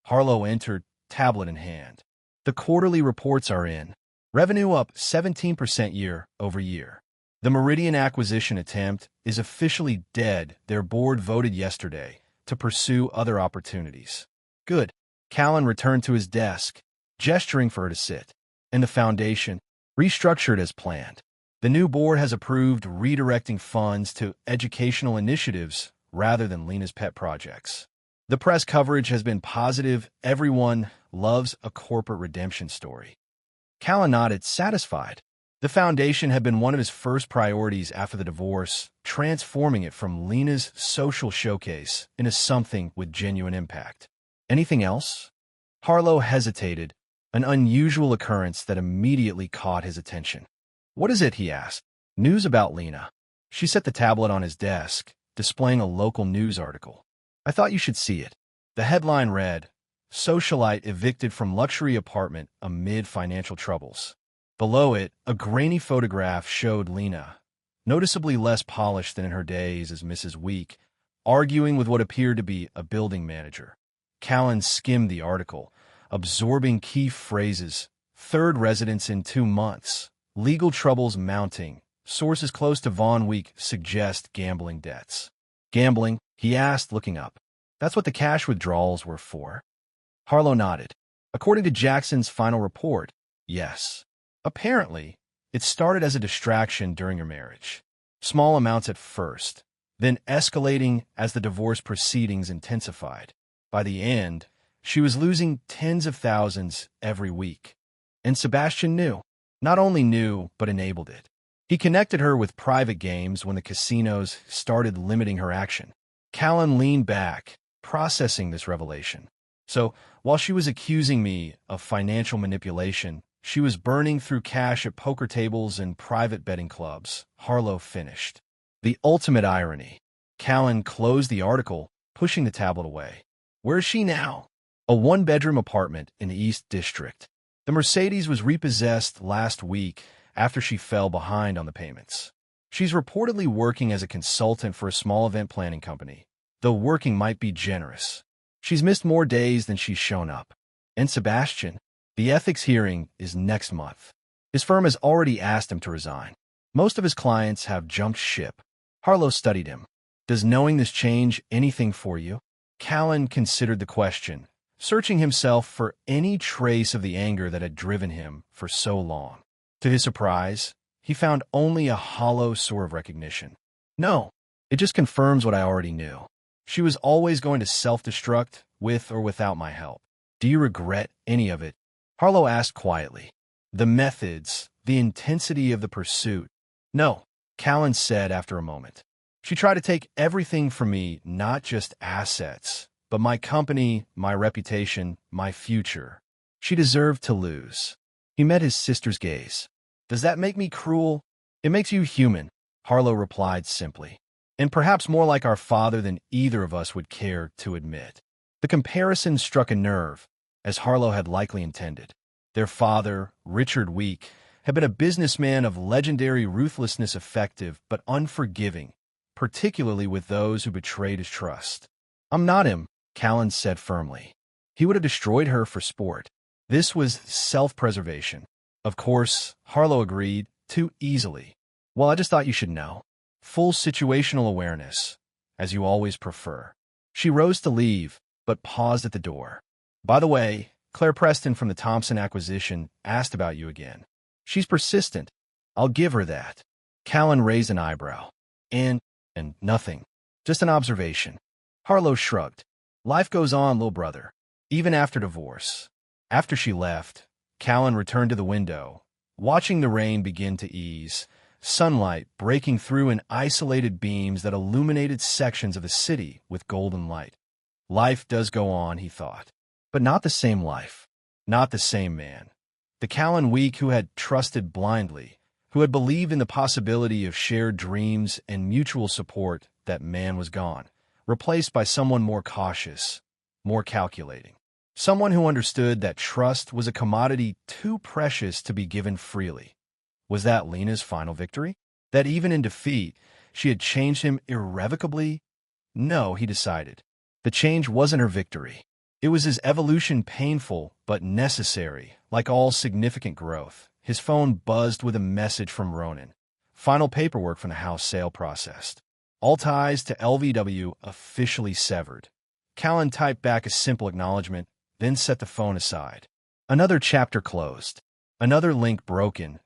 Harlow entered, tablet in hand. "The quarterly reports are in. Revenue up 17% year over year. The Meridian acquisition attempt is officially dead. Their board voted yesterday to pursue other opportunities." "Good." Callan returned to his desk, gesturing for her to sit. "And the foundation, restructured as planned. The new board has approved redirecting funds to educational initiatives rather than Lena's pet projects. The press coverage has been positive. Everyone loves a corporate redemption story." Callan nodded, satisfied. The foundation had been one of his first priorities after the divorce, transforming it from Lena's social showcase into something with genuine impact. "Anything else?" Harlow hesitated, an unusual occurrence that immediately caught his attention. "What is it?" he asked. "News about Lena." She set the tablet on his desk, displaying a local news article. "I thought you should see it." The headline read, "Socialite evicted from luxury apartment amid financial troubles." Below it, a grainy photograph showed Lena, noticeably less polished than in her days as Mrs. Week, arguing with what appeared to be a building manager. Callan skimmed the article, absorbing key phrases: third residence in 2 months, legal troubles mounting, sources close to Von Week suggest gambling debts. "Gambling?" he asked, looking up. "That's what the cash withdrawals were for?" Harlow nodded. "According to Jackson's final report, yes. Apparently, it started as a distraction during your marriage. Small amounts at first, then escalating as the divorce proceedings intensified. By the end, she was losing tens of thousands every week. And Sebastian knew. Not only knew, but enabled it. He connected her with private games when the casinos started limiting her action." Callan leaned back, processing this revelation. "So, while she was accusing me of financial manipulation, she was burning through cash at poker tables and private betting clubs," Harlow finished. The ultimate irony. Callan closed the article, pushing the tablet away. "Where is she now?" "A 1-bedroom apartment in the East District. The Mercedes was repossessed last week after she fell behind on the payments. She's reportedly working as a consultant for a small event planning company, though working might be generous. She's missed more days than she's shown up. And Sebastian, the ethics hearing is next month. His firm has already asked him to resign. Most of his clients have jumped ship. Harlow studied him. Does knowing this change anything for you? Callan considered the question, searching himself for any trace of the anger that had driven him for so long. To his surprise, he found only a hollow sort of recognition. No, it just confirms what I already knew. She was always going to self-destruct, with or without my help. Do you regret any of it? Harlow asked quietly. The methods, the intensity of the pursuit. No, Callan said after a moment. She tried to take everything from me, not just assets, but my company, my reputation, my future. She deserved to lose. He met his sister's gaze. Does that make me cruel? It makes you human, Harlow replied simply, and perhaps more like our father than either of us would care to admit. The comparison struck a nerve, as Harlow had likely intended. Their father, Richard Week, had been a businessman of legendary ruthlessness, effective but unforgiving, particularly with those who betrayed his trust. I'm not him, Callan said firmly. He would have destroyed her for sport. This was self-preservation. Of course, Harlow agreed, too easily. Well, I just thought you should know. Full situational awareness, as you always prefer. She rose to leave, but paused at the door. By the way, Claire Preston from the Thompson acquisition asked about you again. She's persistent. I'll give her that. Callan raised an eyebrow. And nothing. Just an observation. Harlow shrugged. Life goes on, little brother. Even after divorce. After she left, Callan returned to the window, watching the rain begin to ease, sunlight breaking through in isolated beams that illuminated sections of the city with golden light. Life does go on, he thought. But not the same life. Not the same man. The Callan Week who had trusted blindly, who had believed in the possibility of shared dreams and mutual support, that man was gone, replaced by someone more cautious, more calculating. Someone who understood that trust was a commodity too precious to be given freely. Was that Lena's final victory? That even in defeat, she had changed him irrevocably? No, he decided. The change wasn't her victory. It was his evolution, painful but necessary, like all significant growth. His phone buzzed with a message from Ronan. Final paperwork from the house sale processed. All ties to LVW officially severed. Callan typed back a simple acknowledgement, then set the phone aside. Another chapter closed. Another link broken.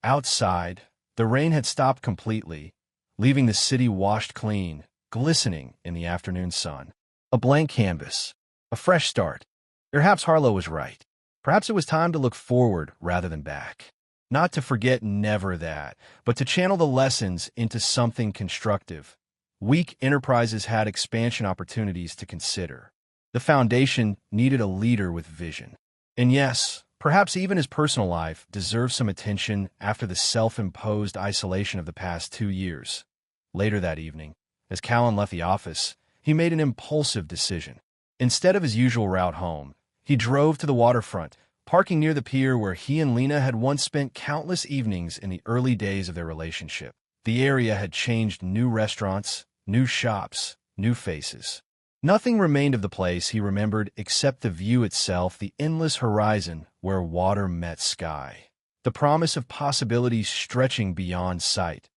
Outside, the rain had stopped completely, leaving the city washed clean, glistening in the afternoon sun. A blank canvas. A fresh start. Perhaps Harlow was right. Perhaps it was time to look forward rather than back. Not to forget never that, but to channel the lessons into something constructive. Weak enterprises had expansion opportunities to consider. The foundation needed a leader with vision. And yes, perhaps even his personal life deserved some attention after the self-imposed isolation of the past 2 years. Later that evening, as Callan left the office, he made an impulsive decision. Instead of his usual route home, he drove to the waterfront, parking near the pier where he and Lena had once spent countless evenings in the early days of their relationship. The area had changed. New restaurants, new shops, new faces. Nothing remained of the place he remembered except the view itself, the endless horizon where water met sky. The promise of possibilities stretching beyond sight.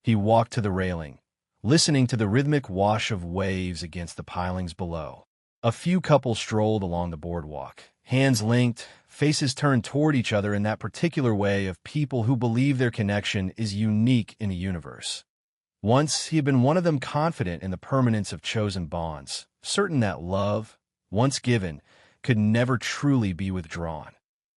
He walked to the railing, listening to the rhythmic wash of waves against the pilings below. A few couples strolled along the boardwalk, hands linked, faces turned toward each other in that particular way of people who believe their connection is unique in the universe. Once he had been one of them, confident in the permanence of chosen bonds, certain that love, once given, could never truly be withdrawn.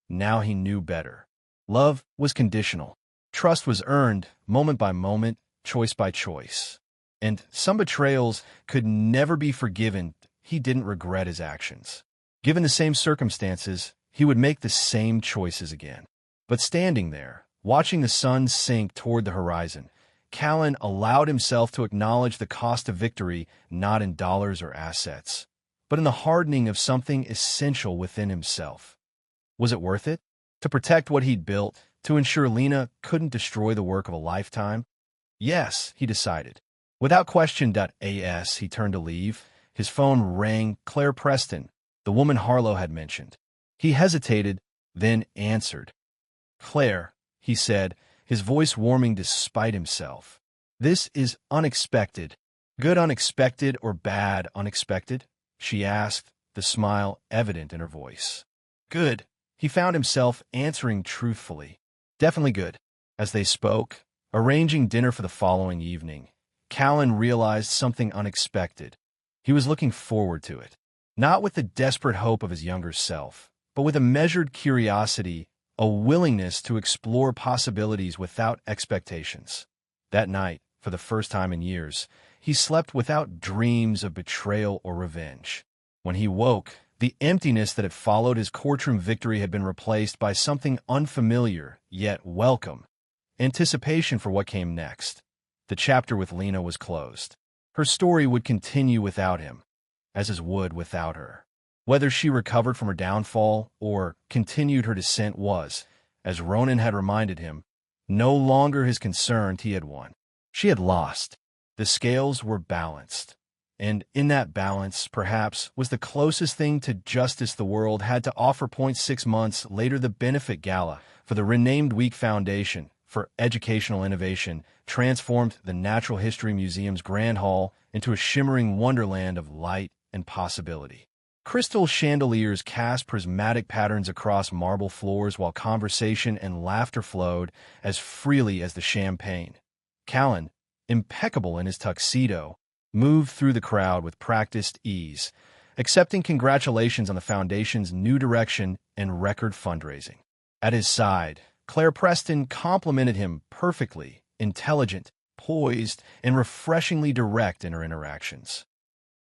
Now he knew better. Love was conditional. Trust was earned, moment by moment, choice by choice. And some betrayals could never be forgiven. He didn't regret his actions. Given the same circumstances, he would make the same choices again. But standing there, watching the sun sink toward the horizon, Callan allowed himself to acknowledge the cost of victory, not in dollars or assets, but in the hardening of something essential within himself. Was it worth it? To protect what he'd built, to ensure Lena couldn't destroy the work of a lifetime? Yes, he decided. Without question. He turned to leave, His phone rang. Claire Preston, the woman Harlow had mentioned. He hesitated, then answered. "Claire," he said, his voice warming despite himself. "This is unexpected." "Good unexpected or bad unexpected?" she asked, the smile evident in her voice. "Good," he found himself answering truthfully. "Definitely good." As they spoke, arranging dinner for the following evening, Callan realized something unexpected. He was looking forward to it, not with the desperate hope of his younger self, but with a measured curiosity, a willingness to explore possibilities without expectations. That night, for the first time in years, he slept without dreams of betrayal or revenge. When he woke, the emptiness that had followed his courtroom victory had been replaced by something unfamiliar, yet welcome. Anticipation for what came next. The chapter with Lena was closed. Her story would continue without him, as his would without her. Whether she recovered from her downfall or continued her descent was, as Ronan had reminded him, no longer his concern. He had won. She had lost. The scales were balanced. And in that balance, perhaps, was the closest thing to justice the world had to offer. 6 months later, the benefit gala for the renamed Week Foundation for Educational Innovation transformed the Natural History Museum's Grand Hall into a shimmering wonderland of light and possibility. Crystal chandeliers cast prismatic patterns across marble floors while conversation and laughter flowed as freely as the champagne. Callan, impeccable in his tuxedo, moved through the crowd with practiced ease, accepting congratulations on the Foundation's new direction and record fundraising. At his side, Claire Preston complimented him perfectly, intelligent, poised, and refreshingly direct in her interactions.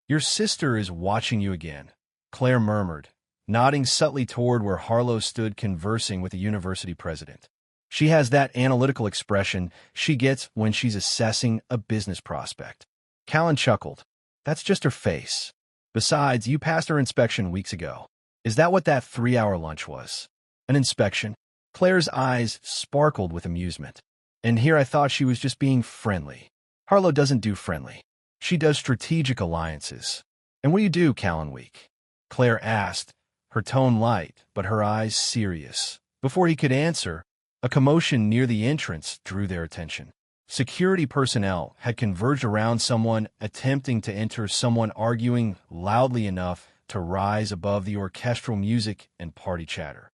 "Your sister is watching you again," Claire murmured, nodding subtly toward where Harlow stood conversing with the university president. "She has that analytical expression she gets when she's assessing a business prospect." Callan chuckled. "That's just her face. Besides, you passed her inspection weeks ago. Is that what that 3-hour lunch was?" "An inspection?" Claire's eyes sparkled with amusement. "And here I thought she was just being friendly." "Harlow doesn't do friendly. She does strategic alliances." "And what do you do, Callan Week?" Claire asked, her tone light, but her eyes serious. Before he could answer, a commotion near the entrance drew their attention. Security personnel had converged around someone attempting to enter, someone arguing loudly enough to rise above the orchestral music and party chatter.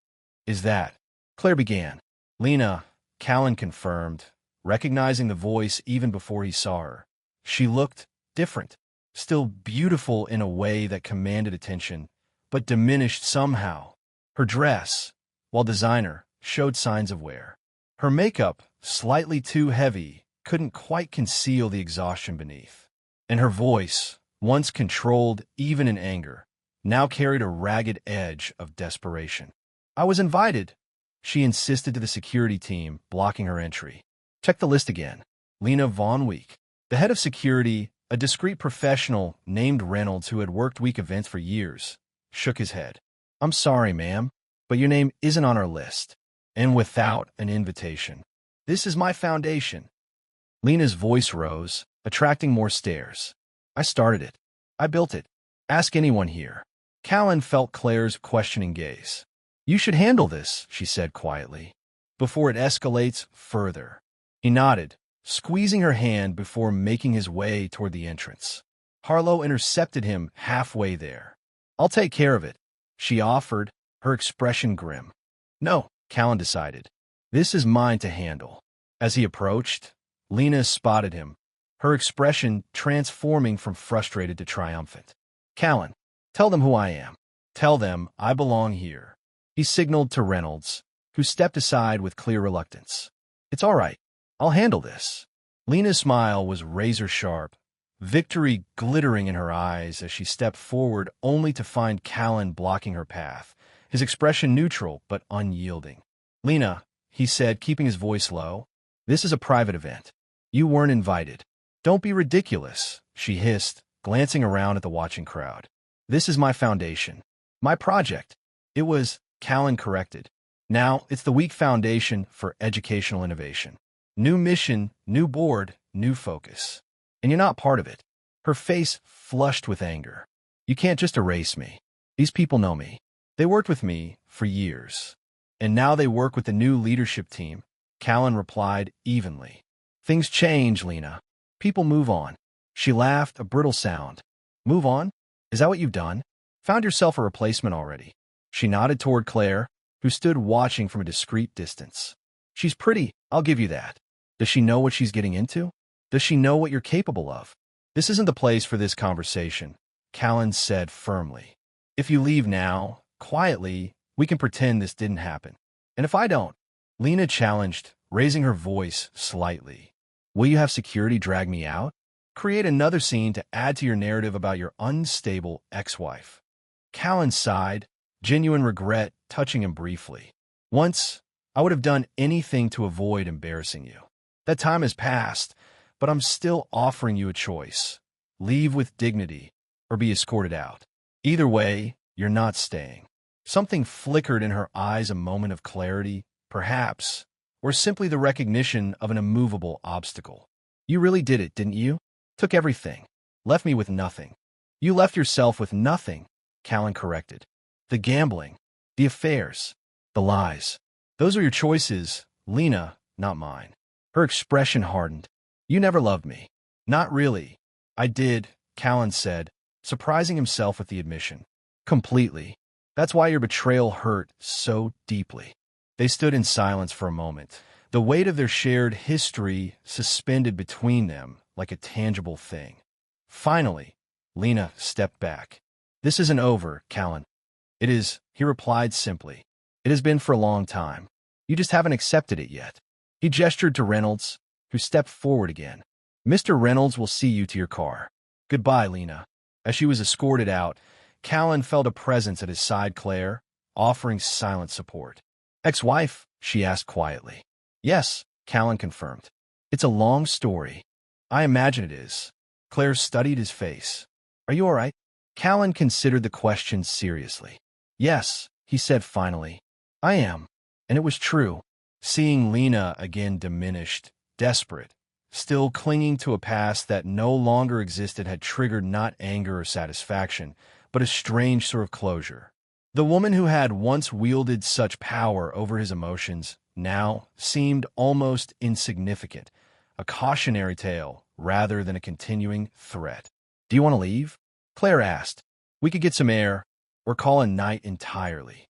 "Is that?" Claire began. "Lena," Callan confirmed, recognizing the voice even before he saw her. She looked different, still beautiful in a way that commanded attention, but diminished somehow. Her dress, while designer, showed signs of wear. Her makeup, slightly too heavy, couldn't quite conceal the exhaustion beneath. And her voice, once controlled even in anger, now carried a ragged edge of desperation. "I was invited," she insisted to the security team, blocking her entry. "Check the list again." Lena Von Week, the head of security, a discreet professional named Reynolds who had worked Week events for years, shook his head. "I'm sorry, ma'am, but your name isn't on our list, and without an invitation. This is my foundation." Lena's voice rose, attracting more stares. "I started it. I built it. Ask anyone here." Callan felt Claire's questioning gaze. "You should handle this," she said quietly, "before it escalates further." He nodded, squeezing her hand before making his way toward the entrance. Harlow intercepted him halfway there. "I'll take care of it," she offered, her expression grim. "No," Callan decided. "This is mine to handle." As he approached, Lena spotted him, her expression transforming from frustrated to triumphant. "Callan, tell them who I am. Tell them I belong here." He signaled to Reynolds, who stepped aside with clear reluctance. "It's all right. I'll handle this." Lena's smile was razor-sharp, victory glittering in her eyes as she stepped forward only to find Callan blocking her path, his expression neutral but unyielding. "Lena," he said, keeping his voice low, "this is a private event. You weren't invited." "Don't be ridiculous," she hissed, glancing around at the watching crowd. "This is my foundation. My project." It was, Callan corrected. "Now it's the Week Foundation for Educational Innovation. New mission, new board, new focus. And you're not part of it." her face flushed with anger. You can't just erase me. These people know me. They worked with me for years. And now they work with the new leadership team, Callan replied evenly. Things change, Lena. People move on. She laughed, a brittle sound. Move on? Is that what you've done? Found yourself a replacement already? She nodded toward Claire, who stood watching from a discreet distance. She's pretty, I'll give you that. Does she know what she's getting into? Does she know what you're capable of? This isn't the place for this conversation, Callan said firmly. If you leave now, quietly, we can pretend this didn't happen. And if I don't? Lena challenged, raising her voice slightly. Will you have security drag me out? Create another scene to add to your narrative about your unstable ex-wife. Callan sighed, genuine regret touching him briefly. Once, I would have done anything to avoid embarrassing you. That time has passed, but I'm still offering you a choice. Leave with dignity, or be escorted out. Either way, you're not staying. Something flickered in her eyes, a moment of clarity, perhaps, or simply the recognition of an immovable obstacle. You really did it, didn't you? Took everything. Left me with nothing. You left yourself with nothing, Callan corrected. The gambling, the affairs, the lies. Those are your choices, Lena, not mine. Her expression hardened. You never loved me. Not really. I did, Callan said, surprising himself with the admission. Completely. That's why your betrayal hurt so deeply. They stood in silence for a moment, the weight of their shared history suspended between them like a tangible thing. Finally, Lena stepped back. This isn't over, Callan. It is, he replied simply. It has been for a long time. You just haven't accepted it yet. He gestured to Reynolds, who stepped forward again. Mr. Reynolds will see you to your car. Goodbye, Lena. As she was escorted out, Callan felt a presence at his side, Claire, offering silent support. Ex-wife? She asked quietly. Yes, Callan confirmed. It's a long story. I imagine it is. Claire studied his face. Are you all right? Callan considered the question seriously. Yes, he said finally. I am. And it was true. Seeing Lena again diminished, desperate, still clinging to a past that no longer existed had triggered not anger or satisfaction, but a strange sort of closure. The woman who had once wielded such power over his emotions now seemed almost insignificant, a cautionary tale rather than a continuing threat. Do you want to leave? Claire asked. We could get some air, or call a night entirely.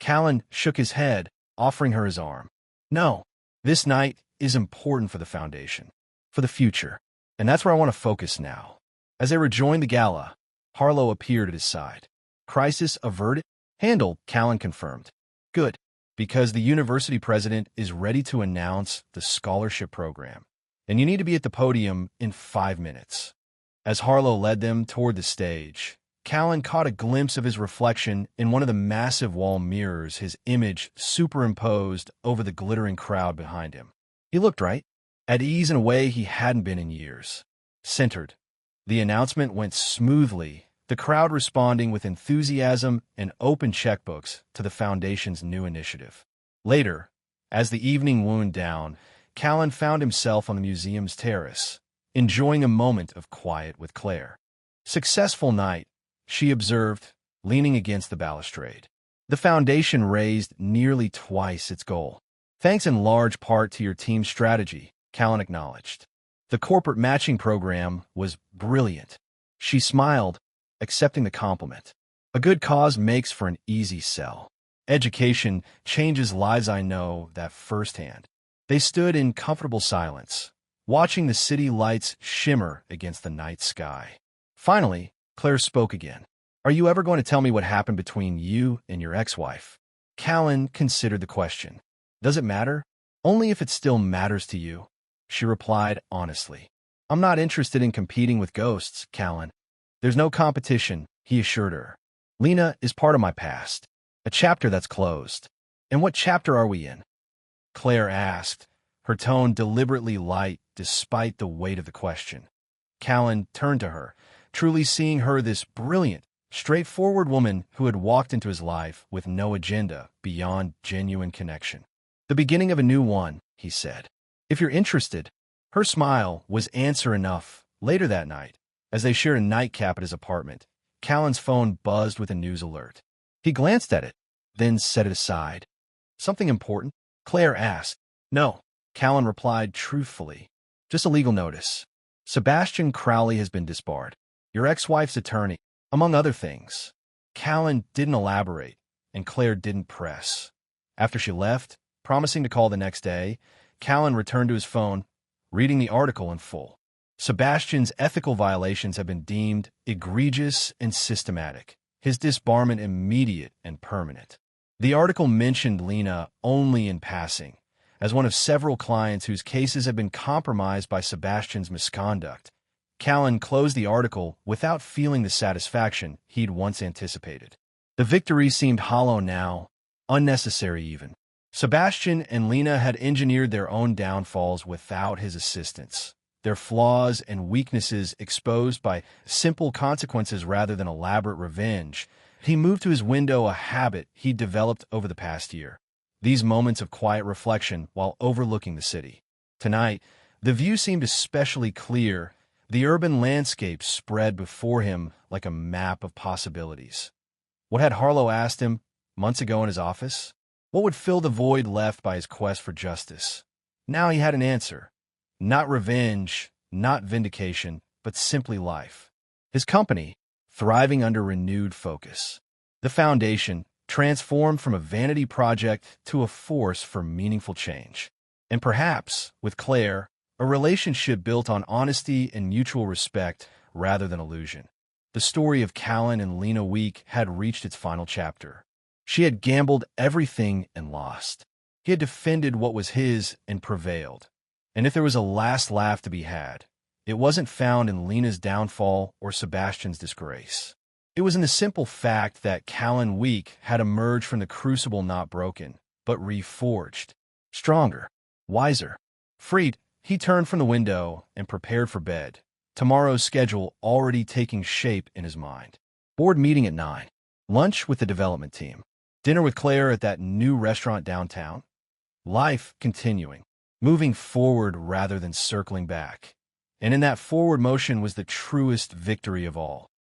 Callan shook his head, offering her his arm. No, this night is important for the Foundation, for the future, and that's where I want to focus now. As they rejoined the gala, Harlow appeared at his side. Crisis averted? Handled, Callan confirmed. Good, because the university president is ready to announce the scholarship program, and you need to be at the podium in 5 minutes. As Harlow led them toward the stage, Callan caught a glimpse of his reflection in one of the massive wall mirrors, his image superimposed over the glittering crowd behind him. He looked right, at ease in a way he hadn't been in years. Centered. The announcement went smoothly, the crowd responding with enthusiasm and open checkbooks to the Foundation's new initiative. Later, as the evening wound down, Callan found himself on the museum's terrace, enjoying a moment of quiet with Claire. Successful night, she observed, leaning against the balustrade. The Foundation raised nearly twice its goal. Thanks in large part to your team's strategy, Callan acknowledged. The corporate matching program was brilliant. She smiled, accepting the compliment. A good cause makes for an easy sell. Education changes lives, I know that firsthand. They stood in comfortable silence, watching the city lights shimmer against the night sky. Finally, Claire spoke again. Are you ever going to tell me what happened between you and your ex-wife? Callan considered the question. Does it matter? Only if it still matters to you, she replied honestly. I'm not interested in competing with ghosts, Callan. There's no competition, he assured her. Lena is part of my past, a chapter that's closed. And what chapter are we in? Claire asked, her tone deliberately light despite the weight of the question. Callan turned to her, truly seeing her this brilliant, straightforward woman who had walked into his life with no agenda beyond genuine connection. The beginning of a new one, he said. If you're interested. Her smile was answer enough. Later that night, As they shared a nightcap at his apartment, Callan's phone buzzed with a news alert. He glanced at it, then set it aside. Something important? Claire asked. No, Callan replied truthfully. Just a legal notice. Sebastian Crowley has been disbarred. Your ex-wife's attorney, among other things. Callan didn't elaborate, and Claire didn't press. After she left, promising to call the next day, Callan returned to his phone, reading the article in full. Sebastian's ethical violations have been deemed egregious and systematic, his disbarment immediate and permanent. The article mentioned Lena only in passing, as one of several clients whose cases have been compromised by Sebastian's misconduct. Callan closed the article without feeling the satisfaction he'd once anticipated. The victory seemed hollow now, unnecessary even. Sebastian and Lena had engineered their own downfalls without his assistance, their flaws and weaknesses exposed by simple consequences rather than elaborate revenge. He moved to his window, a habit he'd developed over the past year. These moments of quiet reflection while overlooking the city. Tonight, the view seemed especially clear. The urban landscape spread before him like a map of possibilities. What had Harlow asked him months ago in his office? What would fill the void left by his quest for justice? Now he had an answer. Not revenge, not vindication, but simply life. His company, thriving under renewed focus. The foundation, transformed from a vanity project to a force for meaningful change. And perhaps, with Claire, a relationship built on honesty and mutual respect rather than illusion. The story of Callan and Lena Week had reached its final chapter. She had gambled everything and lost. He had defended what was his and prevailed. And if there was a last laugh to be had, it wasn't found in Lena's downfall or Sebastian's disgrace. It was in the simple fact that Callan Week had emerged from the crucible not broken, but reforged. Stronger, wiser, freed. He turned from the window and prepared for bed, tomorrow's schedule already taking shape in his mind. Board meeting at 9. Lunch with the development team. Dinner with Claire at that new restaurant downtown. Life continuing, moving forward rather than circling back. And in that forward motion was the truest victory of all.